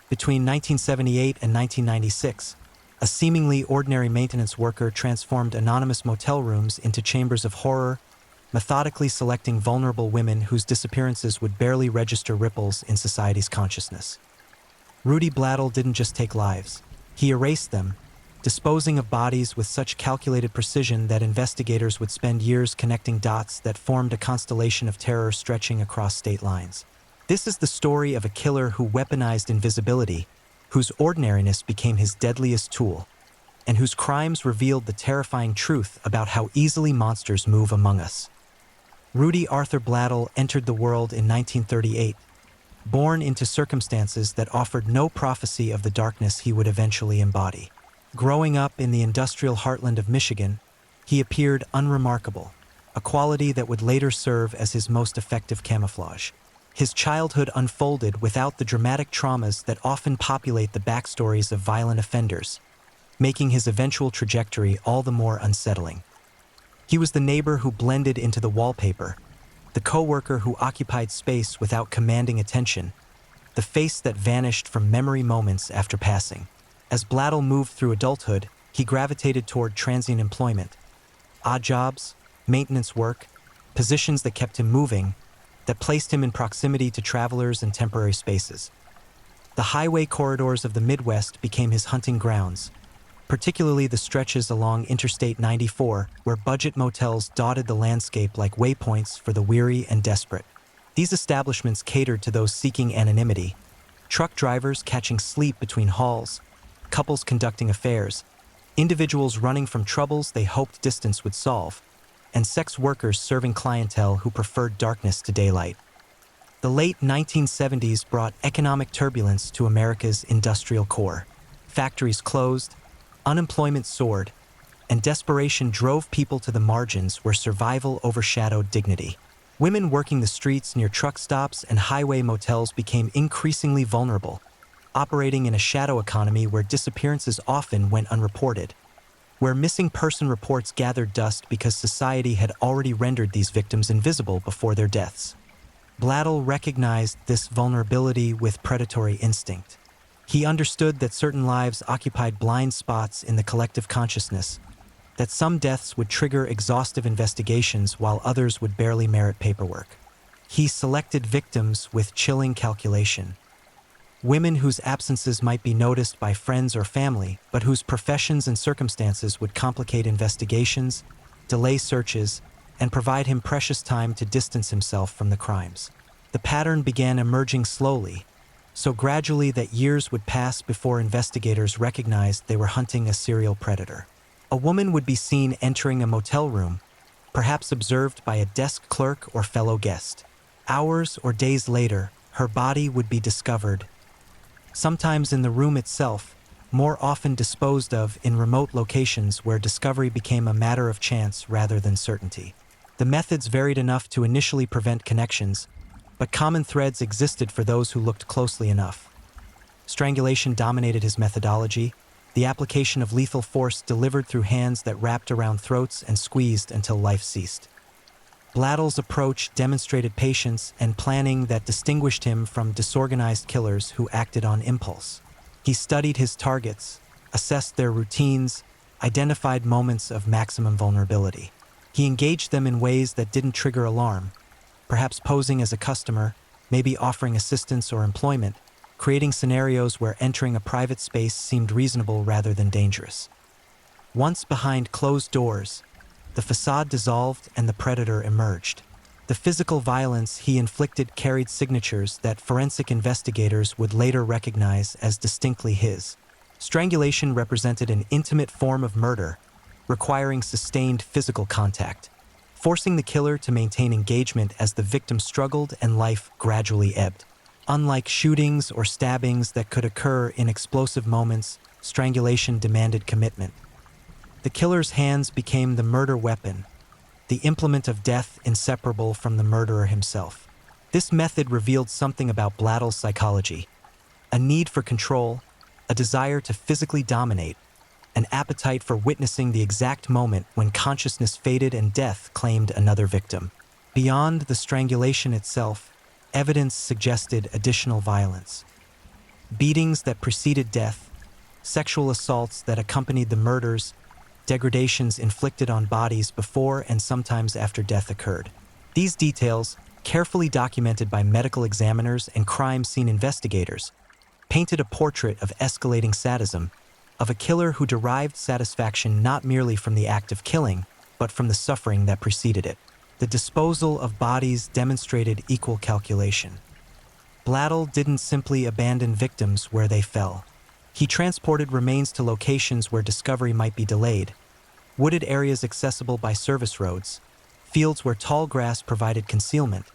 Between 1978 and 1996, a seemingly ordinary maintenance worker transformed anonymous motel rooms into chambers of horror, methodically selecting vulnerable women whose disappearances would barely register ripples in society's consciousness. Rudy Blattel didn't just take lives. He erased them, disposing of bodies with such calculated precision that investigators would spend years connecting dots that formed a constellation of terror stretching across state lines. This is the story of a killer who weaponized invisibility, whose ordinariness became his deadliest tool, and whose crimes revealed the terrifying truth about how easily monsters move among us. Rudy Arthur Blattel entered the world in 1938, born into circumstances that offered no prophecy of the darkness he would eventually embody. Growing up in the industrial heartland of Michigan, he appeared unremarkable, a quality that would later serve as his most effective camouflage. His childhood unfolded without the dramatic traumas that often populate the backstories of violent offenders, making his eventual trajectory all the more unsettling. He was the neighbor who blended into the wallpaper, the coworker who occupied space without commanding attention, the face that vanished from memory moments after passing. As Blattel moved through adulthood, he gravitated toward transient employment, odd jobs, maintenance work, positions that kept him moving, that placed him in proximity to travelers and temporary spaces. The highway corridors of the Midwest became his hunting grounds, particularly the stretches along Interstate 94, where budget motels dotted the landscape like waypoints for the weary and desperate. These establishments catered to those seeking anonymity, truck drivers catching sleep between hauls, couples conducting affairs, individuals running from troubles they hoped distance would solve, and sex workers serving clientele who preferred darkness to daylight. The late 1970s brought economic turbulence to America's industrial core. Factories closed, unemployment soared, and desperation drove people to the margins where survival overshadowed dignity. Women working the streets near truck stops and highway motels became increasingly vulnerable, operating in a shadow economy where disappearances often went unreported, where missing person reports gathered dust because society had already rendered these victims invisible before their deaths. Blattel recognized this vulnerability with predatory instinct. He understood that certain lives occupied blind spots in the collective consciousness, that some deaths would trigger exhaustive investigations while others would barely merit paperwork. He selected victims with chilling calculation. Women whose absences might be noticed by friends or family, but whose professions and circumstances would complicate investigations, delay searches, and provide him precious time to distance himself from the crimes. The pattern began emerging slowly, so gradually that years would pass before investigators recognized they were hunting a serial predator. A woman would be seen entering a motel room, perhaps observed by a desk clerk or fellow guest. Hours or days later, her body would be discovered, sometimes in the room itself, more often disposed of in remote locations where discovery became a matter of chance rather than certainty. The methods varied enough to initially prevent connections, but common threads existed for those who looked closely enough. Strangulation dominated his methodology, the application of lethal force delivered through hands that wrapped around throats and squeezed until life ceased. Blattel's approach demonstrated patience and planning that distinguished him from disorganized killers who acted on impulse. He studied his targets, assessed their routines, identified moments of maximum vulnerability. He engaged them in ways that didn't trigger alarm, perhaps posing as a customer, maybe offering assistance or employment, creating scenarios where entering a private space seemed reasonable rather than dangerous. Once behind closed doors, the facade dissolved and the predator emerged. The physical violence he inflicted carried signatures that forensic investigators would later recognize as distinctly his. Strangulation represented an intimate form of murder, requiring sustained physical contact, forcing the killer to maintain engagement as the victim struggled and life gradually ebbed. Unlike shootings or stabbings that could occur in explosive moments, strangulation demanded commitment. The killer's hands became the murder weapon, the implement of death inseparable from the murderer himself. This method revealed something about Blattel's psychology: a need for control, a desire to physically dominate, an appetite for witnessing the exact moment when consciousness faded and death claimed another victim. Beyond the strangulation itself, evidence suggested additional violence. Beatings that preceded death, sexual assaults that accompanied the murders, degradations inflicted on bodies before and sometimes after death occurred. These details, carefully documented by medical examiners and crime scene investigators, painted a portrait of escalating sadism, of a killer who derived satisfaction not merely from the act of killing, but from the suffering that preceded it. The disposal of bodies demonstrated equal calculation. Blattel didn't simply abandon victims where they fell. He transported remains to locations where discovery might be delayed, wooded areas accessible by service roads, fields where tall grass provided concealment,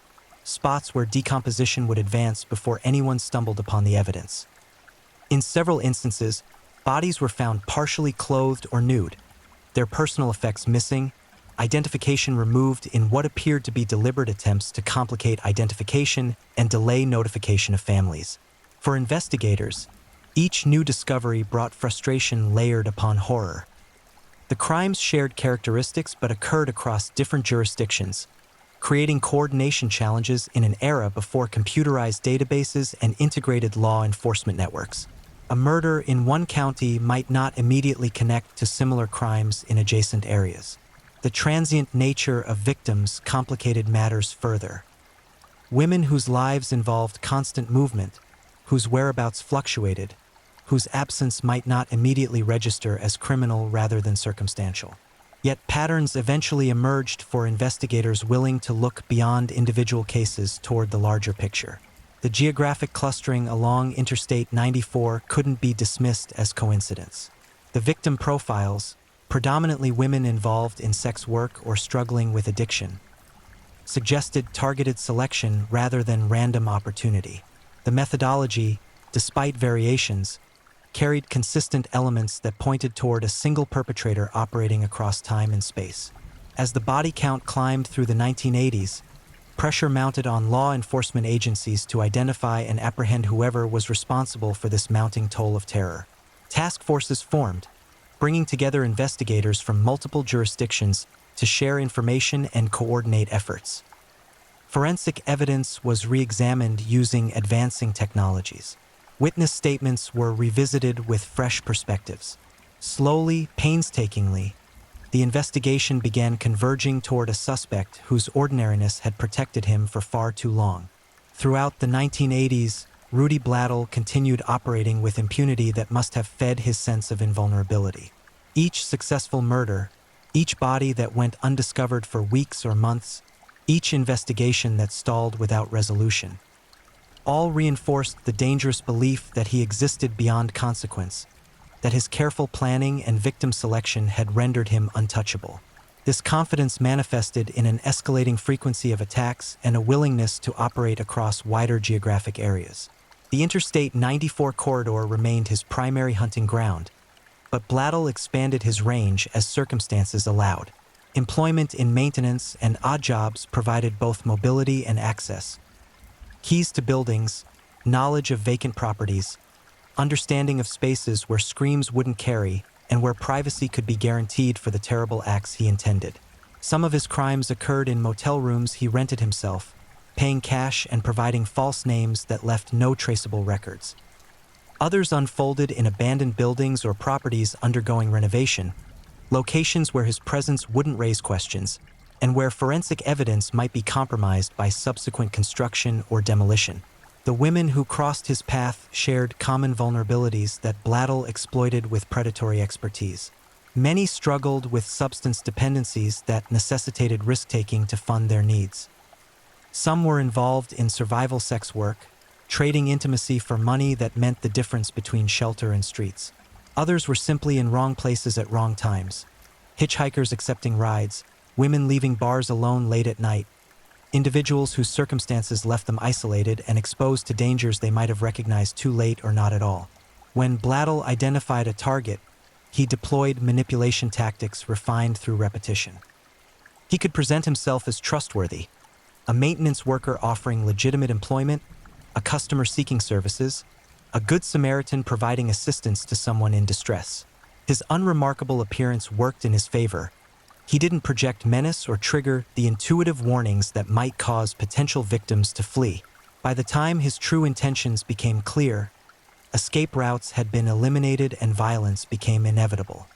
spots where decomposition would advance before anyone stumbled upon the evidence. In several instances, bodies were found partially clothed or nude, their personal effects missing, identification removed in what appeared to be deliberate attempts to complicate identification and delay notification of families. For investigators, each new discovery brought frustration layered upon horror. The crimes shared characteristics but occurred across different jurisdictions, creating coordination challenges in an era before computerized databases and integrated law enforcement networks. A murder in one county might not immediately connect to similar crimes in adjacent areas. The transient nature of victims complicated matters further. Women whose lives involved constant movement, whose whereabouts fluctuated, whose absence might not immediately register as criminal rather than circumstantial. Yet patterns eventually emerged for investigators willing to look beyond individual cases toward the larger picture. The geographic clustering along Interstate 94 couldn't be dismissed as coincidence. The victim profiles, predominantly women involved in sex work or struggling with addiction, suggested targeted selection rather than random opportunity. The methodology, despite variations, carried consistent elements that pointed toward a single perpetrator operating across time and space. As the body count climbed through the 1980s, pressure mounted on law enforcement agencies to identify and apprehend whoever was responsible for this mounting toll of terror. Task forces formed, bringing together investigators from multiple jurisdictions to share information and coordinate efforts. Forensic evidence was re-examined using advancing technologies. Witness statements were revisited with fresh perspectives. Slowly, painstakingly, the investigation began converging toward a suspect whose ordinariness had protected him for far too long. Throughout the 1980s, Rudy Blattel continued operating with impunity that must have fed his sense of invulnerability. Each successful murder, each body that went undiscovered for weeks or months, each investigation that stalled without resolution, all reinforced the dangerous belief that he existed beyond consequence, that his careful planning and victim selection had rendered him untouchable. This confidence manifested in an escalating frequency of attacks and a willingness to operate across wider geographic areas. The Interstate 94 corridor remained his primary hunting ground, but Blattel expanded his range as circumstances allowed. Employment in maintenance and odd jobs provided both mobility and access. Keys to buildings, knowledge of vacant properties, understanding of spaces where screams wouldn't carry and where privacy could be guaranteed for the terrible acts he intended. Some of his crimes occurred in motel rooms he rented himself, paying cash and providing false names that left no traceable records. Others unfolded in abandoned buildings or properties undergoing renovation, locations where his presence wouldn't raise questions, and where forensic evidence might be compromised by subsequent construction or demolition. The women who crossed his path shared common vulnerabilities that Blattel exploited with predatory expertise. Many struggled with substance dependencies that necessitated risk-taking to fund their needs. Some were involved in survival sex work, trading intimacy for money that meant the difference between shelter and streets. Others were simply in wrong places at wrong times. Hitchhikers accepting rides, women leaving bars alone late at night, individuals whose circumstances left them isolated and exposed to dangers they might have recognized too late or not at all. When Blattel identified a target, he deployed manipulation tactics refined through repetition. He could present himself as trustworthy, a maintenance worker offering legitimate employment, a customer seeking services, a good Samaritan providing assistance to someone in distress. His unremarkable appearance worked in his favor. He didn't project menace or trigger the intuitive warnings that might cause potential victims to flee. By the time his true intentions became clear, escape routes had been eliminated and violence became inevitable.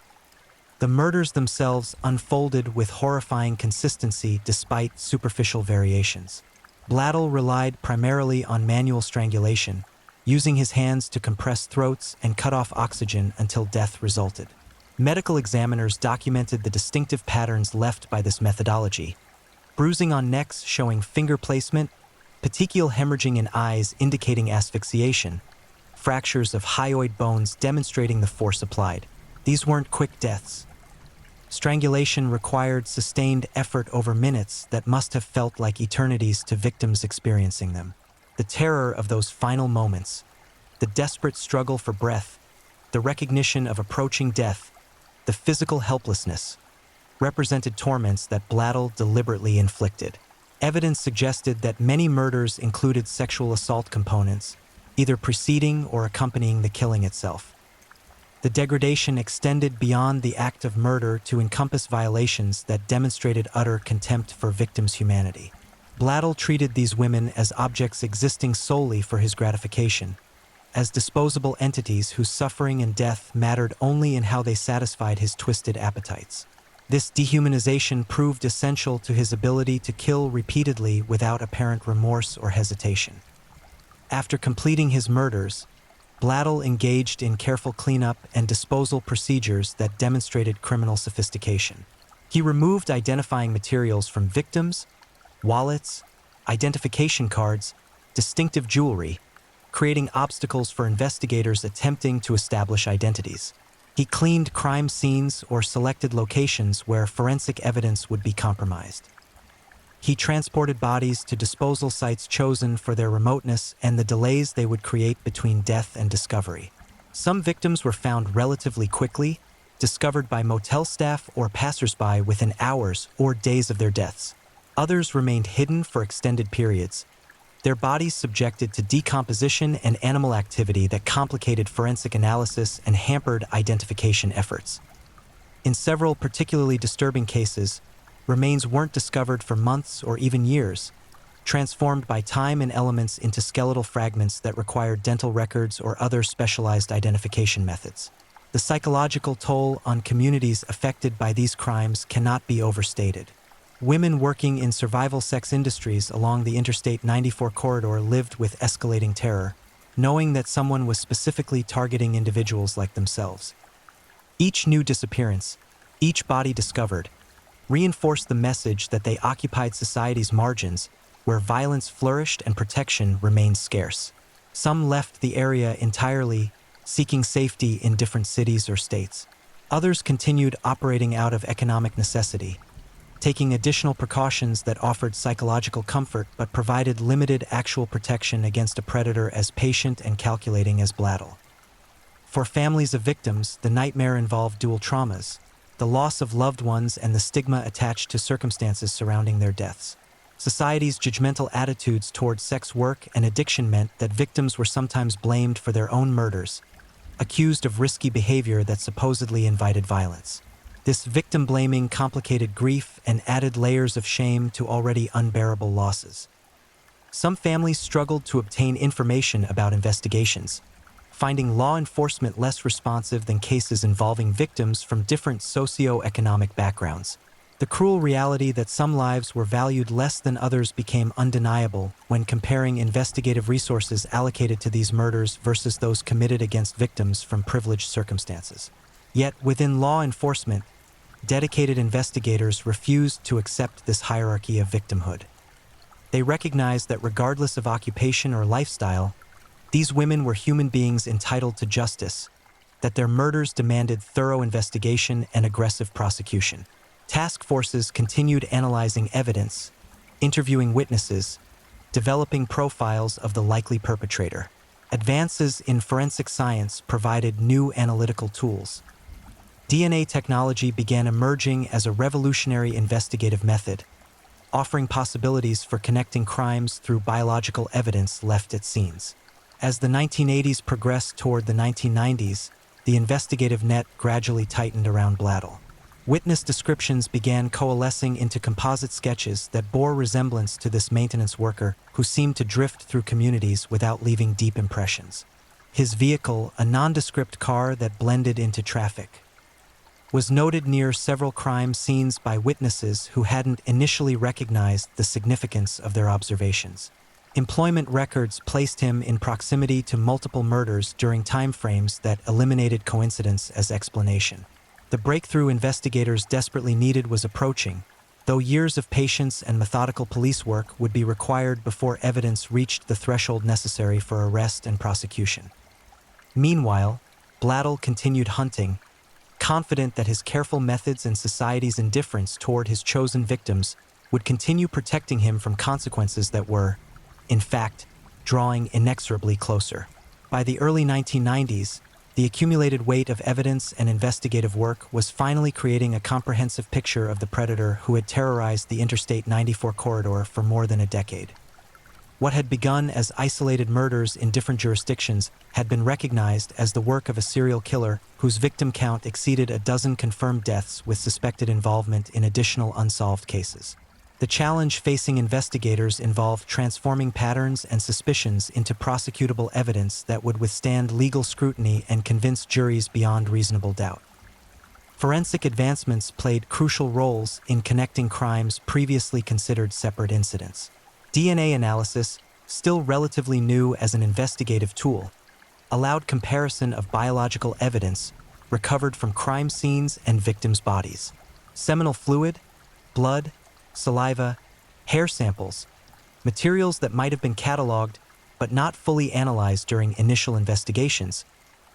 The murders themselves unfolded with horrifying consistency despite superficial variations. Blattel relied primarily on manual strangulation, using his hands to compress throats and cut off oxygen until death resulted. Medical examiners documented the distinctive patterns left by this methodology: bruising on necks showing finger placement, petechial hemorrhaging in eyes indicating asphyxiation, fractures of hyoid bones demonstrating the force applied. These weren't quick deaths. Strangulation required sustained effort over minutes that must have felt like eternities to victims experiencing them. The terror of those final moments, the desperate struggle for breath, the recognition of approaching death, the physical helplessness, represented torments that Blattel deliberately inflicted. Evidence suggested that many murders included sexual assault components, either preceding or accompanying the killing itself. The degradation extended beyond the act of murder to encompass violations that demonstrated utter contempt for victims' humanity. Blattel treated these women as objects existing solely for his gratification, as disposable entities whose suffering and death mattered only in how they satisfied his twisted appetites. This dehumanization proved essential to his ability to kill repeatedly without apparent remorse or hesitation. After completing his murders, Blattel engaged in careful cleanup and disposal procedures that demonstrated criminal sophistication. He removed identifying materials from victims, wallets, identification cards, distinctive jewelry, creating obstacles for investigators attempting to establish identities. He cleaned crime scenes or selected locations where forensic evidence would be compromised. He transported bodies to disposal sites chosen for their remoteness and the delays they would create between death and discovery. Some victims were found relatively quickly, discovered by motel staff or passersby within hours or days of their deaths. Others remained hidden for extended periods, their bodies subjected to decomposition and animal activity that complicated forensic analysis and hampered identification efforts. In several particularly disturbing cases, remains weren't discovered for months or even years, transformed by time and elements into skeletal fragments that required dental records or other specialized identification methods. The psychological toll on communities affected by these crimes cannot be overstated. Women working in survival sex industries along the Interstate 94 corridor lived with escalating terror, knowing that someone was specifically targeting individuals like themselves. Each new disappearance, each body discovered, reinforced the message that they occupied society's margins, where violence flourished and protection remained scarce. Some left the area entirely, seeking safety in different cities or states. Others continued operating out of economic necessity, taking additional precautions that offered psychological comfort but provided limited actual protection against a predator as patient and calculating as Blattel. For families of victims, the nightmare involved dual traumas: the loss of loved ones and the stigma attached to circumstances surrounding their deaths. Society's judgmental attitudes toward sex work and addiction meant that victims were sometimes blamed for their own murders, accused of risky behavior that supposedly invited violence. This victim blaming complicated grief and added layers of shame to already unbearable losses. Some families struggled to obtain information about investigations, finding law enforcement less responsive than cases involving victims from different socio-economic backgrounds. The cruel reality that some lives were valued less than others became undeniable when comparing investigative resources allocated to these murders versus those committed against victims from privileged circumstances. Yet, within law enforcement, dedicated investigators refused to accept this hierarchy of victimhood. They recognized that regardless of occupation or lifestyle, these women were human beings entitled to justice, that their murders demanded thorough investigation and aggressive prosecution. Task forces continued analyzing evidence, interviewing witnesses, developing profiles of the likely perpetrator. Advances in forensic science provided new analytical tools. DNA technology began emerging as a revolutionary investigative method, offering possibilities for connecting crimes through biological evidence left at scenes. As the 1980s progressed toward the 1990s, the investigative net gradually tightened around Blattel. Witness descriptions began coalescing into composite sketches that bore resemblance to this maintenance worker who seemed to drift through communities without leaving deep impressions. His vehicle, a nondescript car that blended into traffic, was noted near several crime scenes by witnesses who hadn't initially recognized the significance of their observations. Employment records placed him in proximity to multiple murders during timeframes that eliminated coincidence as explanation. The breakthrough investigators desperately needed was approaching, though years of patience and methodical police work would be required before evidence reached the threshold necessary for arrest and prosecution. Meanwhile, Blattel continued hunting, confident that his careful methods and society's indifference toward his chosen victims would continue protecting him from consequences that were, in fact, drawing inexorably closer. By the early 1990s, the accumulated weight of evidence and investigative work was finally creating a comprehensive picture of the predator who had terrorized the Interstate 94 corridor for more than a decade. What had begun as isolated murders in different jurisdictions had been recognized as the work of a serial killer whose victim count exceeded a dozen confirmed deaths with suspected involvement in additional unsolved cases. The challenge facing investigators involved transforming patterns and suspicions into prosecutable evidence that would withstand legal scrutiny and convince juries beyond reasonable doubt. Forensic advancements played crucial roles in connecting crimes previously considered separate incidents. DNA analysis, still relatively new as an investigative tool, allowed comparison of biological evidence recovered from crime scenes and victims' bodies. Seminal fluid, blood, saliva, hair samples, materials that might have been cataloged but not fully analyzed during initial investigations,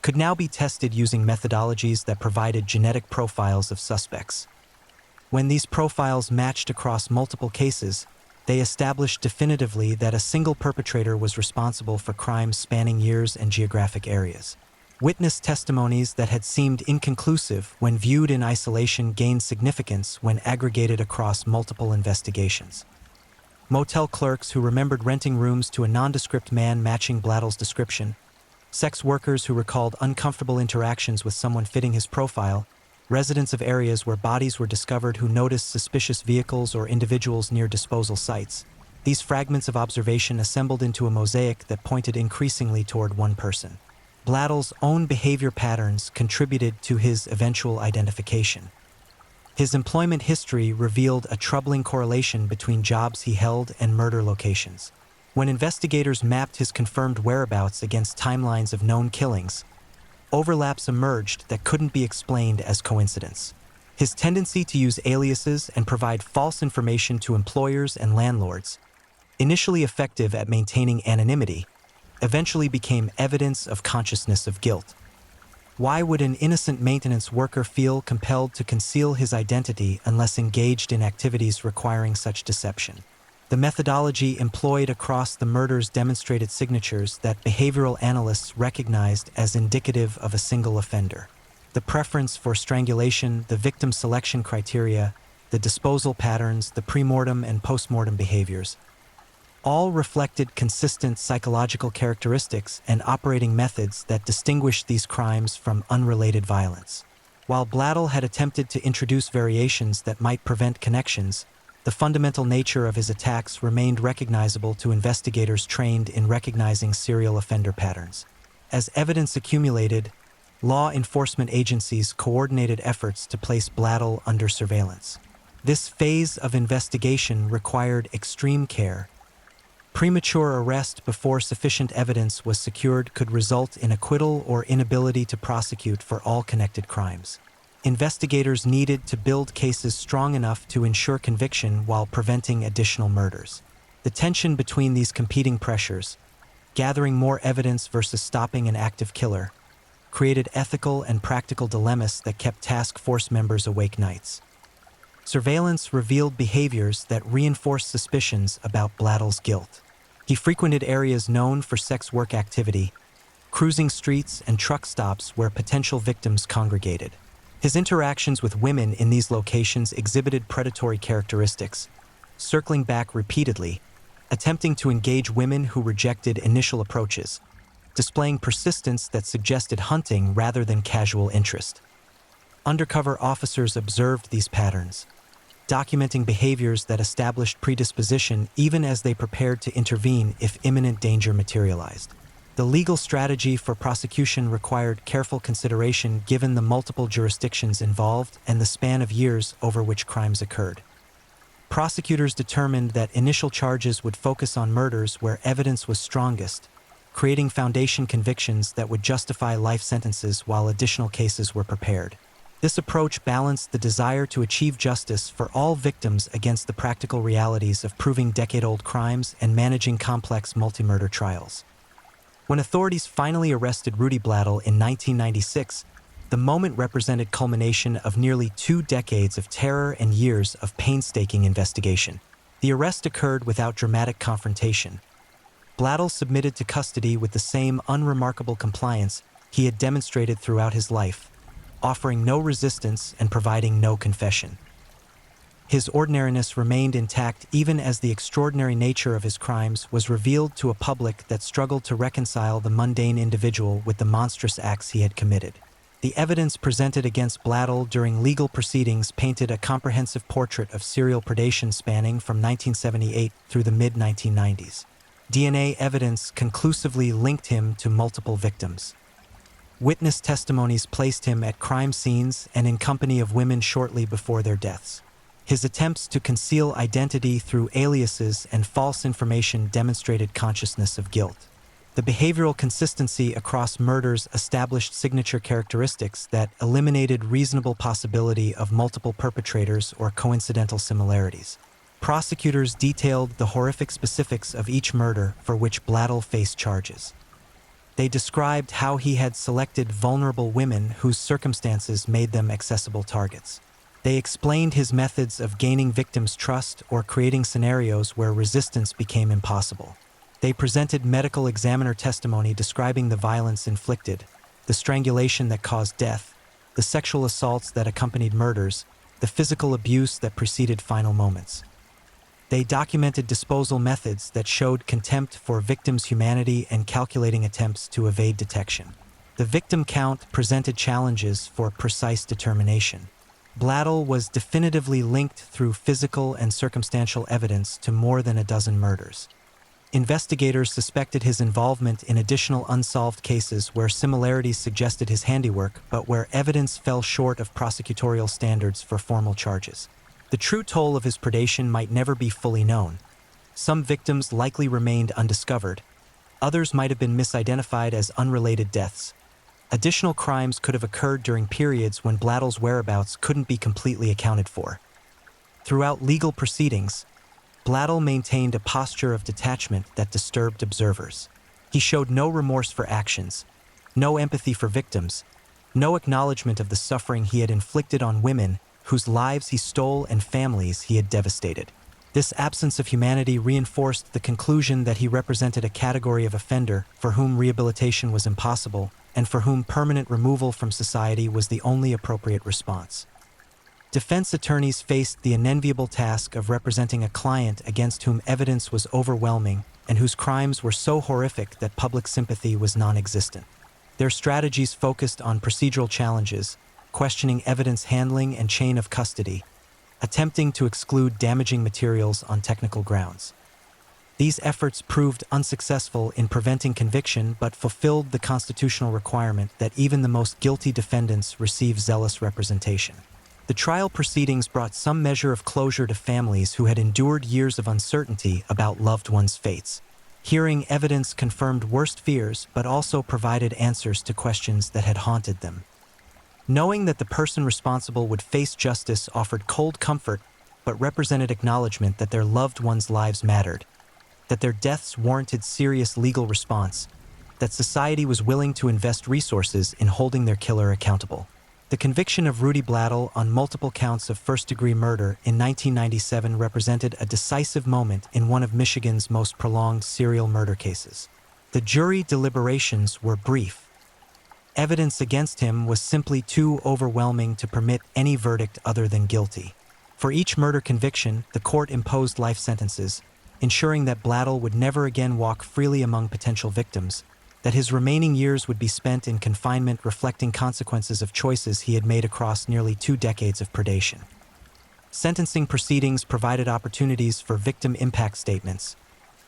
could now be tested using methodologies that provided genetic profiles of suspects. When these profiles matched across multiple cases, they established definitively that a single perpetrator was responsible for crimes spanning years and geographic areas. Witness testimonies that had seemed inconclusive when viewed in isolation gained significance when aggregated across multiple investigations. Motel clerks who remembered renting rooms to a nondescript man matching Blattle's description, sex workers who recalled uncomfortable interactions with someone fitting his profile, residents of areas where bodies were discovered who noticed suspicious vehicles or individuals near disposal sites. These fragments of observation assembled into a mosaic that pointed increasingly toward one person. Blattle's own behavior patterns contributed to his eventual identification. His employment history revealed a troubling correlation between jobs he held and murder locations. When investigators mapped his confirmed whereabouts against timelines of known killings, overlaps emerged that couldn't be explained as coincidence. His tendency to use aliases and provide false information to employers and landlords, initially effective at maintaining anonymity, eventually became evidence of consciousness of guilt. Why would an innocent maintenance worker feel compelled to conceal his identity unless engaged in activities requiring such deception? The methodology employed across the murders demonstrated signatures that behavioral analysts recognized as indicative of a single offender. The preference for strangulation, the victim selection criteria, the disposal patterns, the premortem and postmortem behaviors, all reflected consistent psychological characteristics and operating methods that distinguished these crimes from unrelated violence. While Blattle had attempted to introduce variations that might prevent connections, the fundamental nature of his attacks remained recognizable to investigators trained in recognizing serial offender patterns. As evidence accumulated, law enforcement agencies coordinated efforts to place Blattle under surveillance. This phase of investigation required extreme care. Premature arrest before sufficient evidence was secured could result in acquittal or inability to prosecute for all connected crimes. Investigators needed to build cases strong enough to ensure conviction while preventing additional murders. The tension between these competing pressures, gathering more evidence versus stopping an active killer, created ethical and practical dilemmas that kept task force members awake nights. Surveillance revealed behaviors that reinforced suspicions about Blattle's guilt. He frequented areas known for sex work activity, cruising streets and truck stops where potential victims congregated. His interactions with women in these locations exhibited predatory characteristics, circling back repeatedly, attempting to engage women who rejected initial approaches, displaying persistence that suggested hunting rather than casual interest. Undercover officers observed these patterns, documenting behaviors that established predisposition even as they prepared to intervene if imminent danger materialized. The legal strategy for prosecution required careful consideration given the multiple jurisdictions involved and the span of years over which crimes occurred. Prosecutors determined that initial charges would focus on murders where evidence was strongest, creating foundation convictions that would justify life sentences while additional cases were prepared. This approach balanced the desire to achieve justice for all victims against the practical realities of proving decade-old crimes and managing complex multi-murder trials. When authorities finally arrested Rudy Blattle in 1996, the moment represented culmination of nearly 2 decades of terror and years of painstaking investigation. The arrest occurred without dramatic confrontation. Blattle submitted to custody with the same unremarkable compliance he had demonstrated throughout his life, offering no resistance and providing no confession. His ordinariness remained intact even as the extraordinary nature of his crimes was revealed to a public that struggled to reconcile the mundane individual with the monstrous acts he had committed. The evidence presented against Blattle during legal proceedings painted a comprehensive portrait of serial predation spanning from 1978 through the mid-1990s. DNA evidence conclusively linked him to multiple victims. Witness testimonies placed him at crime scenes and in company of women shortly before their deaths. His attempts to conceal identity through aliases and false information demonstrated consciousness of guilt. The behavioral consistency across murders established signature characteristics that eliminated reasonable possibility of multiple perpetrators or coincidental similarities. Prosecutors detailed the horrific specifics of each murder for which Blattel faced charges. They described how he had selected vulnerable women whose circumstances made them accessible targets. They explained his methods of gaining victims' trust or creating scenarios where resistance became impossible. They presented medical examiner testimony describing the violence inflicted, the strangulation that caused death, the sexual assaults that accompanied murders, the physical abuse that preceded final moments. They documented disposal methods that showed contempt for victims' humanity and calculating attempts to evade detection. The victim count presented challenges for precise determination. Blattel was definitively linked through physical and circumstantial evidence to more than a dozen murders. Investigators suspected his involvement in additional unsolved cases where similarities suggested his handiwork, but where evidence fell short of prosecutorial standards for formal charges. The true toll of his predation might never be fully known. Some victims likely remained undiscovered. Others might have been misidentified as unrelated deaths. Additional crimes could have occurred during periods when Blattel's whereabouts couldn't be completely accounted for. Throughout legal proceedings, Blattel maintained a posture of detachment that disturbed observers. He showed no remorse for actions, no empathy for victims, no acknowledgement of the suffering he had inflicted on women whose lives he stole and families he had devastated. This absence of humanity reinforced the conclusion that he represented a category of offender for whom rehabilitation was impossible and for whom permanent removal from society was the only appropriate response. Defense attorneys faced the unenviable task of representing a client against whom evidence was overwhelming and whose crimes were so horrific that public sympathy was non-existent. Their strategies focused on procedural challenges, questioning evidence handling and chain of custody, attempting to exclude damaging materials on technical grounds. These efforts proved unsuccessful in preventing conviction but fulfilled the constitutional requirement that even the most guilty defendants receive zealous representation. The trial proceedings brought some measure of closure to families who had endured years of uncertainty about loved ones' fates. Hearing evidence confirmed worst fears but also provided answers to questions that had haunted them. Knowing that the person responsible would face justice offered cold comfort but represented acknowledgement that their loved ones' lives mattered, that their deaths warranted serious legal response, that society was willing to invest resources in holding their killer accountable. The conviction of Rudy Blattel on multiple counts of first-degree murder in 1997 represented a decisive moment in one of Michigan's most prolonged serial murder cases. The jury deliberations were brief. Evidence against him was simply too overwhelming to permit any verdict other than guilty. For each murder conviction, the court imposed life sentences, ensuring that Blattel would never again walk freely among potential victims, that his remaining years would be spent in confinement reflecting consequences of choices he had made across nearly 2 decades of predation. Sentencing proceedings provided opportunities for victim impact statements,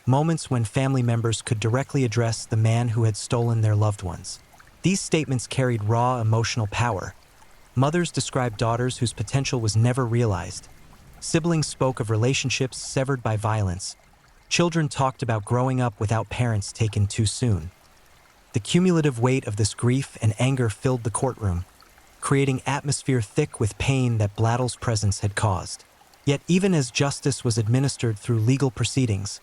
moments when family members could directly address the man who had stolen their loved ones. These statements carried raw emotional power. Mothers described daughters whose potential was never realized. Siblings spoke of relationships severed by violence. Children talked about growing up without parents taken too soon. The cumulative weight of this grief and anger filled the courtroom, creating atmosphere thick with pain that Blattel's presence had caused. Yet even as justice was administered through legal proceedings,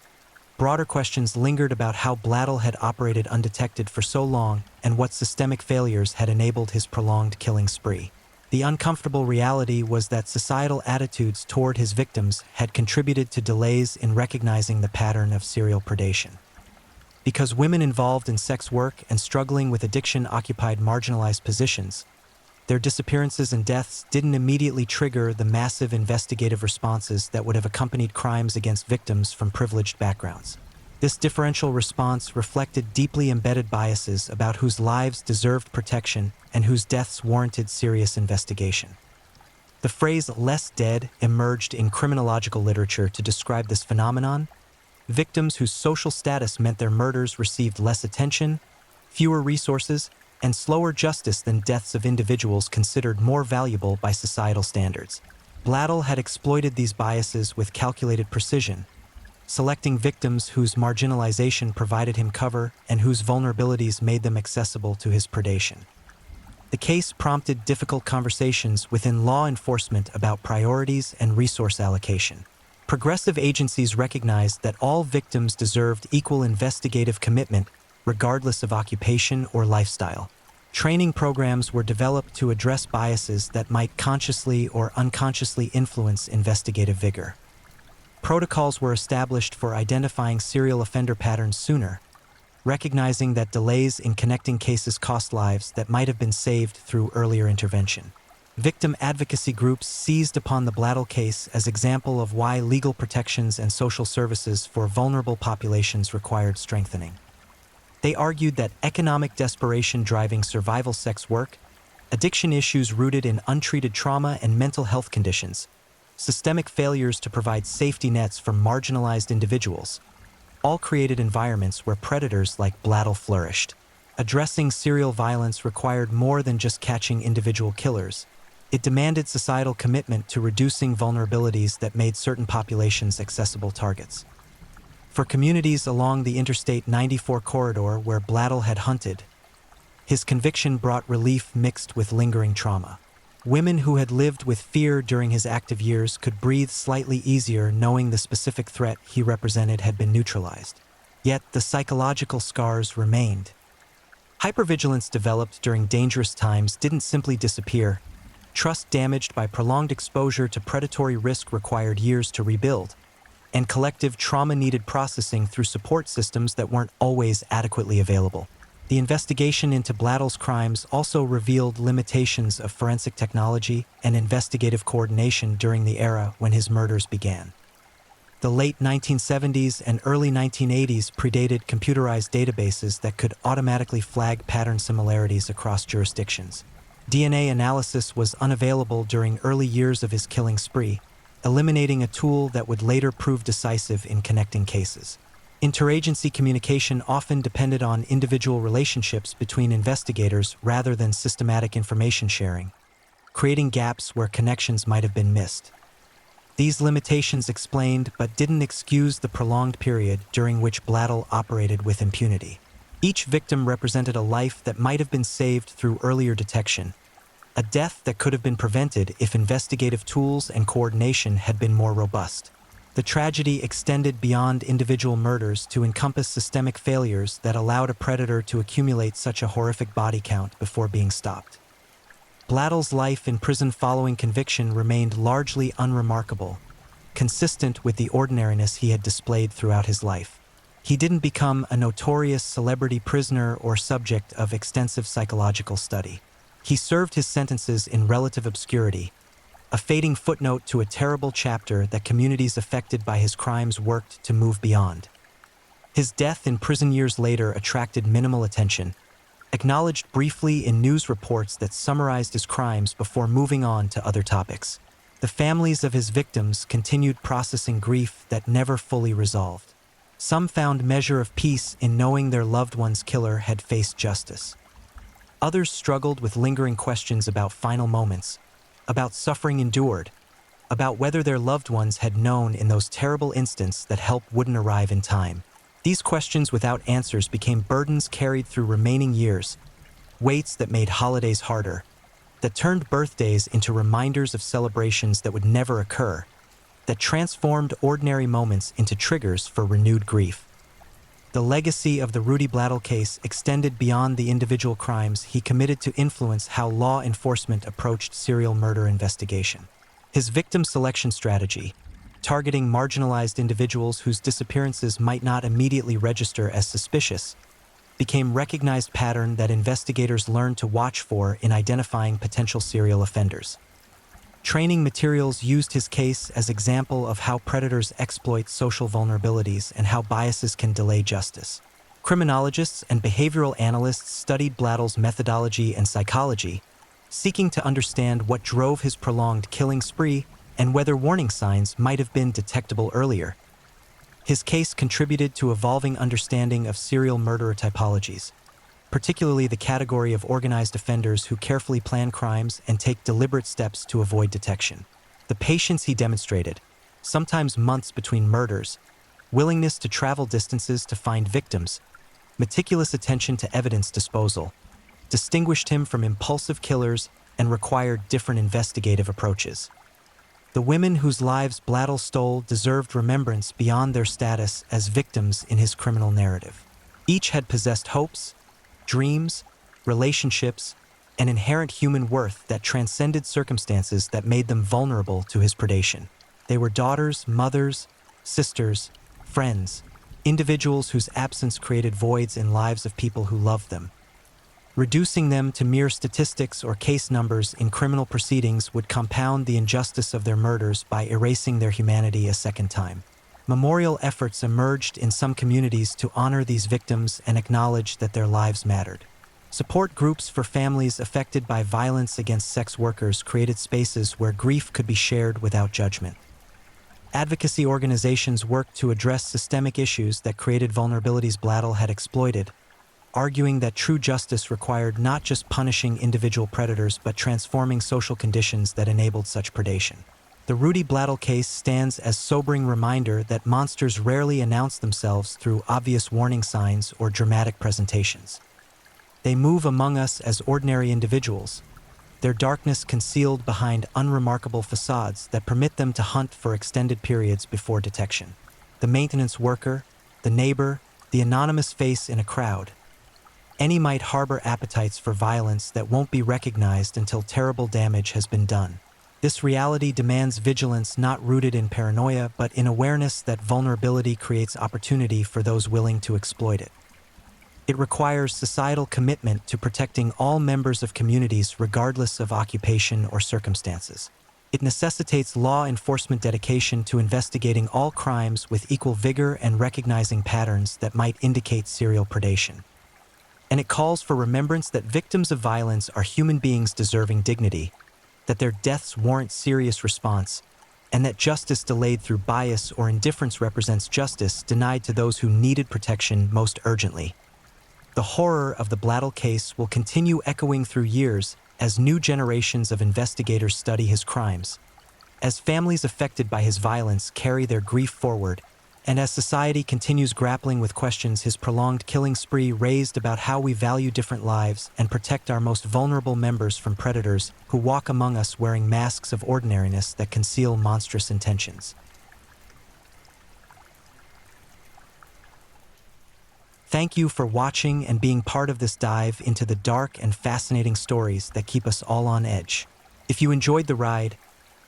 broader questions lingered about how Blattel had operated undetected for so long and what systemic failures had enabled his prolonged killing spree. The uncomfortable reality was that societal attitudes toward his victims had contributed to delays in recognizing the pattern of serial predation. Because women involved in sex work and struggling with addiction occupied marginalized positions, their disappearances and deaths didn't immediately trigger the massive investigative responses that would have accompanied crimes against victims from privileged backgrounds. This differential response reflected deeply embedded biases about whose lives deserved protection and whose deaths warranted serious investigation. The phrase "less dead" emerged in criminological literature to describe this phenomenon. Victims whose social status meant their murders received less attention, fewer resources, and slower justice than deaths of individuals considered more valuable by societal standards. Blattel had exploited these biases with calculated precision, selecting victims whose marginalization provided him cover and whose vulnerabilities made them accessible to his predation. The case prompted difficult conversations within law enforcement about priorities and resource allocation. Progressive agencies recognized that all victims deserved equal investigative commitment regardless of occupation or lifestyle. Training programs were developed to address biases that might consciously or unconsciously influence investigative vigor. Protocols were established for identifying serial offender patterns sooner, recognizing that delays in connecting cases cost lives that might have been saved through earlier intervention. Victim advocacy groups seized upon the Blattel case as example of why legal protections and social services for vulnerable populations required strengthening. They argued that economic desperation driving survival sex work, addiction issues rooted in untreated trauma and mental health conditions, systemic failures to provide safety nets for marginalized individuals, all created environments where predators like Blattel flourished. Addressing serial violence required more than just catching individual killers. It demanded societal commitment to reducing vulnerabilities that made certain populations accessible targets. For communities along the Interstate 94 corridor where Blattel had hunted, his conviction brought relief mixed with lingering trauma. Women who had lived with fear during his active years could breathe slightly easier knowing the specific threat he represented had been neutralized. Yet the psychological scars remained. Hypervigilance developed during dangerous times didn't simply disappear. Trust damaged by prolonged exposure to predatory risk required years to rebuild, and collective trauma needed processing through support systems that weren't always adequately available. The investigation into Blattel's crimes also revealed limitations of forensic technology and investigative coordination during the era when his murders began. The late 1970s and early 1980s predated computerized databases that could automatically flag pattern similarities across jurisdictions. DNA analysis was unavailable during early years of his killing spree, eliminating a tool that would later prove decisive in connecting cases. Interagency communication often depended on individual relationships between investigators rather than systematic information sharing, creating gaps where connections might have been missed. These limitations explained but didn't excuse the prolonged period during which Blattel operated with impunity. Each victim represented a life that might have been saved through earlier detection, a death that could have been prevented if investigative tools and coordination had been more robust. The tragedy extended beyond individual murders to encompass systemic failures that allowed a predator to accumulate such a horrific body count before being stopped. Blattel's life in prison following conviction remained largely unremarkable, consistent with the ordinariness he had displayed throughout his life. He didn't become a notorious celebrity prisoner or subject of extensive psychological study. He served his sentences in relative obscurity, a fading footnote to a terrible chapter that communities affected by his crimes worked to move beyond. His death in prison years later attracted minimal attention, acknowledged briefly in news reports that summarized his crimes before moving on to other topics. The families of his victims continued processing grief that never fully resolved. Some found measure of peace in knowing their loved one's killer had faced justice. Others struggled with lingering questions about final moments, about suffering endured, about whether their loved ones had known in those terrible instants that help wouldn't arrive in time. These questions without answers became burdens carried through remaining years, weights that made holidays harder, that turned birthdays into reminders of celebrations that would never occur, that transformed ordinary moments into triggers for renewed grief. The legacy of the Rudy Blattel case extended beyond the individual crimes he committed to influence how law enforcement approached serial murder investigation. His victim selection strategy, targeting marginalized individuals whose disappearances might not immediately register as suspicious, became a recognized pattern that investigators learned to watch for in identifying potential serial offenders. Training materials used his case as example of how predators exploit social vulnerabilities and how biases can delay justice. Criminologists and behavioral analysts studied Blattel's methodology and psychology, seeking to understand what drove his prolonged killing spree and whether warning signs might have been detectable earlier. His case contributed to evolving understanding of serial murderer typologies, particularly the category of organized offenders who carefully plan crimes and take deliberate steps to avoid detection. The patience he demonstrated, sometimes months between murders, willingness to travel distances to find victims, meticulous attention to evidence disposal, distinguished him from impulsive killers and required different investigative approaches. The women whose lives Blattel stole deserved remembrance beyond their status as victims in his criminal narrative. Each had possessed hopes, dreams, relationships, and inherent human worth that transcended circumstances that made them vulnerable to his predation. They were daughters, mothers, sisters, friends, individuals whose absence created voids in lives of people who loved them. Reducing them to mere statistics or case numbers in criminal proceedings would compound the injustice of their murders by erasing their humanity a second time. Memorial efforts emerged in some communities to honor these victims and acknowledge that their lives mattered. Support groups for families affected by violence against sex workers created spaces where grief could be shared without judgment. Advocacy organizations worked to address systemic issues that created vulnerabilities Blattel had exploited, arguing that true justice required not just punishing individual predators but transforming social conditions that enabled such predation. The Rudy Blattel case stands as a sobering reminder that monsters rarely announce themselves through obvious warning signs or dramatic presentations. They move among us as ordinary individuals, their darkness concealed behind unremarkable facades that permit them to hunt for extended periods before detection. The maintenance worker, the neighbor, the anonymous face in a crowd. Any might harbor appetites for violence that won't be recognized until terrible damage has been done. This reality demands vigilance not rooted in paranoia but in awareness that vulnerability creates opportunity for those willing to exploit it. It requires societal commitment to protecting all members of communities regardless of occupation or circumstances. It necessitates law enforcement dedication to investigating all crimes with equal vigor and recognizing patterns that might indicate serial predation. And it calls for remembrance that victims of violence are human beings deserving dignity, that their deaths warrant serious response, and that justice delayed through bias or indifference represents justice denied to those who needed protection most urgently. The horror of the Blattel case will continue echoing through years as new generations of investigators study his crimes, as families affected by his violence carry their grief forward, and as society continues grappling with questions his prolonged killing spree raised about how we value different lives and protect our most vulnerable members from predators who walk among us wearing masks of ordinariness that conceal monstrous intentions. Thank you for watching and being part of this dive into the dark and fascinating stories that keep us all on edge. If you enjoyed the ride,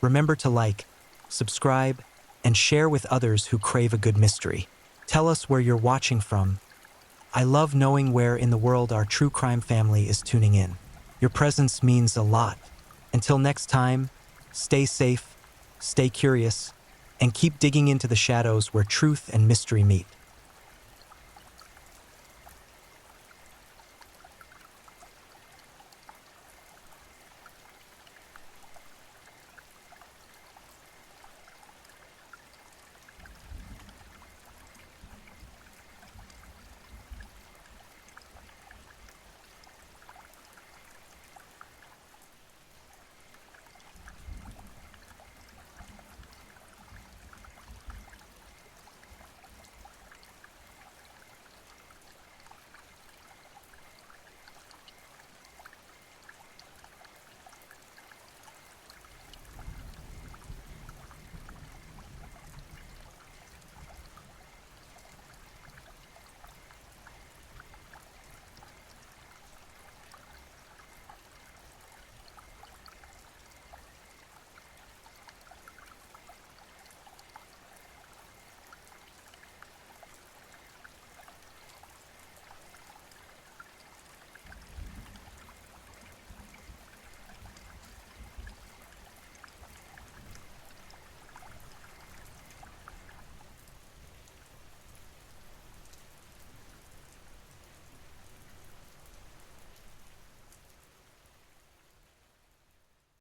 remember to like, subscribe, and share with others who crave a good mystery. Tell us where you're watching from. I love knowing where in the world our true crime family is tuning in. Your presence means a lot. Until next time, stay safe, stay curious, and keep digging into the shadows where truth and mystery meet.